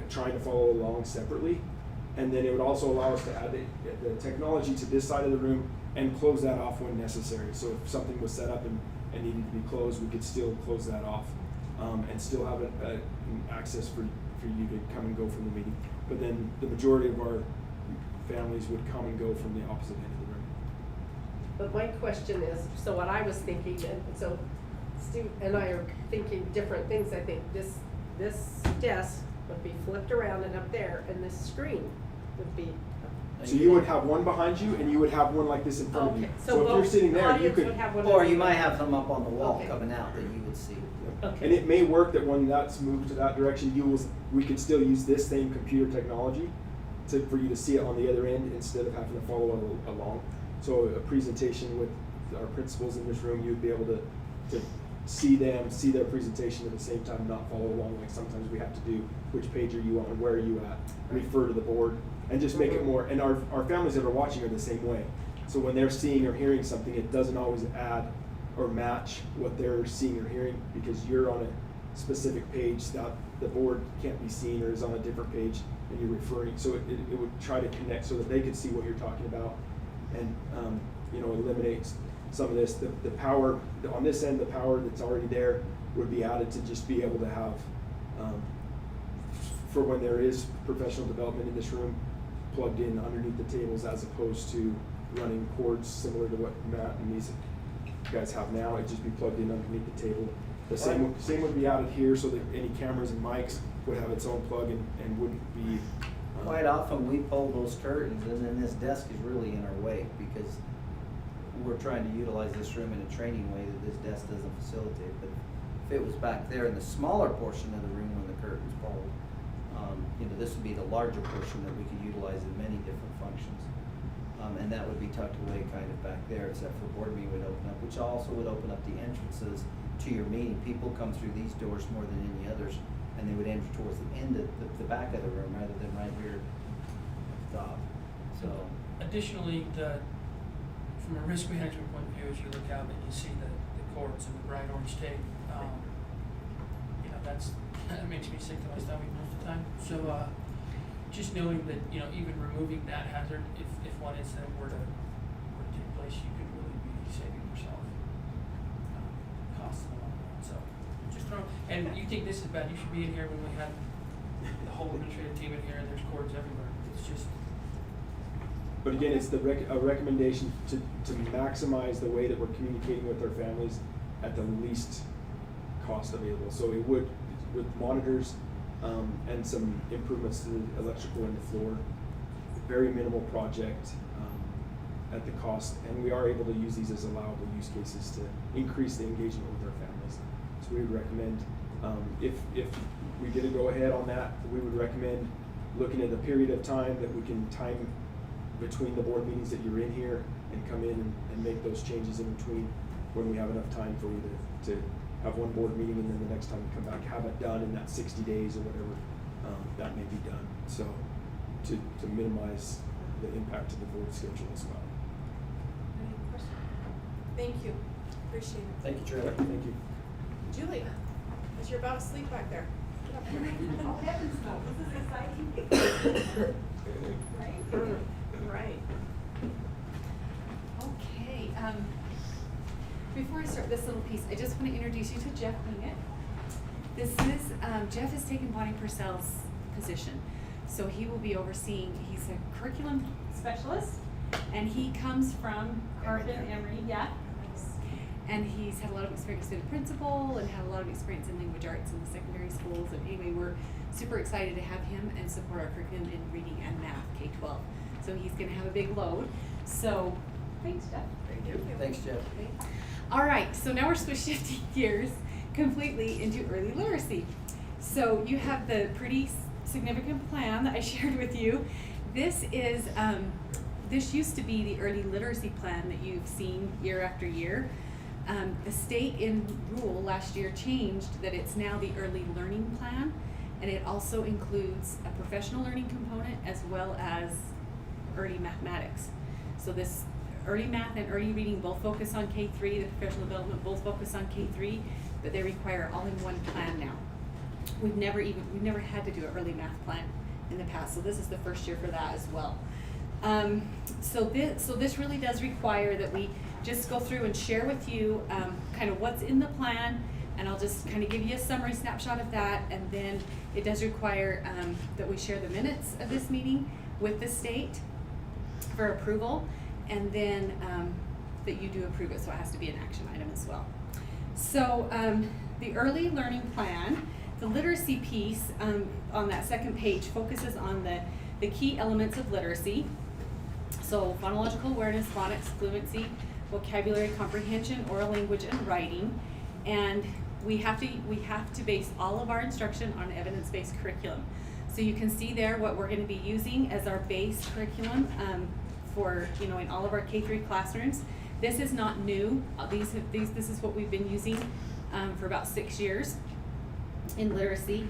trying to follow along separately. And then it would also allow us to add the technology to this side of the room and close that off when necessary. So if something was set up and needed to be closed, we could still close that off, and still have an access for you to come and go from the meeting. But then the majority of our families would come and go from the opposite end of the room. But my question is, so what I was thinking, and so Stu and I are thinking different things. I think this desk would be flipped around and up there, and this screen would be. So you would have one behind you, and you would have one like this in front of you. Okay, So if you're sitting there, you audience could. would have one Or of you these. might have them up on the wall Okay. coming out that you would see. Okay. And it may work that when that's moved to that direction, we could still use this same computer technology for you to see it on the other end instead of having to follow along. So a presentation with our principals in this room, you'd be able to see their presentation at the same time, not follow along like sometimes we have to do. Which page are you on? Where are you at? Refer to the board and just make it more. And our families that are watching are the same way. So when they're seeing or hearing something, it doesn't always add or match what they're seeing or hearing because you're on a specific page that the board can't be seen or is on a different page and you're referring. So it would try to connect so that they could see what you're talking about and eliminates some of this. The power on this end, the power that's already there would be added to just be able to have for when there is professional development in this room plugged in underneath the tables as opposed to running cords similar to what Matt and these guys have now. It'd just be plugged in underneath the table. The same would be added here, so that any cameras and mics would have its own plug and wouldn't be. Quite often, we pull those curtains, and then this desk is really in our way, because we're trying to utilize this room in a training way that this desk doesn't facilitate. But if it was back there in the smaller portion of the room when the curtain's pulled, this would be the larger portion that we could utilize in many different functions. And that would be tucked away kind of back there, except for board meeting would open up, which also would open up the entrances to your meeting. People come through these doors more than any others, and they would enter towards the end of the back of the room rather than right here at the top. So, Additionally, from a risk management point of view, as you look out and you see the cords and the bright orange tape, that makes me sick to my stomach most of the time. So, just knowing that, even removing that hazard, if one incident were to take place, you could really be saving yourself costs in the long run. So, just throw. And you think this is bad? You should be in here when we had the whole administrative team in here, and there's cords everywhere. It's just. But again, it's a recommendation to maximize the way that we're communicating with our families at the least cost available. So it would, with monitors and some improvements to the electrical in the floor, very minimal project at the cost, and we are able to use these as allowable use cases to increase the engagement with our families. So we would recommend, if we get a go ahead on that, we would recommend looking at a period of time that we can time between the board meetings that you're in here and come in and make those changes in between when we have enough time for you to have one board meeting, and then the next time you come back, have it done in that 60 days or whatever that may be done. So to minimize the impact to the board schedule as well. Any questions? Thank you, appreciate it. thank you, Trevor. Thank you. Julie, as you're about to sleep back there. Get up here. Oh, heavens no, this is exciting. Right. Okay, before I start this little piece, I just want to introduce you to Jeff Beanett. This is, Jeff has taken Bonnie Purcell's position. So he will be overseeing, he's a curriculum specialist, and he comes from Harbin Emory, yeah. And he's had a lot of experience being a principal and had a lot of experience in language arts in the secondary schools. And anyway, we're super excited to have him and support our curriculum in reading and math, K-12. So he's gonna have a big load. So, thanks, Jeff. Thank you. Thanks, Jeff. All right, so now we're shifting gears completely into early literacy. So you have the pretty significant plan that I shared with you. This is, this used to be the early literacy plan that you've seen year after year. The state in rule last year changed that it's now the early learning plan, and it also includes a professional learning component as well as early mathematics. So this early math and early reading both focus on K3, the professional development both focus on K3, but they require all in one plan now. We've never had to do an early math plan in the past, so this is the first year for that as well. So this really does require that we just go through and share with you kind of what's in the plan, and I'll just kind of give you a summary snapshot of that, and then it does require that we share the minutes of this meeting with the state for approval, and then that you do approve it, so it has to be an action item as well. So the early learning plan, the literacy piece on that second page focuses on the key elements of literacy. So phonological awareness, phonics, fluency, vocabulary comprehension, oral language, and writing. And we have to base all of our instruction on evidence-based curriculum. So you can see there what we're going to be using as our base curriculum for, in all of our K-3 classrooms. This is not new. This is what we've been using for about 6 years in literacy.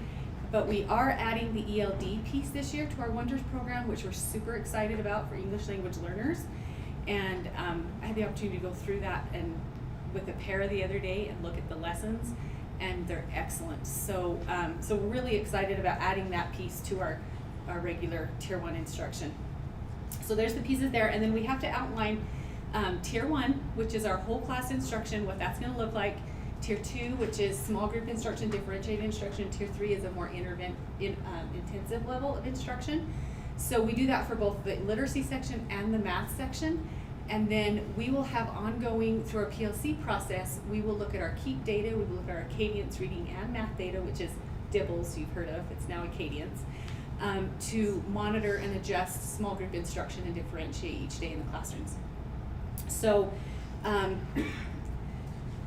But we are adding the ELD piece this year to our Wonders program, which we're super excited about for English language learners. And I had the opportunity to go through that and with a pair the other day and look at the lessons, and they're excellent. So so we're really excited about adding that piece to our regular Tier 1 instruction. So there's the pieces there, and then we have to outline Tier 1, which is our whole class instruction, what that's going to look like. Tier 2, which is small group instruction, differentiated instruction. Tier 3 is a more intensive level of instruction. So we do that for both the literacy section and the math section. And then we will have ongoing, through our PLC process, we will look at our KEEP data, we will look at our Acadience reading and math data, which is DIBELS you've heard of, it's now Acadience, to monitor and adjust small group instruction and differentiate each day in the classrooms. So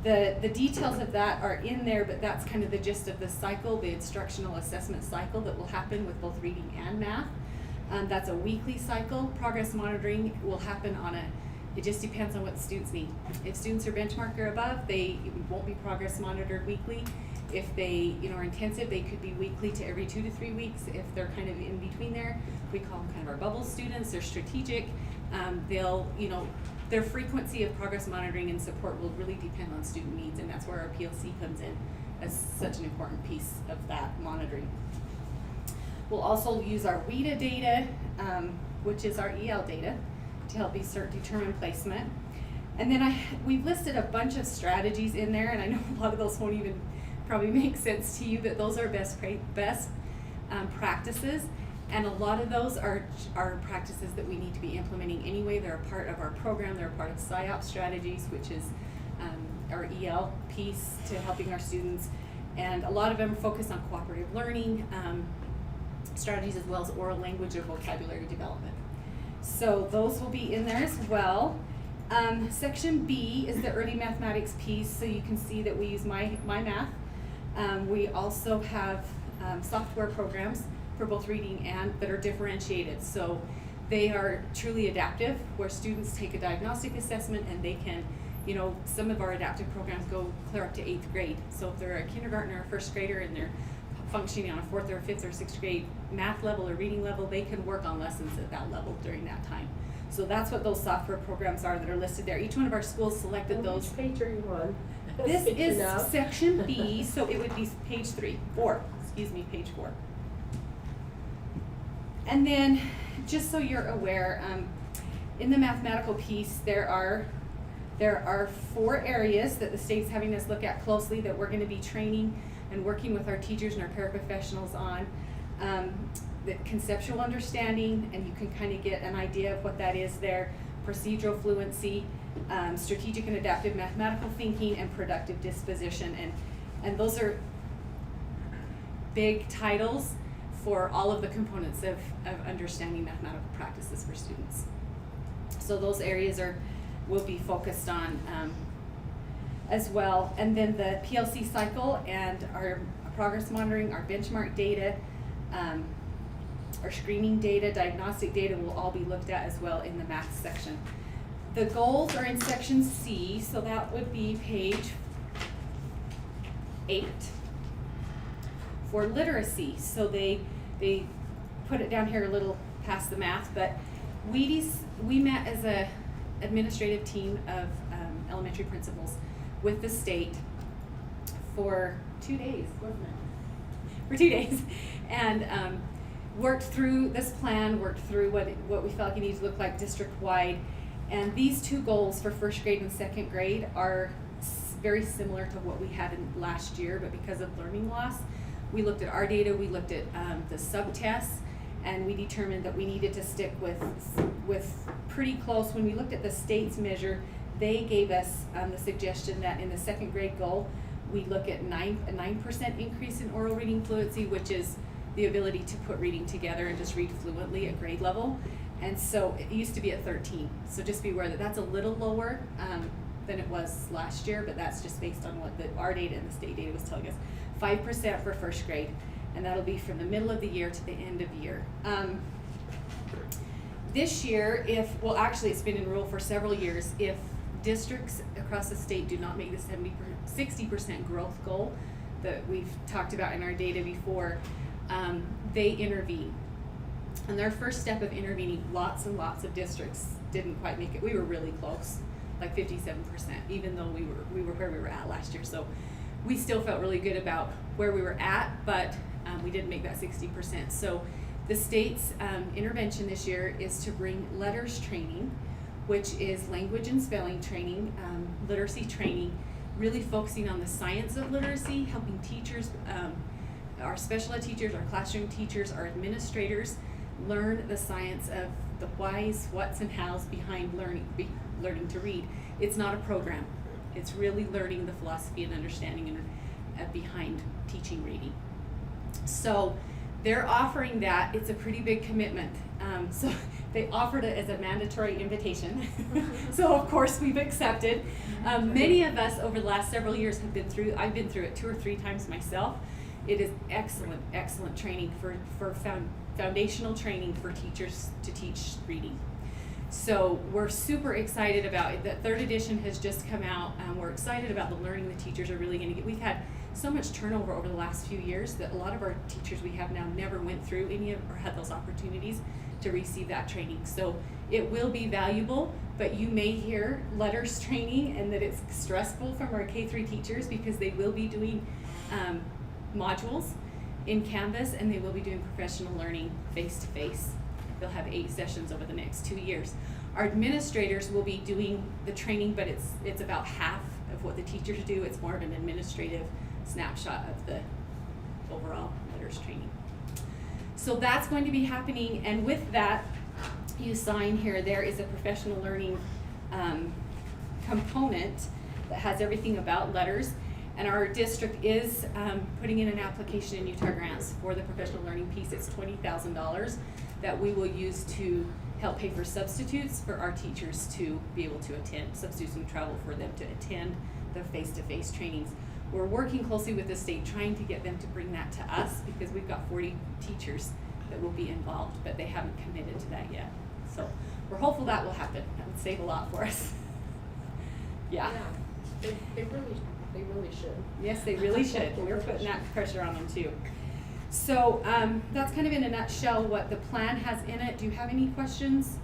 the details of that are in there, but that's kind of the gist of the cycle, the instructional assessment cycle that will happen with both reading and math. That's a weekly cycle. Progress monitoring will happen it just depends on what the students need. If students are benchmark or above, it won't be progress monitored weekly. If they, are intensive, they could be weekly to every 2 to 3 weeks. If they're kind of in between there, we call them kind of our bubble students. They're strategic. Their frequency of progress monitoring and support will really depend on student needs, and that's where our PLC comes in as such an important piece of that monitoring. We'll also use our WIDA data, which is our EL data, to help determine placement. And then we've listed a bunch of strategies in there, and I know a lot of those won't even probably make sense to you, but those are best practices. And a lot of those are practices that we need to be implementing anyway. They're a part of our program. They're a part of SIOP strategies, which is our EL piece to helping our students. And a lot of them focus on cooperative learning strategies, as well as oral language or vocabulary development. So those will be in there as well. Section B is the early mathematics piece, so you can see that we use My Math. We also have software programs for both reading and that are differentiated. So they are truly adaptive, where students take a diagnostic assessment and they can, some of our adaptive programs go clear up to 8th grade. So if they're a kindergartner or first grader and they're functioning on a 4th or 5th or 6th grade math level or reading level, they can work on lessons at that level during that time. So that's what those software programs are that are listed there. Each one of our schools selected those. Which page are you on? This is section B, so it would be page 4. And then, just so you're aware, in the mathematical piece, there are 4 areas that the state's having us look at closely that we're going to be training and working with our teachers and our paraprofessionals on. The conceptual understanding, and you can kind of get an idea of what that is there, procedural fluency, strategic and adaptive mathematical thinking, and productive disposition. And those are big titles for all of the components of understanding mathematical practices for students. So those areas will be focused on as well. And then the PLC cycle and our progress monitoring, our benchmark data, our screening data, diagnostic data will all be looked at as well in the math section. The goals are in section C, so that would be page 8 for literacy. So they put it down here a little past the math, but we met as a administrative team of elementary principals with the state for 2 days, wasn't it? For 2 days, and worked through this plan, worked through what we felt like it needs to look like district-wide. And these 2 goals for first grade and second grade are very similar to what we had in last year, but because of learning loss, we looked at our data, we looked at the sub-tests, and we determined that we needed to stick with pretty close. When we looked at the state's measure, they gave us the suggestion that in the second grade goal, we look at a 9% increase in oral reading fluency, which is the ability to put reading together and just read fluently at grade level. And so it used to be at 13. So just be aware that that's a little lower than it was last year, but that's just based on what our data and the state data was telling us. 5% for first grade, and that'll be from the middle of the year to the end of the year. This year, actually it's been in rule for several years, if districts across the state do not make the 60% growth goal that we've talked about in our data before, they intervene. And their first step of intervening, lots and lots of districts didn't quite make it. We were really close, like 57%, even though we were where we were at last year. So we still felt really good about where we were at, but we didn't make that 60%. So the state's intervention this year is to bring letters training, which is language and spelling training, literacy training, really focusing on the science of literacy, helping teachers, our special ed teachers, our classroom teachers, our administrators learn the science of the whys, whats, and hows behind learning to read. It's not a program. It's really learning the philosophy and understanding and behind teaching reading. So they're offering that. It's a pretty big commitment. So they offered it as a mandatory invitation. So of course we've accepted. Many of us over the last several years have been through, I've been through it 2 or 3 times myself. It is excellent training for foundational training for teachers to teach reading. So we're super excited about it. The 3rd edition has just come out. We're excited about the learning the teachers are really going to get. We've had so much turnover over the last few years that a lot of our teachers we have now never went through any of or had those opportunities to receive that training. So it will be valuable, but you may hear letters training and that it's stressful from our K-3 teachers because they will be doing modules in Canvas and they will be doing professional learning face-to-face. They'll have 8 sessions over the next 2 years. Our administrators will be doing the training, but it's about half of what the teachers do. It's more of an administrative snapshot of the overall letters training. So that's going to be happening, and with that, you sign here, there is a professional learning component that has everything about letters, and our district is putting in an application in Utah Grants for the professional learning piece. It's $20,000 that we will use to help pay for substitutes for our teachers to be able to attend, substitutes and travel for them to attend the face-to-face trainings. We're working closely with the state trying to get them to bring that to us because we've got 40 teachers that will be involved, but they haven't committed to that yet. So we're hopeful that will happen. That would save a lot for us. Yeah. They really should. Yes, they really should. We're putting that pressure on them too. So that's kind of in a nutshell what the plan has in it. Do you have any questions?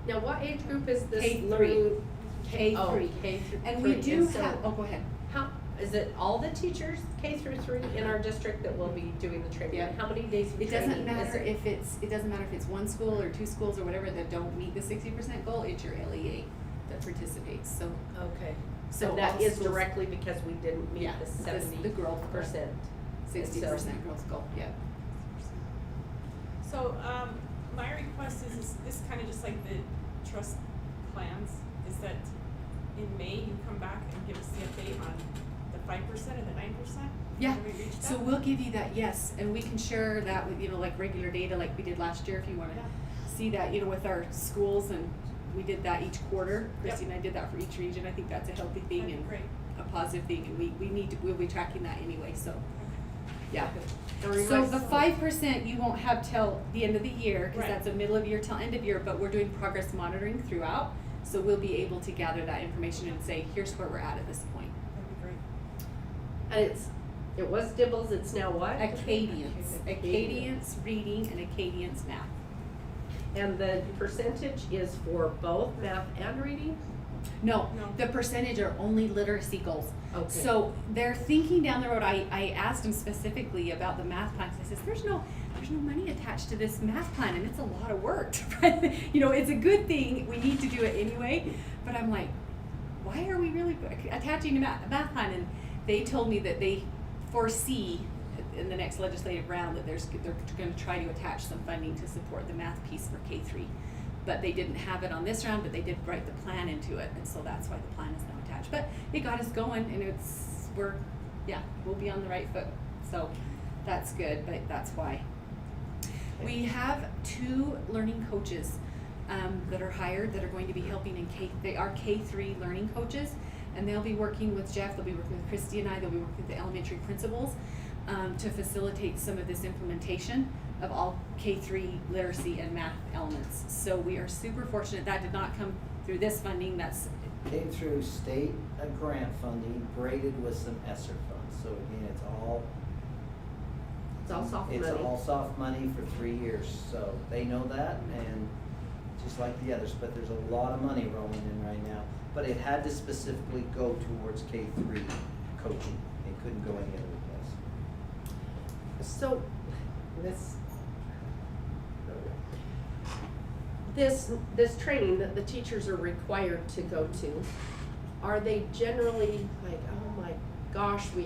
Now, what age group is this K3. learning? K3. Oh, K through And 3. we do so have, oh, go ahead. How, is it all the teachers K through 3 in our district that will be doing the training? Yeah. How many days of It training? doesn't is matter it? if it's one school or 2 schools or whatever that don't meet the 60% goal, it's your LEA that participates. So Okay. So So that all is schools- directly because we didn't meet Yeah, the this- 70%. the growth goal. 60% So- girls goal, yeah. So, my request is this kind of just like the trust plans, is that in May you come back and give us the update on the 5% and the 9%? Yeah, Have we reached so that? we'll give you that, yes, and we can share that with, like regular data like we did last year if you wanna see that, with our schools, and we did that each quarter. Christy and I did that for each region. I think that's a healthy thing That'd be and great. a positive thing, and we'll be tracking that anyway, so, yeah. Okay. So the 5% you won't have till the end of the year, cause Right. that's a middle of year till end of year, but we're doing progress monitoring throughout. So we'll be able to gather that information and say, here's where we're at this point. That'd be great. And it was Dibbles, it's now what? Acadians reading and Acadians math. And the percentage is for both math and reading? No, No. the percentage are only literacy goals. Okay. So they're thinking down the road. I asked them specifically about the math plan. I says, there's no money attached to this math plan, and it's a lot of work. It's a good thing. We need to do it anyway. But I'm like, why are we really attaching a math plan? And they told me that they foresee in the next legislative round that they're going to try to attach some funding to support the math piece for K3. But they didn't have it on this round, but they did write the plan into it, and so that's why the plan is now attached. But it got us going, and we'll be on the right foot. So that's good, but that's why. We have 2 learning coaches that are hired that are going to be helping in they are K3 learning coaches, and they'll be working with Jeff, they'll be working with Christy and I, they'll be working with the elementary principals to facilitate some of this implementation of all K3 literacy and math elements. So we are super fortunate. That did not come through this funding. That's Came through state grant funding, braided with some ESSER funds. So again, it's all soft money. It's all soft money for 3 years. So they know that, and just like the others, but there's a lot of money rolling in right now. But it had to specifically go towards K3 coaching. It couldn't go any other place. So, this training that the teachers are required to go to, are they generally like, oh my gosh, we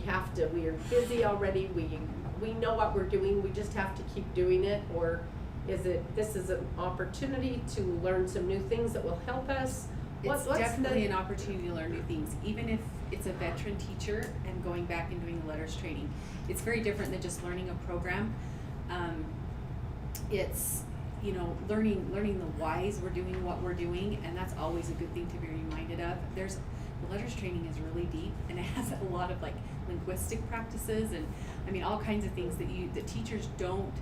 are busy already, we know what we're doing, we just have to keep doing it? Or this is an opportunity to learn some new things that will help us? It's What's definitely the- an opportunity to learn new things, even if it's a veteran teacher and going back and doing the letters training. It's very different than just learning a program. It's, you know, learning the whys we're doing what we're doing, and that's always a good thing to be reminded of. The letters training is really deep, and it has a lot of like linguistic practices and I mean all kinds of things that teachers don't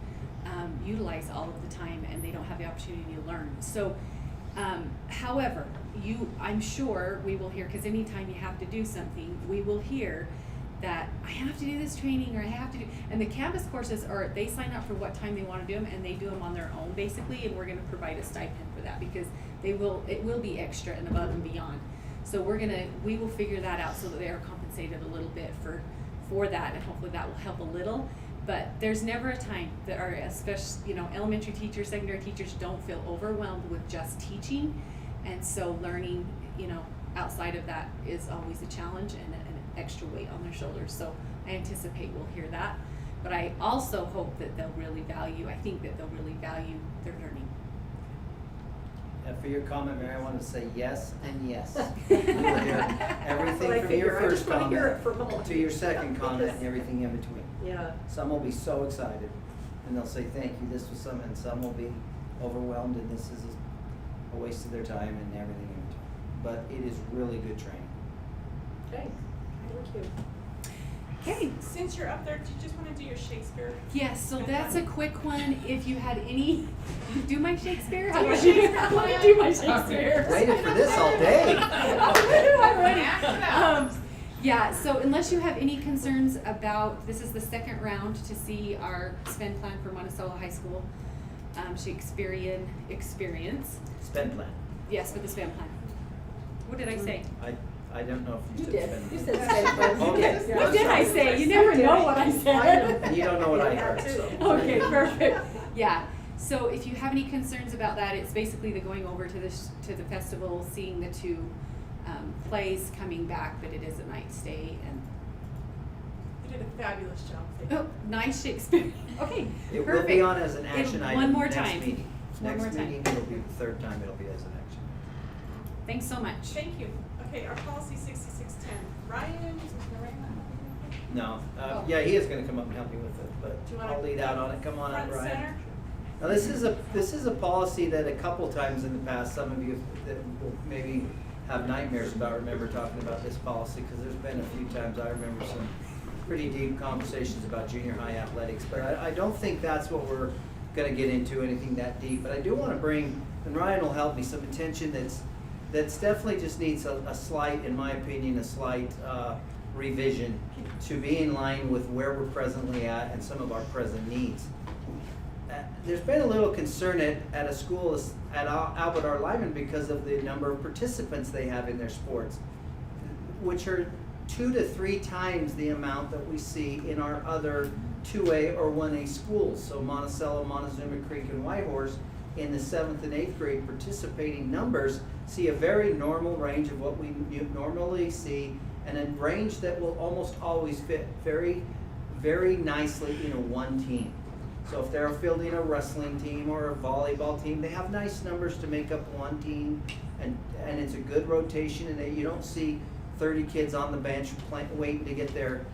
utilize all of the time, and they don't have the opportunity to learn. So, however, I'm sure we will hear, because anytime you have to do something, we will hear that I have to do this training or I have to do, and the Canvas courses they sign up for what time they want to do them, and they do them on their own basically, and we're going to provide a stipend for that because it will be extra and above and beyond. So we will figure that out so that they are compensated a little bit for that, and hopefully that will help a little. But there's never a time that our especially, you know, elementary teachers, secondary teachers don't feel overwhelmed with just teaching, and so learning, you know, outside of that is always a challenge and an extra weight on their shoulders. So I anticipate we'll hear that, but I also hope that they'll really value. I think that they'll really value their learning. For your comment, Mary, I want to say yes and yes. You will hear everything from your first comment to your second comment and everything in between. Yeah. Some will be so excited, and they'll say, thank you, this was some, and some will be overwhelmed, and this is a waste of their time and everything in between. But it is really good training. Okay, thank you. Okay. Since you're up there, do you just wanna do your Shakespeare? Yes, so that's a quick one. If you had any, do my Shakespeare? Do your Shakespeare. I want to do my Shakespeare. Waited for this all day. I'm ready. Yeah, so unless you have any concerns about, this is the second round to see our spend plan for Monticello High School Shakespearean experience. Spend plan. Yes, for the spend plan. What did I say? I don't know if You you did. said spend. You said spend plan. Okay. Yeah. What did I say? You never know what I said. And you don't know what I heard, so. Okay, perfect. Yeah, so if you have any concerns about that, it's basically the going over to the festival, seeing the two plays, coming back, but it is a night stay, and You did a fabulous job. oh, nice Shakespeare. Okay, It perfect. will be on as an action item One more next time. meeting. One more Next time. meeting, it'll be the third time it'll be as an action. Thanks so much. Thank you. Okay, our policy 6610. Ryan, is Ryan not No, Oh. yeah, he is gonna come up and help me with it, Do you but wanna I'll lead out on it. Come on up, front Ryan. center? Now, this is a policy that a couple times in the past, some of you that will maybe have nightmares about remember talking about this policy, because there's been a few times I remember some pretty deep conversations about junior high athletics, but I don't think that's what we're gonna get into, anything that deep. But I do wanna bring, and Ryan will help me, some attention that's definitely just needs a slight, in my opinion, a slight revision to be in line with where we're presently at and some of our present needs. There's been a little concern at a school at Albert R. Lyman because of the number of participants they have in their sports, which are 2 to 3 times the amount that we see in our other 2A or 1A schools. So Monticello, Montezuma Creek, and Whitehorse in the 7th and 8th grade participating numbers see a very normal range of what we normally see, and a range that will almost always fit very, very nicely in a one team. So if they're fielding a wrestling team or a volleyball team, they have nice numbers to make up one team, and it's a good rotation, and you don't see 30 kids on the bench waiting to get their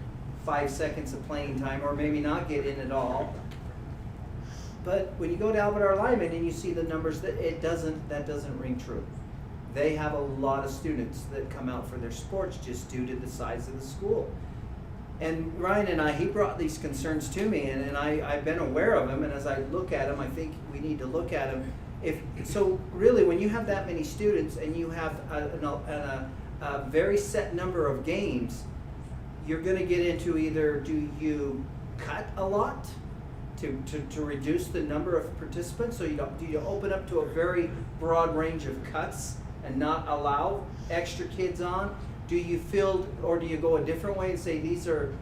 5 seconds of playing time, or maybe not get in at all. But when you go to Albert R. Lyman and you see the numbers, that doesn't ring true. They have a lot of students that come out for their sports just due to the size of the school. And Ryan he brought these concerns to me, and I've been aware of them, and as I look at them, I think we need to look at them. So really, when you have that many students and you have a very set number of games, you're gonna get into either do you cut a lot to reduce the number of participants, so do you open up to a very broad range of cuts and not allow extra kids on? Do you field, or do you go a different way and say these are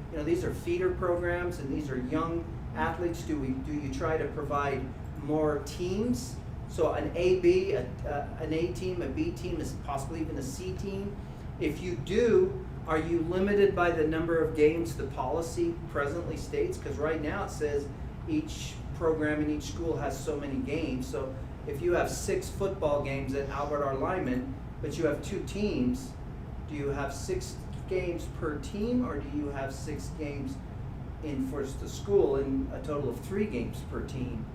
feeder programs and these are young athletes? Do you try to provide more teams? So an A team, a B team, is possibly even a C team. If you do, are you limited by the number of games the policy presently states? Because right now it says each program in each school has so many games. So if you have 6 football games at Albert R. Lyman, but you have 2 teams, do you have 6 games per team, or do you have 6 games for the school and a total of 3 games per team?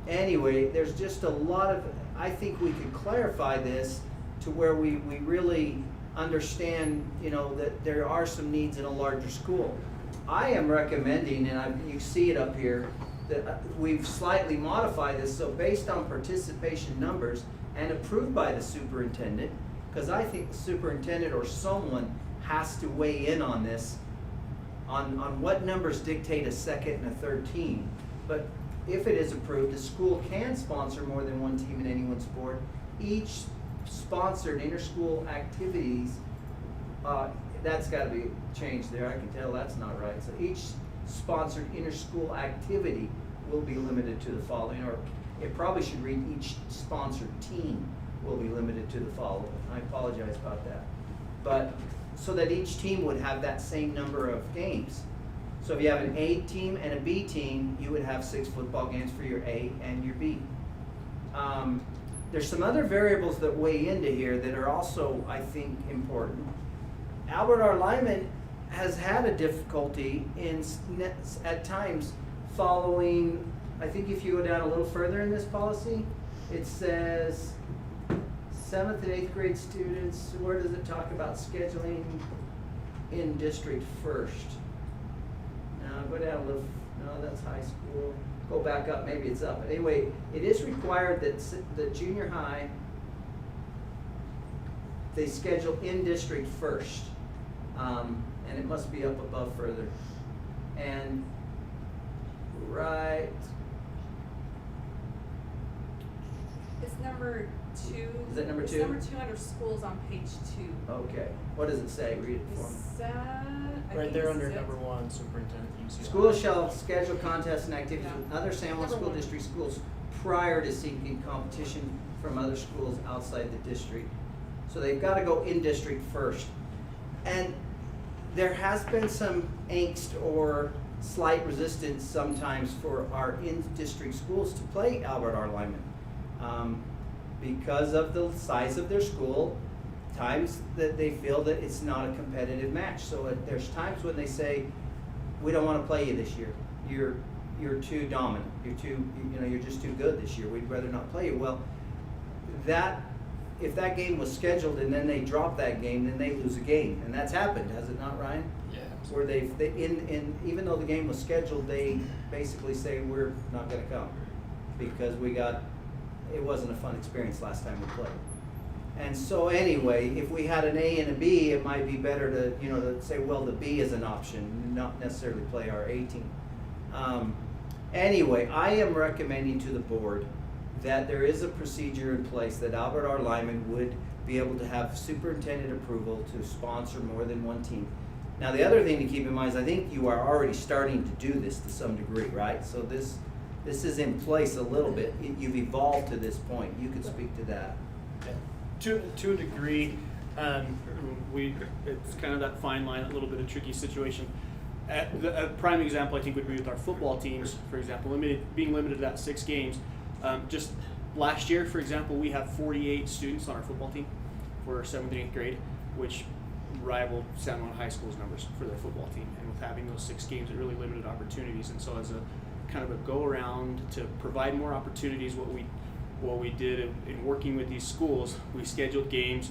Anyway, there's just a lot of, I think we could clarify this to where we really understand, that there are some needs in a larger school. I am recommending, and you see it up here, that we've slightly modified this, so based on participation numbers and approved by the superintendent, because I think the superintendent or someone has to weigh in on this, on what numbers dictate a second and a third team. But if it is approved, the school can sponsor more than 1 team in any one sport. Each sponsored inter-school activities, that's gotta be changed there, I can tell that's not right. So each sponsored inter-school activity will be limited to the following, or it probably should read each sponsored team will be limited to the following. I apologize about that. But, so that each team would have that same number of games. So if you have an A team and a B team, you would have 6 football games for your A and your B. There's some other variables that weigh into here that are also, I think, important. Albert R. Lyman has had a difficulty at times following, I think if you go down a little further in this policy, it says 7th and 8th grade students, where does it talk about scheduling in district first? Now, go down a little, no, that's high school. Go back up, maybe it's up. But anyway, it is required that the junior high, they schedule in district first. And it must be up above further. And right. It's number 2. Is that number 2? It's number 2 under schools on page 2. Okay. What does it say? Read it for me. Is that, I Right think there this under is it. number 1, superintendent UCI. Schools shall schedule contests and activities Yeah. with other San Juan Number School 1. District schools prior to seeking competition from other schools outside the district. So they've got to go in district first. And there has been some angst or slight resistance sometimes for our in-district schools to play Albert R. Lyman. Because of the size of their school, times that they feel that it's not a competitive match. So there's times when they say, we don't want to play you this year. You're too dominant. You're just too good this year. We'd rather not play you. Well, if that game was scheduled and then they drop that game, then they lose a game. And that's happened, has it not, Ryan? Yeah. Where even though the game was scheduled, they basically say, we're not gonna come because it wasn't a fun experience last time we played. And so anyway, if we had an A and a B, it might be better to say, well, the B is an option, not necessarily play our A team. Anyway, I am recommending to the board that there is a procedure in place that Albert R. Lyman would be able to have superintendent approval to sponsor more than 1 team. Now, the other thing to keep in mind is I think you are already starting to do this to some degree, right? So this is in place a little bit. You've evolved to this point. You could speak to that. To a degree, it's kind of that fine line, a little bit of tricky situation. A prime example, I think, would be with our football teams, for example, being limited to that 6 games. Just last year, for example, we have 48 students on our football team for 7th and 8th grade, which rivaled San Juan High School's numbers for their football team. And with having those 6 games, it really limited opportunities. And so as a kind of a go-around to provide more opportunities, what we did in working with these schools, we scheduled games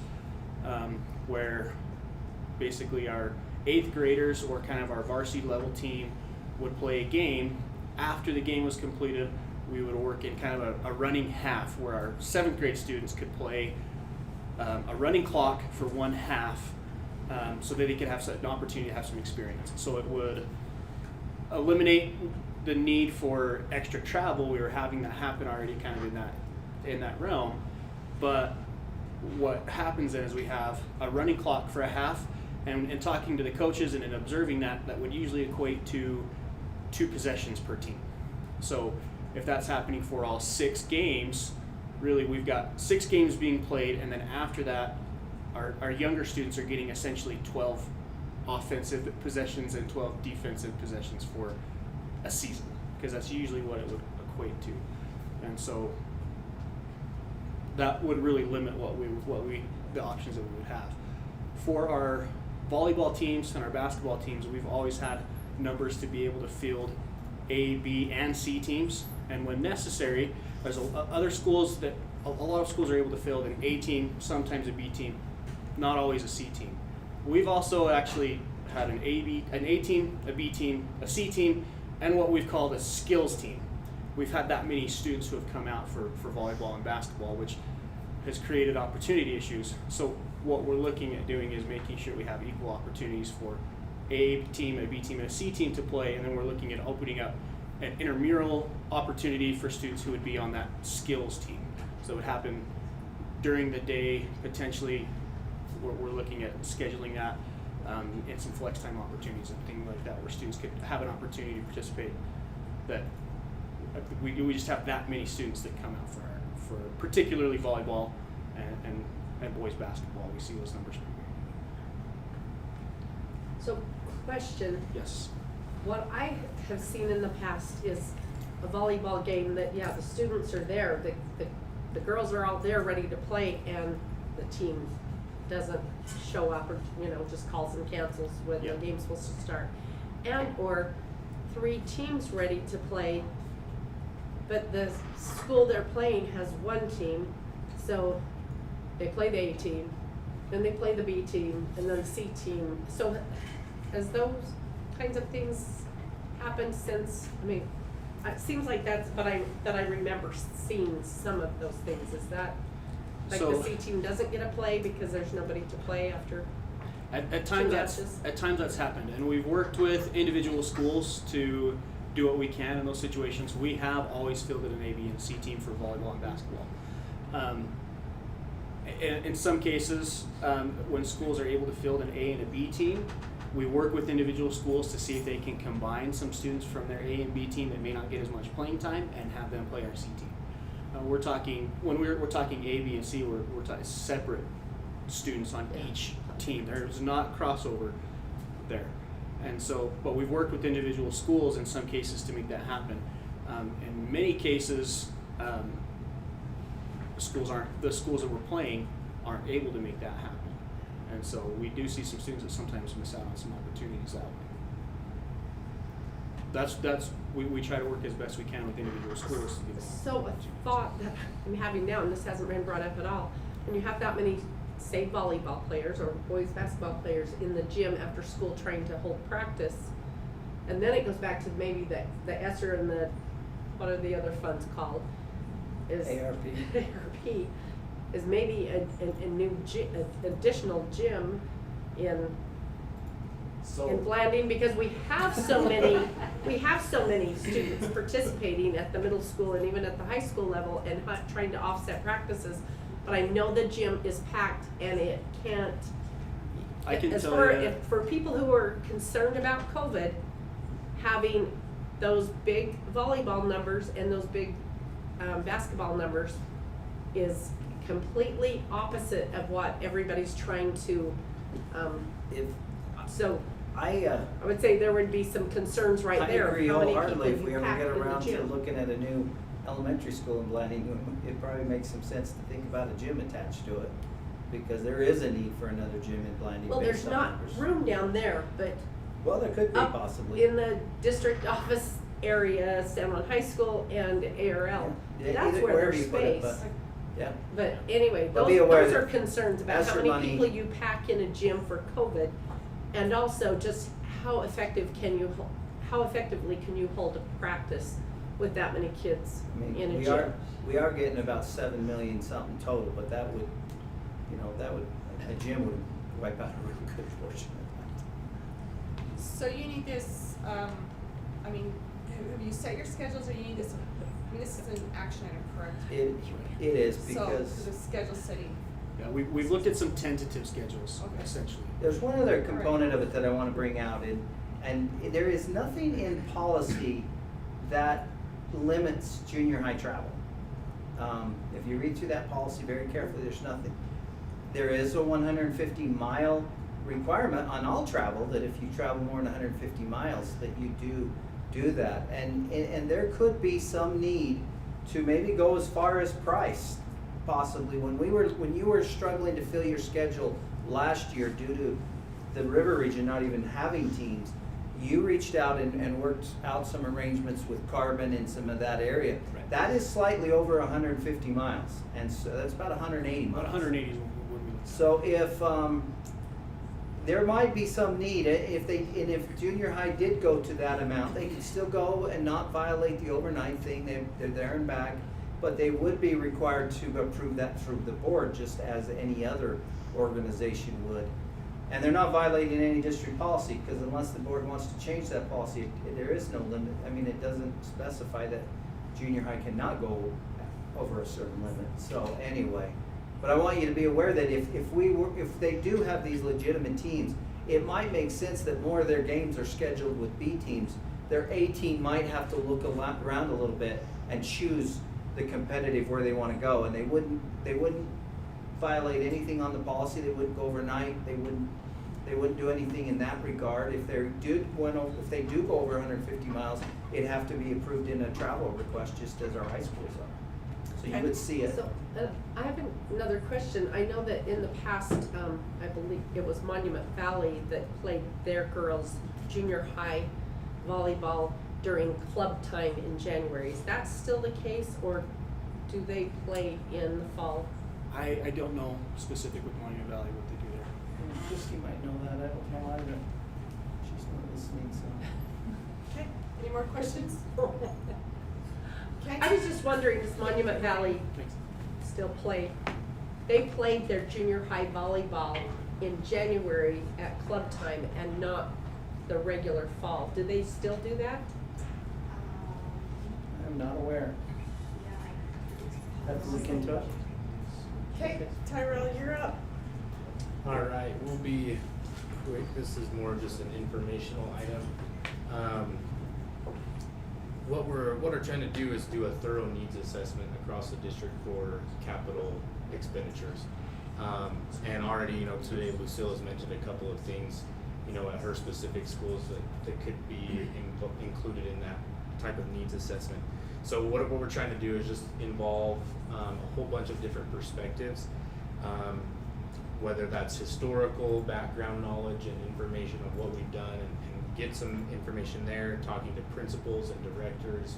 where basically our 8th graders or kind of our varsity level team would play a game. After the game was completed, we would work in kind of a running half where our 7th grade students could play a running clock for 1 half so that they could have an opportunity to have some experience. So it would eliminate the need for extra travel. We were having that happen already kind of in that realm. But what happens then is we have a running clock for a half, and talking to the coaches and observing that would usually equate to 2 possessions per team. So if that's happening for all 6 games, really we've got 6 games being played, and then after that, our younger students are getting essentially 12 offensive possessions and 12 defensive possessions for a season, because that's usually what it would equate to. And so that would really limit the options that we would have. For our volleyball teams and our basketball teams, we've always had numbers to be able to field A, B, and C teams, and when necessary, there's other schools that a lot of schools are able to field an A team, sometimes a B team, not always a C team. We've also actually had an A team, a B team, a C team, and what we've called a skills team. We've had that many students who have come out for volleyball and basketball, which has created opportunity issues. So what we're looking at doing is making sure we have equal opportunities for A team, a B team, and a C team to play, and then we're looking at opening up an intramural opportunity for students who would be on that skills team. So it would happen during the day, potentially. We're looking at scheduling that and some flex time opportunities and things like that, where students could have an opportunity to participate. That we just have that many students that come out for particularly volleyball and boys basketball. We see those numbers. So, question. Yes. What I have seen in the past is a volleyball game that, yeah, the students are there, the girls are all there ready to play, and the team doesn't show up, or, you know, just calls and cancels when the game's supposed to start. And or 3 teams ready to play, but the school they're playing has 1 team, so they play the A team, then they play the B team, and then the C team. So has those kinds of things happened since? I mean, it seems like that's, but I remember seeing some of those things. Is that like So, the C team doesn't get a play because there's nobody to play after? At times that's happened, and we've worked with individual schools to do what we can in those situations. We have always fielded an A, B, and C team for volleyball and basketball. In some cases, when schools are able to field an A and a B team, we work with individual schools to see if they can combine some students from their A and B team that may not get as much playing time and have them play our C team. We're talking A, B, and C. We're talking separate students on each team. There's not crossover there, and so. But we've worked with individual schools in some cases to make that happen. In many cases, the schools that we're playing aren't able to make that happen, and so we do see some students that sometimes miss out on some opportunities that way. We try to work as best we can with individual schools to give them. So a thought that I'm having now, and this hasn't been brought up at all, when you have that many, say, volleyball players or boys basketball players in the gym after school trying to hold practice, and then it goes back to maybe the ESSER and the, what are the other funds called? Is ARP. ARP is maybe a new additional gym in Blanding, because we have so many students participating at the middle school and even at the high school level and trying to offset practices. But I know the gym is packed and it can't. I can tell you. For people who are concerned about COVID, having those big volleyball numbers and those big basketball numbers is completely opposite of what everybody's trying to. I would say there would be some concerns right there. I agree How many wholeheartedly. If people we you ever pack get in the around to gym. looking at a new elementary school in Blanding, it probably makes some sense to think about a gym attached to it, because there is a need for another gym in Blanding. Well, there's based on not numbers. room down there, but Well, there could be up possibly. in the district office area, San Juan High School and ARL, Yeah, that's either- where wherever there's you put it, space. Yeah. But anyway, But be aware those are that concerns about as how your many money- people you pack in a gym for COVID, and also just how effectively can you hold a practice with that many kids I mean, in a we gym? we are getting about 7 million something total, but that would, a gym would wipe out a really good portion of So you need this, I mean, have you set your schedules, or you need this, I mean, this is an action item, correct? that. It is, So, because the schedule setting, Yeah, we've looked at some tentative schedules, Okay. essentially. there's one other component of it that I wanna bring out, and there is nothing in policy that limits junior high travel. If you read through that policy very carefully, there's nothing. There is a 150-mile requirement on all travel, that if you travel more than 150 miles, that you do that. And there could be some need to maybe go as far as price possibly, when you were struggling to fill your schedule last year due to the river region not even having teams, you reached out and worked out some arrangements with Carbon in some of that area. Right. That is slightly over 150 miles, and so that's about 180 miles. About 180 is what we looked at. So if, there might be some need, if junior high did go to that amount, they could still go and not violate the overnight thing, they're there and back, but they would be required to approve that through the board, just as any other organization would. And they're not violating any district policy, because unless the board wants to change that policy, there is no limit. I mean, it doesn't specify that junior high cannot go over a certain limit, so anyway. But I want you to be aware that if they do have these legitimate teams, it might make sense that more of their games are scheduled with B teams. Their A team might have to look around a little bit and choose the competitive where they want to go, and they wouldn't violate anything on the policy. They wouldn't go overnight. They wouldn't do anything in that regard. If they do go over 150 miles, it'd have to be approved in a travel request, just as our high schools are. So you would see it. So, I have another question. I know that in the past, I believe it was Monument Valley that played their girls' junior high volleyball during club time in January. Is that still the case, or do they play in the fall? I don't know specific with Monument Valley what they do there. Christy might know that. I don't know either. She's not listening, so. Okay, any more questions? Okay. I was just wondering, does Monument Valley still play? They played their junior high volleyball in January at club time and not the regular fall. Do they still do that? I'm not aware. Have to look into it. Okay, Tyrell, you're up. All right, we'll be quick. This is more just an informational item. What we're trying to do is do a thorough needs assessment across the district for capital expenditures. And already, today Lucille has mentioned a couple of things, at her specific schools that could be included in that type of needs assessment. So what we're trying to do is just involve a whole bunch of different perspectives, whether that's historical background knowledge and information of what we've done, and get some information there, talking to principals and directors,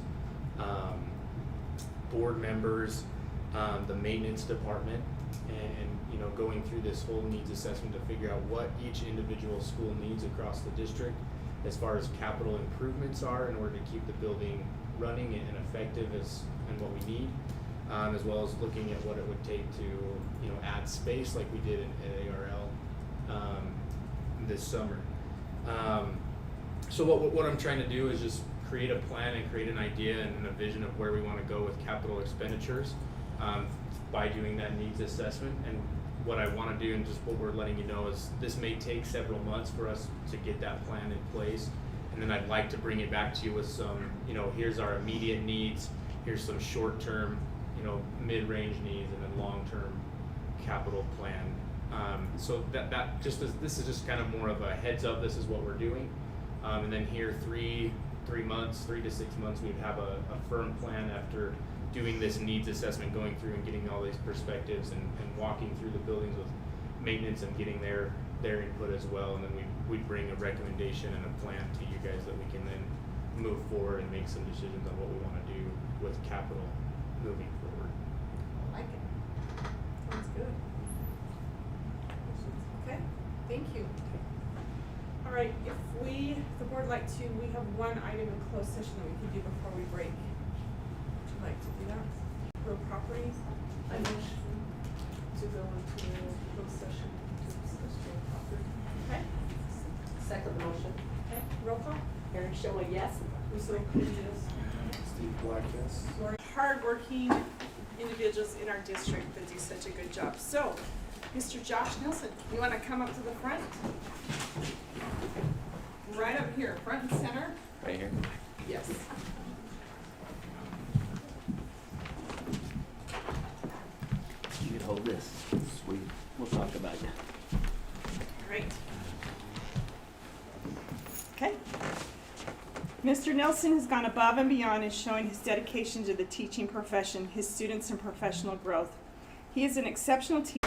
board members, the maintenance department, and going through this whole needs assessment to figure out what each individual school needs across the district as far as capital improvements are in order to keep the building running and effective and what we need, as well as looking at what it would take to add space like we did at ARL this summer. So what I'm trying to do is just create a plan and create an idea and a vision of where we want to go with capital expenditures by doing that needs assessment. And what I want to do, and just what we're letting you know, is this may take several months for us to get that plan in place. And then I'd like to bring it back to you with some, here's our immediate needs, here's some short-term, mid-range needs, and then long-term capital plan. So that just this is just kind of more of a heads up. This is what we're doing. And then here 3 to 6 months, we'd have a firm plan after doing this needs assessment, going through and getting all these perspectives and walking through the buildings with maintenance and getting their input as well. And then we'd bring a recommendation and a plan to you guys that we can then move forward and make some decisions on what we want to do with capital moving forward. I like it. Sounds good. Okay, thank you. All right, if the board like to, we have one item in closed session that we can do before we break. Would you like to do that? Real properties? I motion to go into closed session to discuss real property. Okay, Second motion. okay, roll call. Erin Showa, yes. Lucille Cruz, yes. Steve Black, yes. We're hardworking individuals in our district that do such a good job. So, Mr. Josh Nelson, you want to come up to the front? Right up here, front and center. Right here. Yes. You could hold this. Sweet. We'll talk about you. Great. Okay. Mr. Nelson has gone above and beyond in showing his dedication to the teaching profession, his students, and professional growth. He is an exceptional teacher.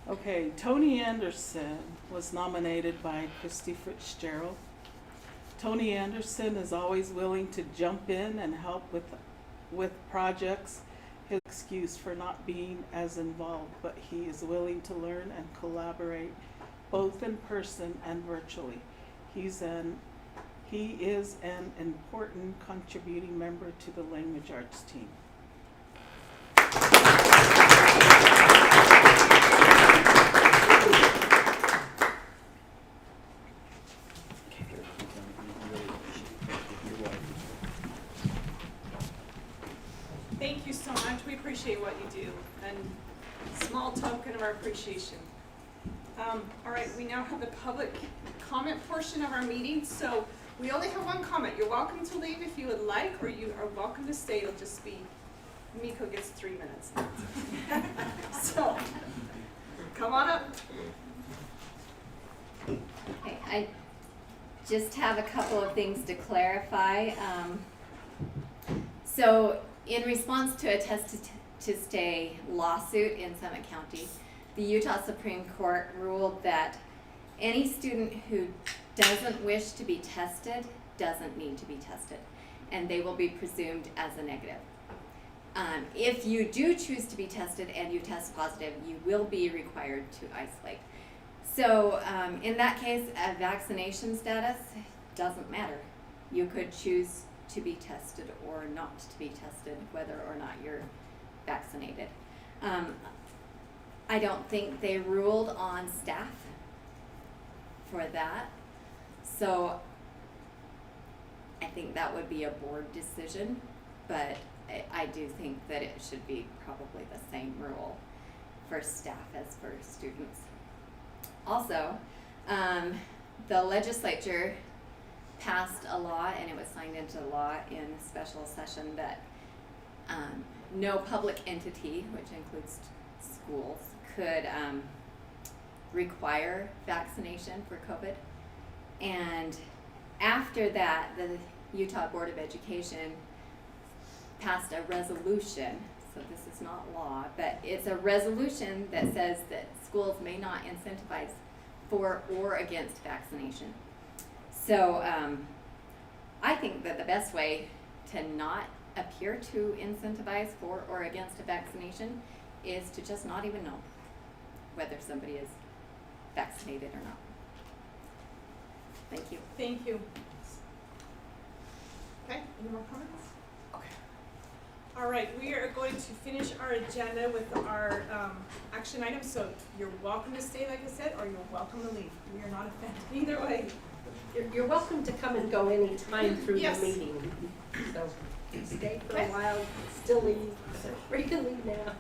Okay, Tony Anderson was nominated by Christy Fitzgerald. Tony Anderson is always willing to jump in and help with projects. His excuse for not being as involved, but he is willing to learn and collaborate both in person and virtually. He is an important contributing member to the language arts team. Thank you so much. We appreciate what you do, and small token of our appreciation. All right, we now have the public comment portion of our meeting. So we only have one comment. You're welcome to leave if you would like, or you are welcome to stay. It'll just be, Miko gets 3 minutes. So, come on up. Okay, I just have a couple of things to clarify. So in response to a test to stay lawsuit in Summit County, the Utah Supreme Court ruled that any student who doesn't wish to be tested doesn't need to be tested, and they will be presumed as a negative. If you do choose to be tested and you test positive, you will be required to isolate. So in that case, a vaccination status doesn't matter. You could choose to be tested or not to be tested, whether or not you're vaccinated. I don't think they ruled on staff for that. So I think that would be a board decision, but I do think that it should be probably the same rule for staff as for students. Also, the legislature passed a law, and it was signed into law in a special session, that no public entity, which includes schools, could require vaccination for COVID. And after that, the Utah Board of Education passed a resolution, so this is not law, but it's a resolution that says that schools may not incentivize for or against vaccination. So I think that the best way to not appear to incentivize for or against a vaccination is to just not even know whether somebody is vaccinated or not. Thank you. Thank you. Okay, any more comments? Okay. All right, we are going to finish our agenda with our action items. So you're welcome to stay, like I said, or you're welcome to leave. We are not offended either way. You're welcome to come and go any time through Yes. the meeting. So stay for a while, still leave, or you can leave now.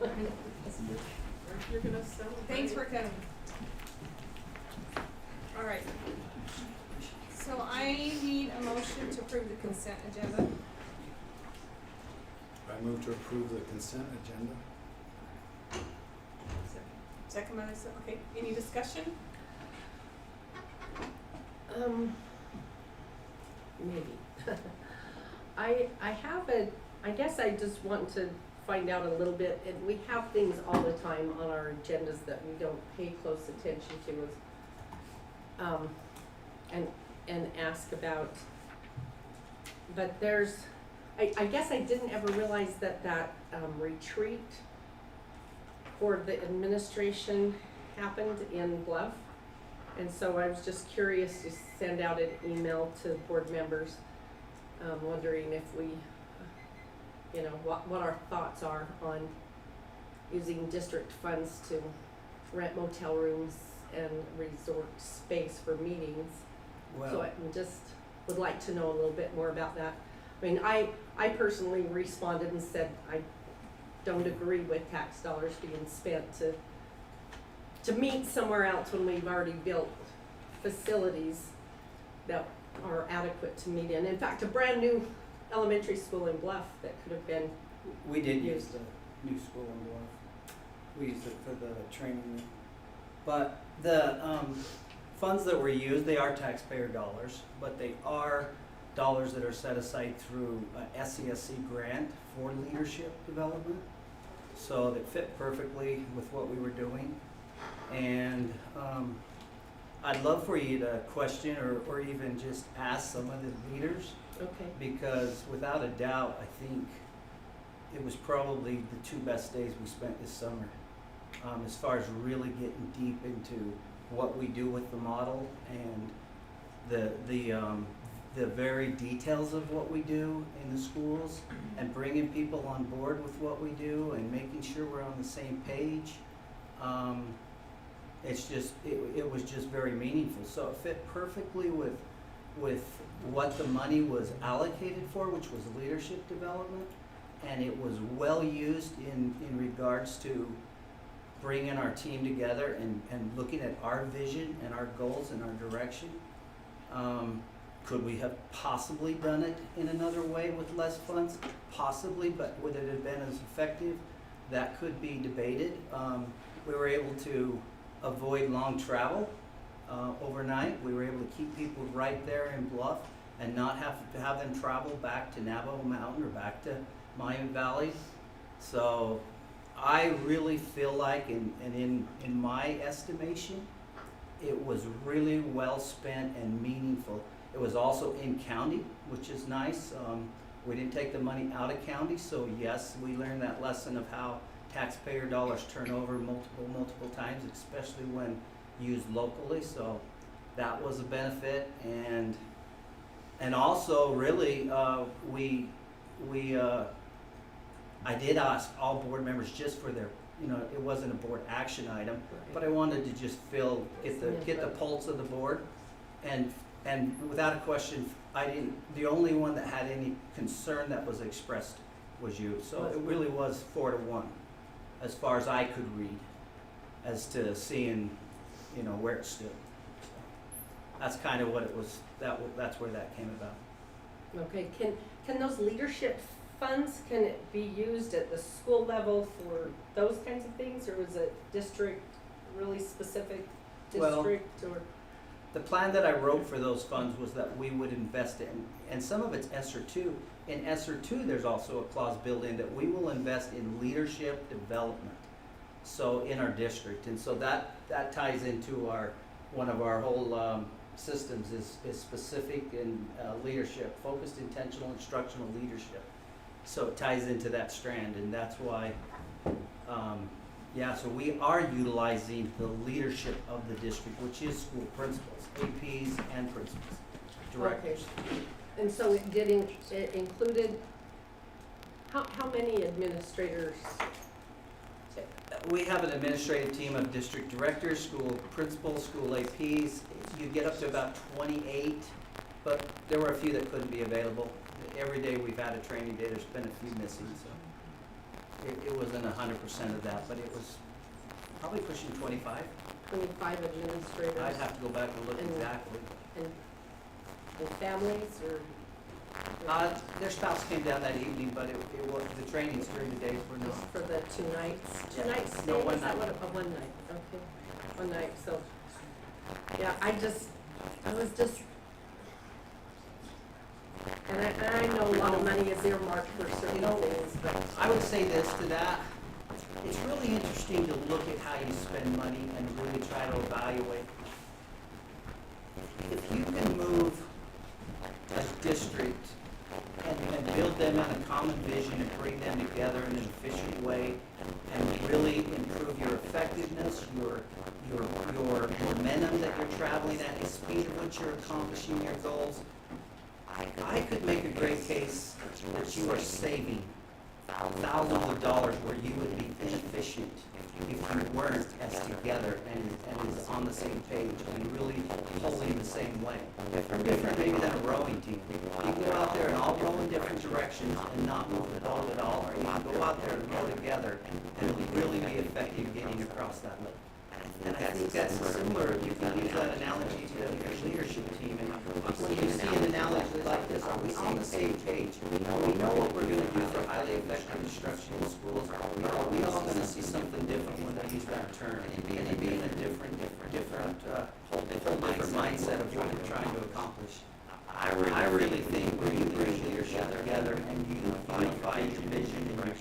You're gonna celebrate. Thanks for coming. All right. So I need a motion to approve the consent agenda. I move to approve the consent agenda. Second by Lisa. Okay, any discussion? Maybe. I guess I just want to find out a little bit, and we have things all the time on our agendas that we don't pay close attention to, and ask about. But I guess I didn't ever realize that retreat for the administration happened in Bluff. And so I was just curious to send out an email to board members, wondering if we, what our thoughts are on using district funds to rent motel rooms and resort space for meetings. So I just would like to know a little bit more about that. I mean, I personally responded and said I don't agree with tax dollars being spent to meet somewhere else when we've already built facilities that are adequate to meet in. In fact, a brand new elementary school in Bluff that could have been We did use the new school in Bluff. We used it for the training. But funds that were used, they are taxpayer dollars, but they are dollars that are set aside through a SESC grant for leadership development. So that fit perfectly with what we were doing. And I'd love for you to question or even just ask some of the leaders, Okay. because without a doubt, I think it was probably the 2 best days we spent this summer, as far as really getting deep into what we do with the model and the very details of what we do in the schools, and bringing people on board with what we do and making sure we're on the same page. It was just very meaningful. So it fit perfectly with what the money was allocated for, which was leadership development, and it was well used in regards to bringing our team together and looking at our vision and our goals and our direction. Could we have possibly done it in another way with less funds? Possibly, but would it have been as effective? That could be debated. We were able to avoid long travel overnight. We were able to keep people right there in Bluff and not have to have them travel back to Navajo Mountain or back to Miami Valley. So I really feel like, in my estimation, it was really well spent and meaningful. It was also in county, which is nice. We didn't take the money out of county, so yes, we learned that lesson of how taxpayer dollars turn over multiple times, especially when used locally. So that was a benefit, and also really I did ask all board members just for their, it wasn't a board action item, but I wanted to just get the pulse of the board, and without a question, the only one that had any concern that was expressed was you. So it really was 4-1, as far as I could read, as to seeing, where it stood. So that's kind of what it was. That's where that came about. Okay, can those leadership funds, can it be used at the school level for those kinds of things, or was it district, really specific district, or? The plan that I wrote for those funds was that we would invest in, and some of it's ESSER 2. In ESSER 2, there's also a clause built in that we will invest in leadership development, so in our district. And so that ties into one of our whole systems is specific in leadership, focused intentional instructional leadership. So it ties into that strand, and that's why, so we are utilizing the leadership of the district, which is school principals, APs, and principals, directors. Okay. And so it included, how many administrators? We have an administrative team of district directors, school principals, school APs. You get up to about 28, but there were a few that couldn't be available. Every day we've had a training day, there's been a few missing, so it wasn't 100% of that, but it was probably pushing 25. 25 administrators? I'd have to go back and look exactly. And families, or? Their spouse came down that evening, but it was, the trainings during the day were not. Just for the 2 nights? Yeah. 2 nights stay? No, 1 Is that night. what, 1 night, okay. 1 night, so, yeah, I was just, and I know a lot of money is earmarked for certain things, but. I would say this to that. It's really interesting to look at how you spend money and really try to evaluate. If you can move a district and build them in a common vision and bring them together in an efficient way and really improve your effectiveness, your momentum that you're traveling at, the speed at which you're accomplishing your goals, I could make a great case that you are saving thousands of dollars where you would be inefficient if you weren't as together and as on the same page and really pulling the same way. Different maybe than a rowing team. You can go out there and all row in different directions and not move the boat at all, or you can go out there and row together and it'll really be effective getting across that lake. And I think that's similar, you can use that analogy to your leadership team. And when you see an analogy like this, are we on the same page? We know what we're going to do for highly effective instruction in schools. We all going to see something different when they use that term. And being a different whole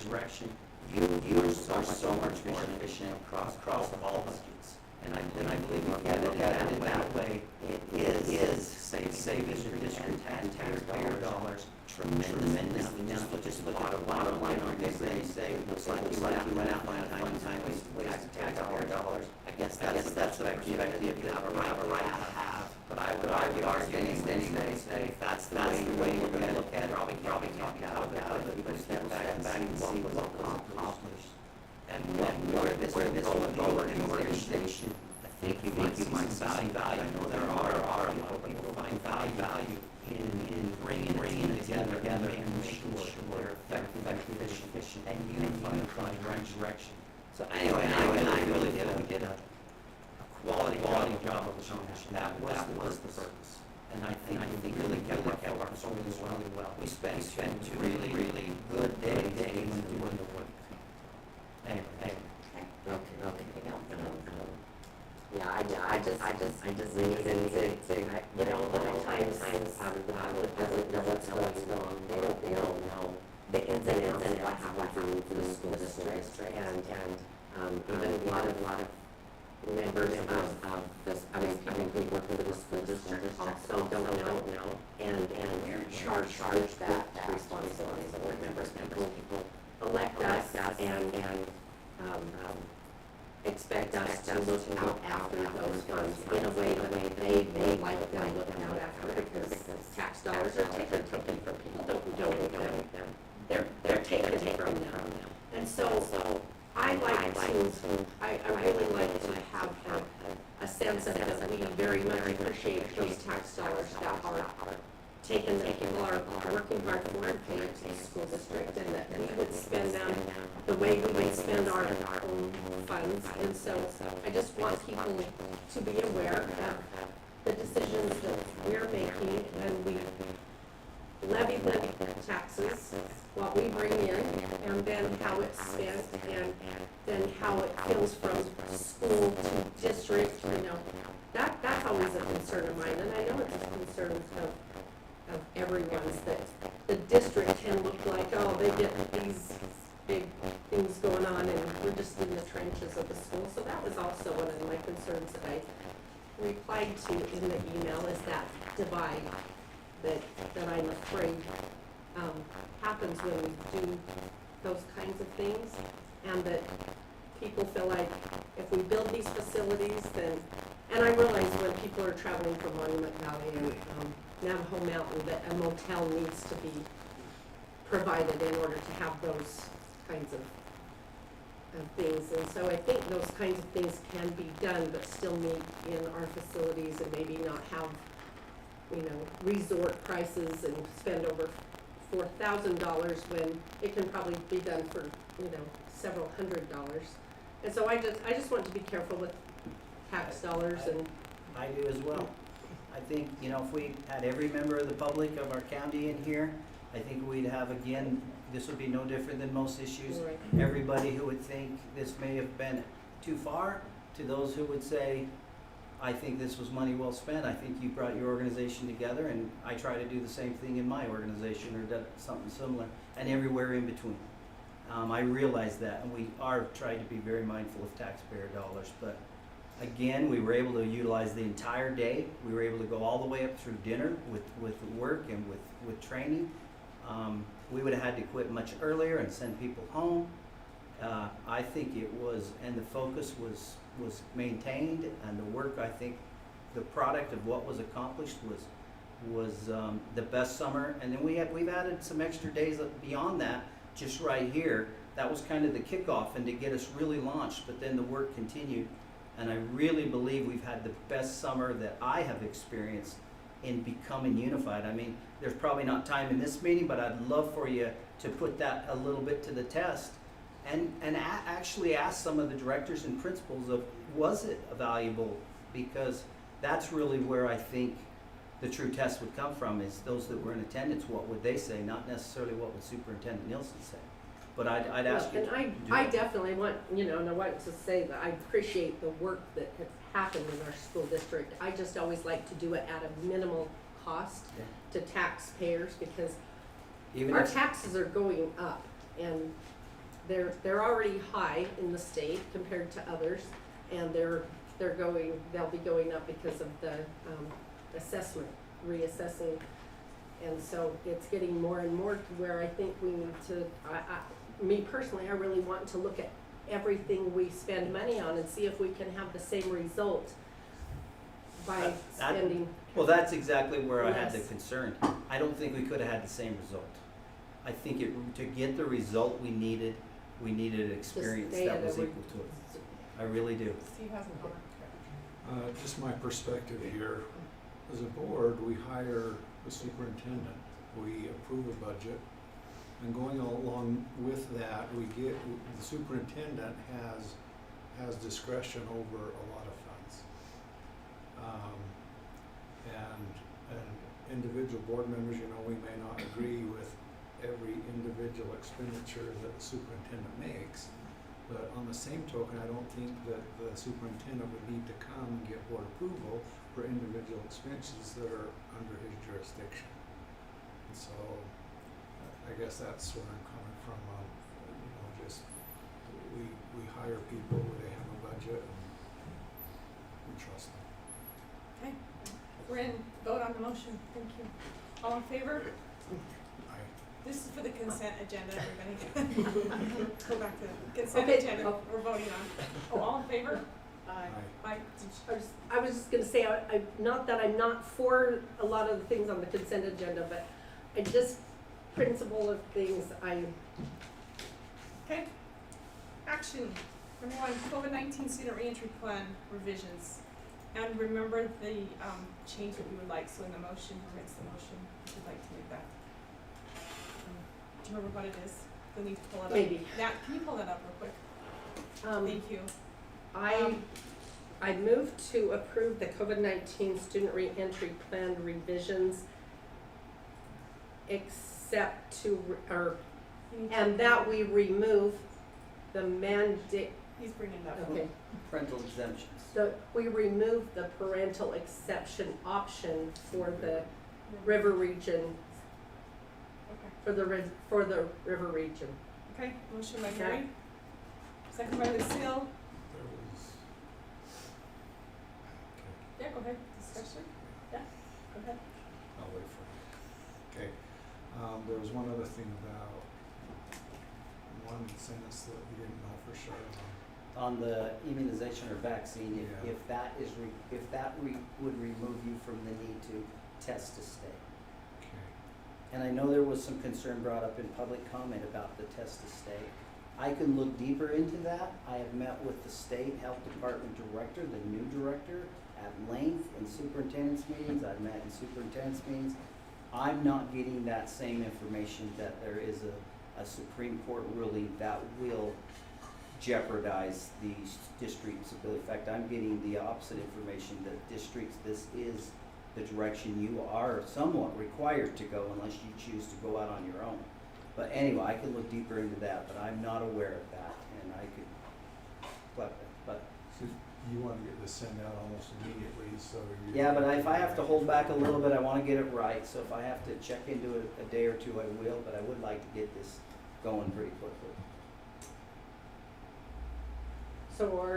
direction, you are so much more efficient across all budgets. And I believe look at it in that way, it is saving your district taxpayer dollars tremendously. Now, just look at the bottom line on this, they say, it looks like you went out and time wasted taxpayer dollars. I guess that's the perspective you have a right to have. But I would argue anything, that's the way we're gonna look at it, probably talk about it, people step back and see what was accomplished. And where this will go in the organization, I think you might find value. I know there are a lot of people who find value in bringing it together and making sure they're effective, efficient, and unified direction. So anyway, I really did a quality job of accomplishing that was the purpose. And I think we really kept our consultants really well. We spent 2 really good days doing the work. Anyway. Yeah, I just need to, you know, a lot of times, the public doesn't know what's going on. They don't know the ins and outs of what happens in the school district. And even a lot of members of this, I mean, we work with the school district also don't know, and charge that responsibility. The board members, people elect us and expect us to look out after those funds in a way that they like them looking out after, because tax dollars are taken from people who don't donate them. They're taken from them. And so I really like to have a sense of that we very much appreciate those tax dollars that are taken, that people are working hard for and paying to the school district, and that we would spend them the way we would spend our own funds. And so I just want people to be aware of the decisions that we're making, and we levy taxes, what we bring in, and then how it's spent, and then how it goes from school to district, you know. That's always a concern of mine, and I know it's a concern of everyone's, that the district can look like, oh, they get these big things going on, and we're just in the trenches of the school. So that was also one of my concerns that I replied to in the email, is that divide that I'm afraid happens when we do those kinds of things, and that people feel like if we build these facilities, then, and I realize when people are traveling from Monument Valley and Navajo Mountain, that a motel needs to be provided in order to have those kinds of things. And so I think those kinds of things can be done, but still meet in our facilities, and maybe not have, you know, resort prices and spend over $4,000 when it can probably be done for, you know, several $100s. And so I just want to be careful with tax dollars. And I do as well. I think, you know, if we had every member of the public of our county in here, I think we'd have, again, this would be no different than most issues. Right. Everybody who would think this may have been too far, to those who would say, I think this was money well spent. I think you brought your organization together, and I try to do the same thing in my organization, or something similar, and everywhere in between. I realize that, and we are trying to be very mindful of taxpayer dollars, but again, we were able to utilize the entire day. We were able to go all the way up through dinner with work and with training. We would have had to quit much earlier and send people home. I think it was, and the focus was maintained, and the work, I think, the product of what was accomplished was the best summer. And then we've added some extra days beyond that, just right here. That was kind of the kickoff and to get us really launched, but then the work continued. And I really believe we've had the best summer that I have experienced in becoming unified. I mean, there's probably not time in this meeting, but I'd love for you to put that a little bit to the test, and actually ask some of the directors and principals of, was it valuable? Because that's really where I think the true test would come from, is those that were in attendance, what would they say, not necessarily what would Superintendent Nielsen say. But I'd ask you. And I definitely want, you know, and I want to say that I appreciate the work that has happened in our school district. I just always like to do it at a minimal cost to taxpayers, because Even our if- taxes are going up, and they're already high in the state compared to others, and they'll be going up because of the, assessment, reassessing. And so it's getting more and more to where I think we need to, me personally, I really want to look at everything we spend money on and see if we can have the same result by spending. Well, that's exactly where I had the less. concern. I don't think we could have had the same result. I think to get the result we needed an experience stay that at was a equal to it. I really do. Steve has a comment. Just my perspective here, as a board, we hire the superintendent, we approve a budget, and going along with that, the superintendent has discretion over a lot of funds. And individual board members, we may not agree with every individual expenditure that the superintendent makes. But on the same token, I don't think that the superintendent would need to come and get board approval for individual expenses that are under his jurisdiction. And so, I guess that's where I'm coming from on, just, we hire people, they have a budget, and we trust them. Okay, we're in, vote on the motion, thank you. All in favor? This is for the consent agenda, everybody. Go back to the consent Okay. agenda we're voting on. Oh, all in favor? Aye. Aye. I was just gonna say, not that I'm not for a lot of the things on the consent agenda, but I just, principle of things, Okay. Action. Number 1, COVID-19 student reentry plan revisions. And remember the change that we would like, so in the motion, who makes the motion, if you'd like to make that. Do you remember what it is? You'll need to pull it up. Maybe. Nat, can you pull that up real quick? Thank you. I move to approve the COVID-19 student reentry plan revisions, except and that we remove the mandate, He's bringing it up. okay. Parental exemptions. So we remove the parental exception option for the river region, Okay. for the river region. Okay, motion by Gary. Second by Lucille. There was, Yeah, go ahead. Discussion? Yeah, go ahead. I'll wait for it. Okay, there was one other thing about one sentence that we didn't know for sure on. On the immunization or vaccine, Yeah. if that would remove you from the need to test to stay. Okay. And I know there was some concern brought up in public comment about the test to stay. I can look deeper into that. I have met with the state health department director, the new director, at length in superintendent's meetings. I've met in superintendent's meetings. I'm not getting that same information that there is a Supreme Court ruling that will jeopardize the district's ability. In fact, I'm getting the opposite information that districts, this is the direction you are somewhat required to go unless you choose to go out on your own. But anyway, I can look deeper into that, but I'm not aware of that, and I could collect that, but. So you want to get this sent out almost immediately, so you. Yeah, but if I have to hold back a little bit, I wanna get it right, so if I have to check into it a day or two, I will, but I would like to get this going pretty quickly. So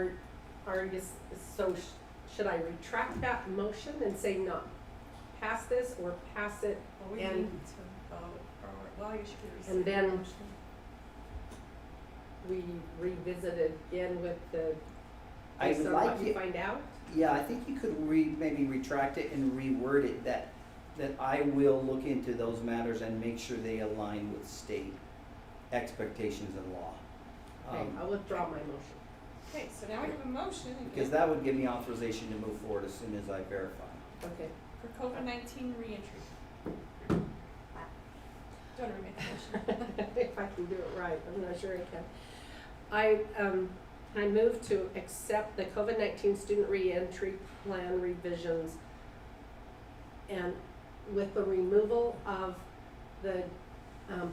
should I retract that motion and say not pass this or pass it Well, we and need to vote, or, you should And rescind the then- motion. we revisit it again with the, I based would on like what you it- find out? Yeah, I think you could maybe retract it and reword it that I will look into those matters and make sure they align with state expectations and law. Okay, I'll withdraw my motion. Okay, so now we have a motion Because that would give me authorization to move forward as soon as I verify. Okay. for COVID-19 reentry. Do you want to remake the motion? If I can do it right, I'm not sure I can. I move to accept the COVID-19 student reentry plan revisions and with the removal of the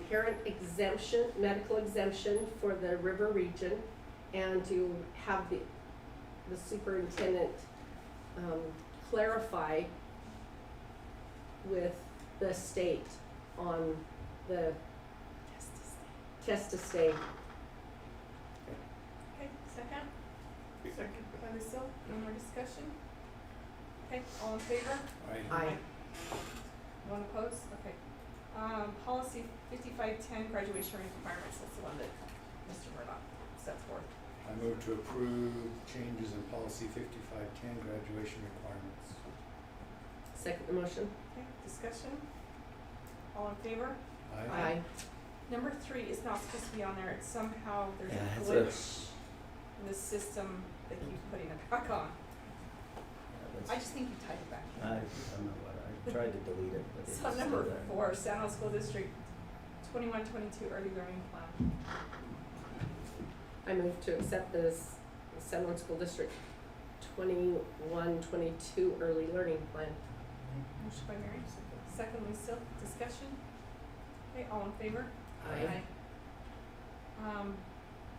parent exemption, medical exemption for the river region, and to have the superintendent clarify with the state on the test to stay Second? Second. By Lucille, no more discussion? Okay, all in favor? Aye. One opposed? Okay. Policy 5510, graduation requirements, that's the one that Mr. Murdoch set forth. I move to approve changes in policy 5510, graduation requirements. Second the motion? Okay, discussion? All in favor? Aye. Number 3 is not supposed to be on there, it's somehow, there's Yeah, a it's glitch in the system that keeps putting it back on. I just think you type it back in. I don't know what, I tried to delete it, but it's So still number there. 4, San Jose School District 21-22 early learning plan. I move to accept the San Juan School District 21-22 early learning plan. Motion by Mary, second Lucille, discussion? Okay, all in favor? Aye.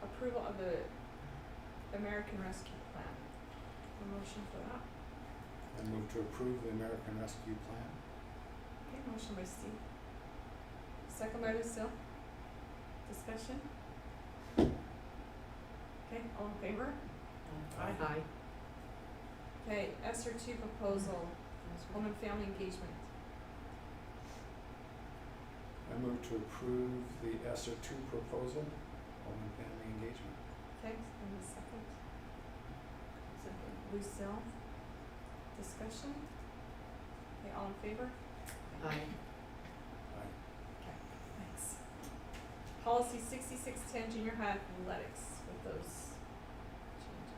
Approval of the American Rescue Plan. A motion for that. I move to approve the American Rescue Plan. Okay, motion by Steve. Second by Lucille. Discussion? Okay, all in favor? Aye. Okay, ESER 2 proposal, home and family engagement. I move to approve the ESER 2 proposal, home and family engagement. Okay, and the second. Second, Lucille. Discussion? Okay, all in favor? Aye. Aye. Okay, thanks. Policy 6610, junior high athletics with those changes.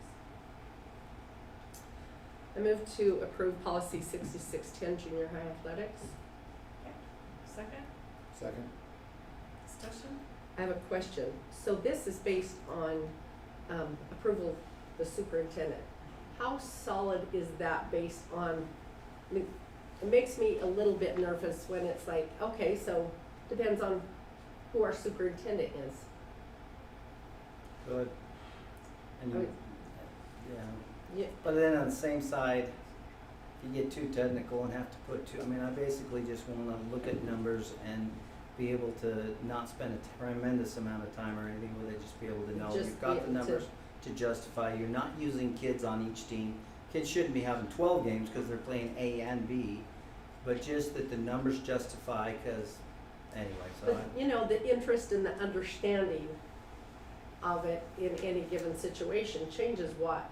I move to approve policy 6610 junior high athletics. Okay, second, Second? discussion? I have a question. So this is based on approval of the superintendent. How solid is that based on, I mean, it makes me a little bit nervous when it's like, okay, so depends on who our superintendent is. Good. And I you, mean- yeah, Yeah, but then on the same side, if you get too technical and have to put two, I mean, I basically just wanna look at numbers and be able to not spend a tremendous amount of time or anything with it, just be able to know Just you've be got able the numbers to justify, you're not using kids on each team. Kids shouldn't be having 12 games because they're playing A and B, but just that the numbers justify, cause anyway, so but you know, the interest and the understanding of it in any given situation changes what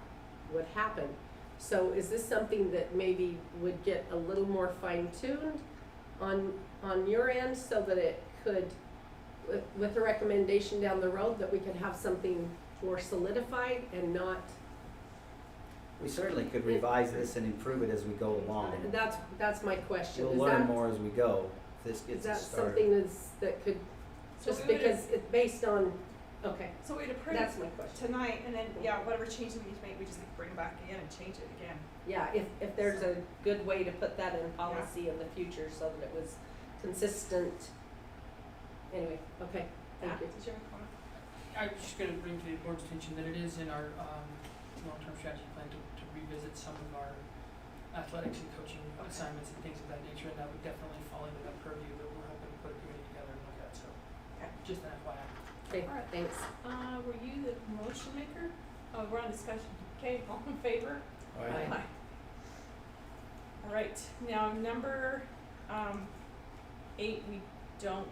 would happen. So is this something that maybe would get a little more fine-tuned on your end so that it could, with a recommendation down the road, that we could have something more solidified and not, we certainly could revise this and improve it as we go along. that's my question. We'll Is learn that- more as we go, if this Is gets that us started. something that could, So just we would- because it's based on, okay, So we'd approve that's my question. tonight, and then, yeah, whatever changes we need to make, we just bring it back again and change it again. Yeah, if there's a good way to put that in policy in the future so that it was consistent. Anyway, okay, thank you. Did you have a comment? I was just gonna bring to the board's attention that it is in our, long-term strategy plan to revisit some of our athletics and coaching assignments and things of that nature, and that would definitely fall into that purview that we're hoping to put a committee together and look at, so, Okay. just an FYI. Okay, Alright. thanks. Were you the motion maker? Oh, we're on discussion. Okay, all in favor? Aye. All right, now number 8, we don't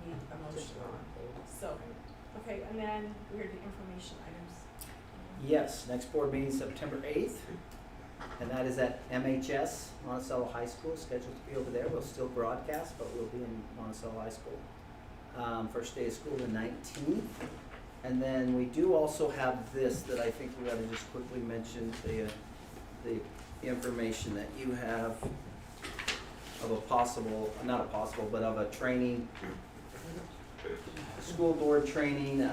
need a motion on, so, okay, and then we're the information items. Yes, next board meeting September 8th, and that is at MHS, Monticello High School, scheduled to be over there. We'll still broadcast, but we'll be in Monticello High School. First day of school the 19th, and then we do also have this that I think we ought to just quickly mention, the information that you have of a possible, not a possible, but of a training, school board training,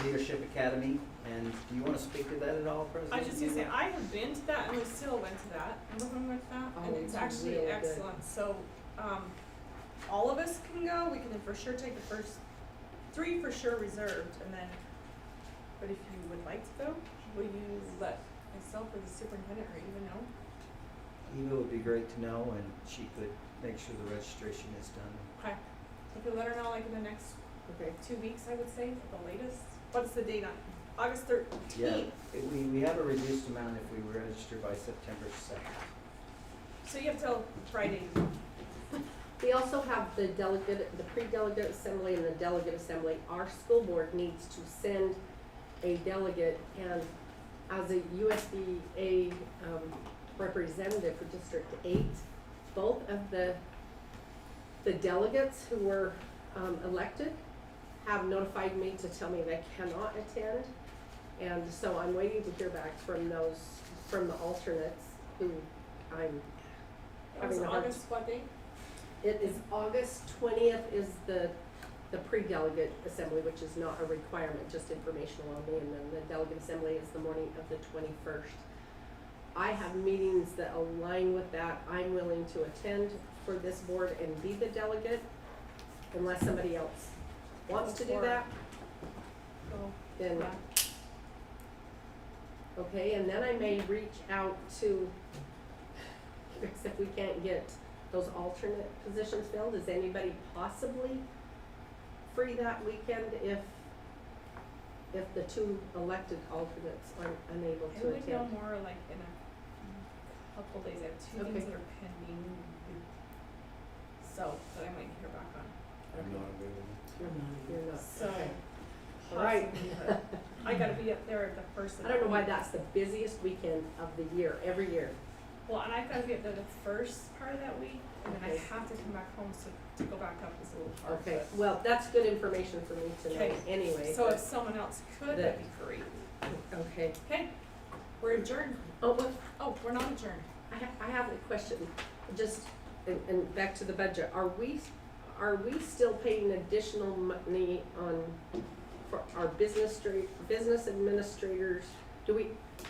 leadership academy. And do you want to speak to that at all, President? I was just gonna say, I have been to that, and Lucille went to that, remember when we went to that? And Oh, it's it's actually really good. excellent, so, all of us can go, we can for sure take the first 3 for sure reserved, and then, but if you would like to go, will you let myself or the superintendent or even know? Eva would be great to know, and she could make sure the registration is done. Okay, if you let her know like in the next Okay. 2 weeks, I would say, at the latest. What's the date on? August 13th. Yeah, we have a reduced amount if we register by September 2nd. So you have till Friday. We also have the delegate, the pre-delegate assembly and the delegate assembly. Our school board needs to send a delegate, and as a USDA representative for District 8, both of the delegates who were elected have notified me to tell me they cannot attend. And so I'm waiting to hear back from the alternates who I'm That was having a hard. August what day? It is August 20th is the pre-delegate assembly, which is not a requirement, just informational only, and then the delegate assembly is the morning of the 21st. I have meetings that align with that. I'm willing to attend for this board and be the delegate unless somebody else wants to do that, Go. then, Yeah. okay, and then I may reach out to, if we can't get those alternate positions filled, is anybody possibly free that weekend if the two elected alternates are unable I to would know attend? more like in a couple days. I have two things Okay. that are pending. So, that I might hear back on. I'm not available. You're not, So, okay. All right. possibly, but I gotta be up there at the first of I don't know the why week. that's the busiest weekend of the year, every year. Well, and I've gotta be up there the first part of that week, and then I Okay. have to come back home, so to go back up is a little hard. Okay, but- well, that's good information for me to know Okay. anyway. So but- if someone else could, that- that'd be great. Okay. Okay, we're adjourned. Oh, but Oh, we're not adjourned. I have a question, just, and back to the budget, are we still paying additional money for our business administrators? Do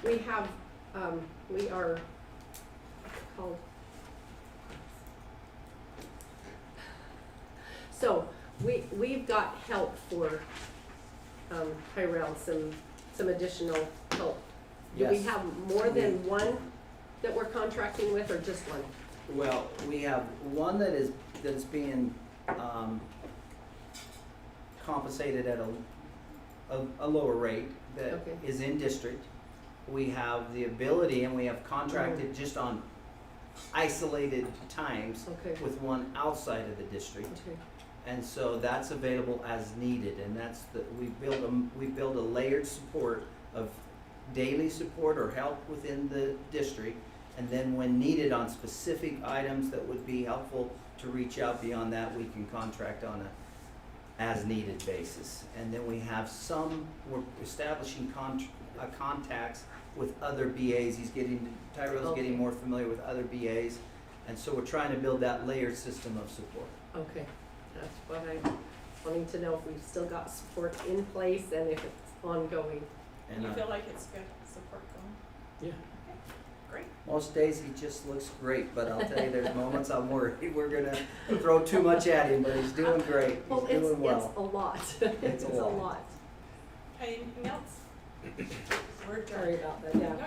we have, we are called, so, we've got help for, Tyrell, some additional help. Do we Yes. have more than one that we're contracting with, or just one? Well, we have one that's being compensated at a lower rate that Okay. is in district. We have the ability, and we have contracted just on isolated times Okay. with one outside of the district. Okay. And so that's available as needed, and that's we build a layered support of daily support or help within the district, and then when needed on specific items that would be helpful to reach out beyond that, we can contract on a as needed basis. And then we have we're establishing contacts with other BAs. Tyrell's getting Okay. more familiar with other BAs, and so we're trying to build that layered system of support. Okay, that's what I'm wanting to know, if we've still got support in place and if it's ongoing. And you feel like it's good support going? Yeah. Okay, great. Most days he just looks great, but I'll tell you, there's moments I'm worried we're gonna throw too much at him, but he's doing great. Well, He's doing well. it's a lot. It's a lot. lot. Anything else? We're adjourned. Sorry about that, yeah. No,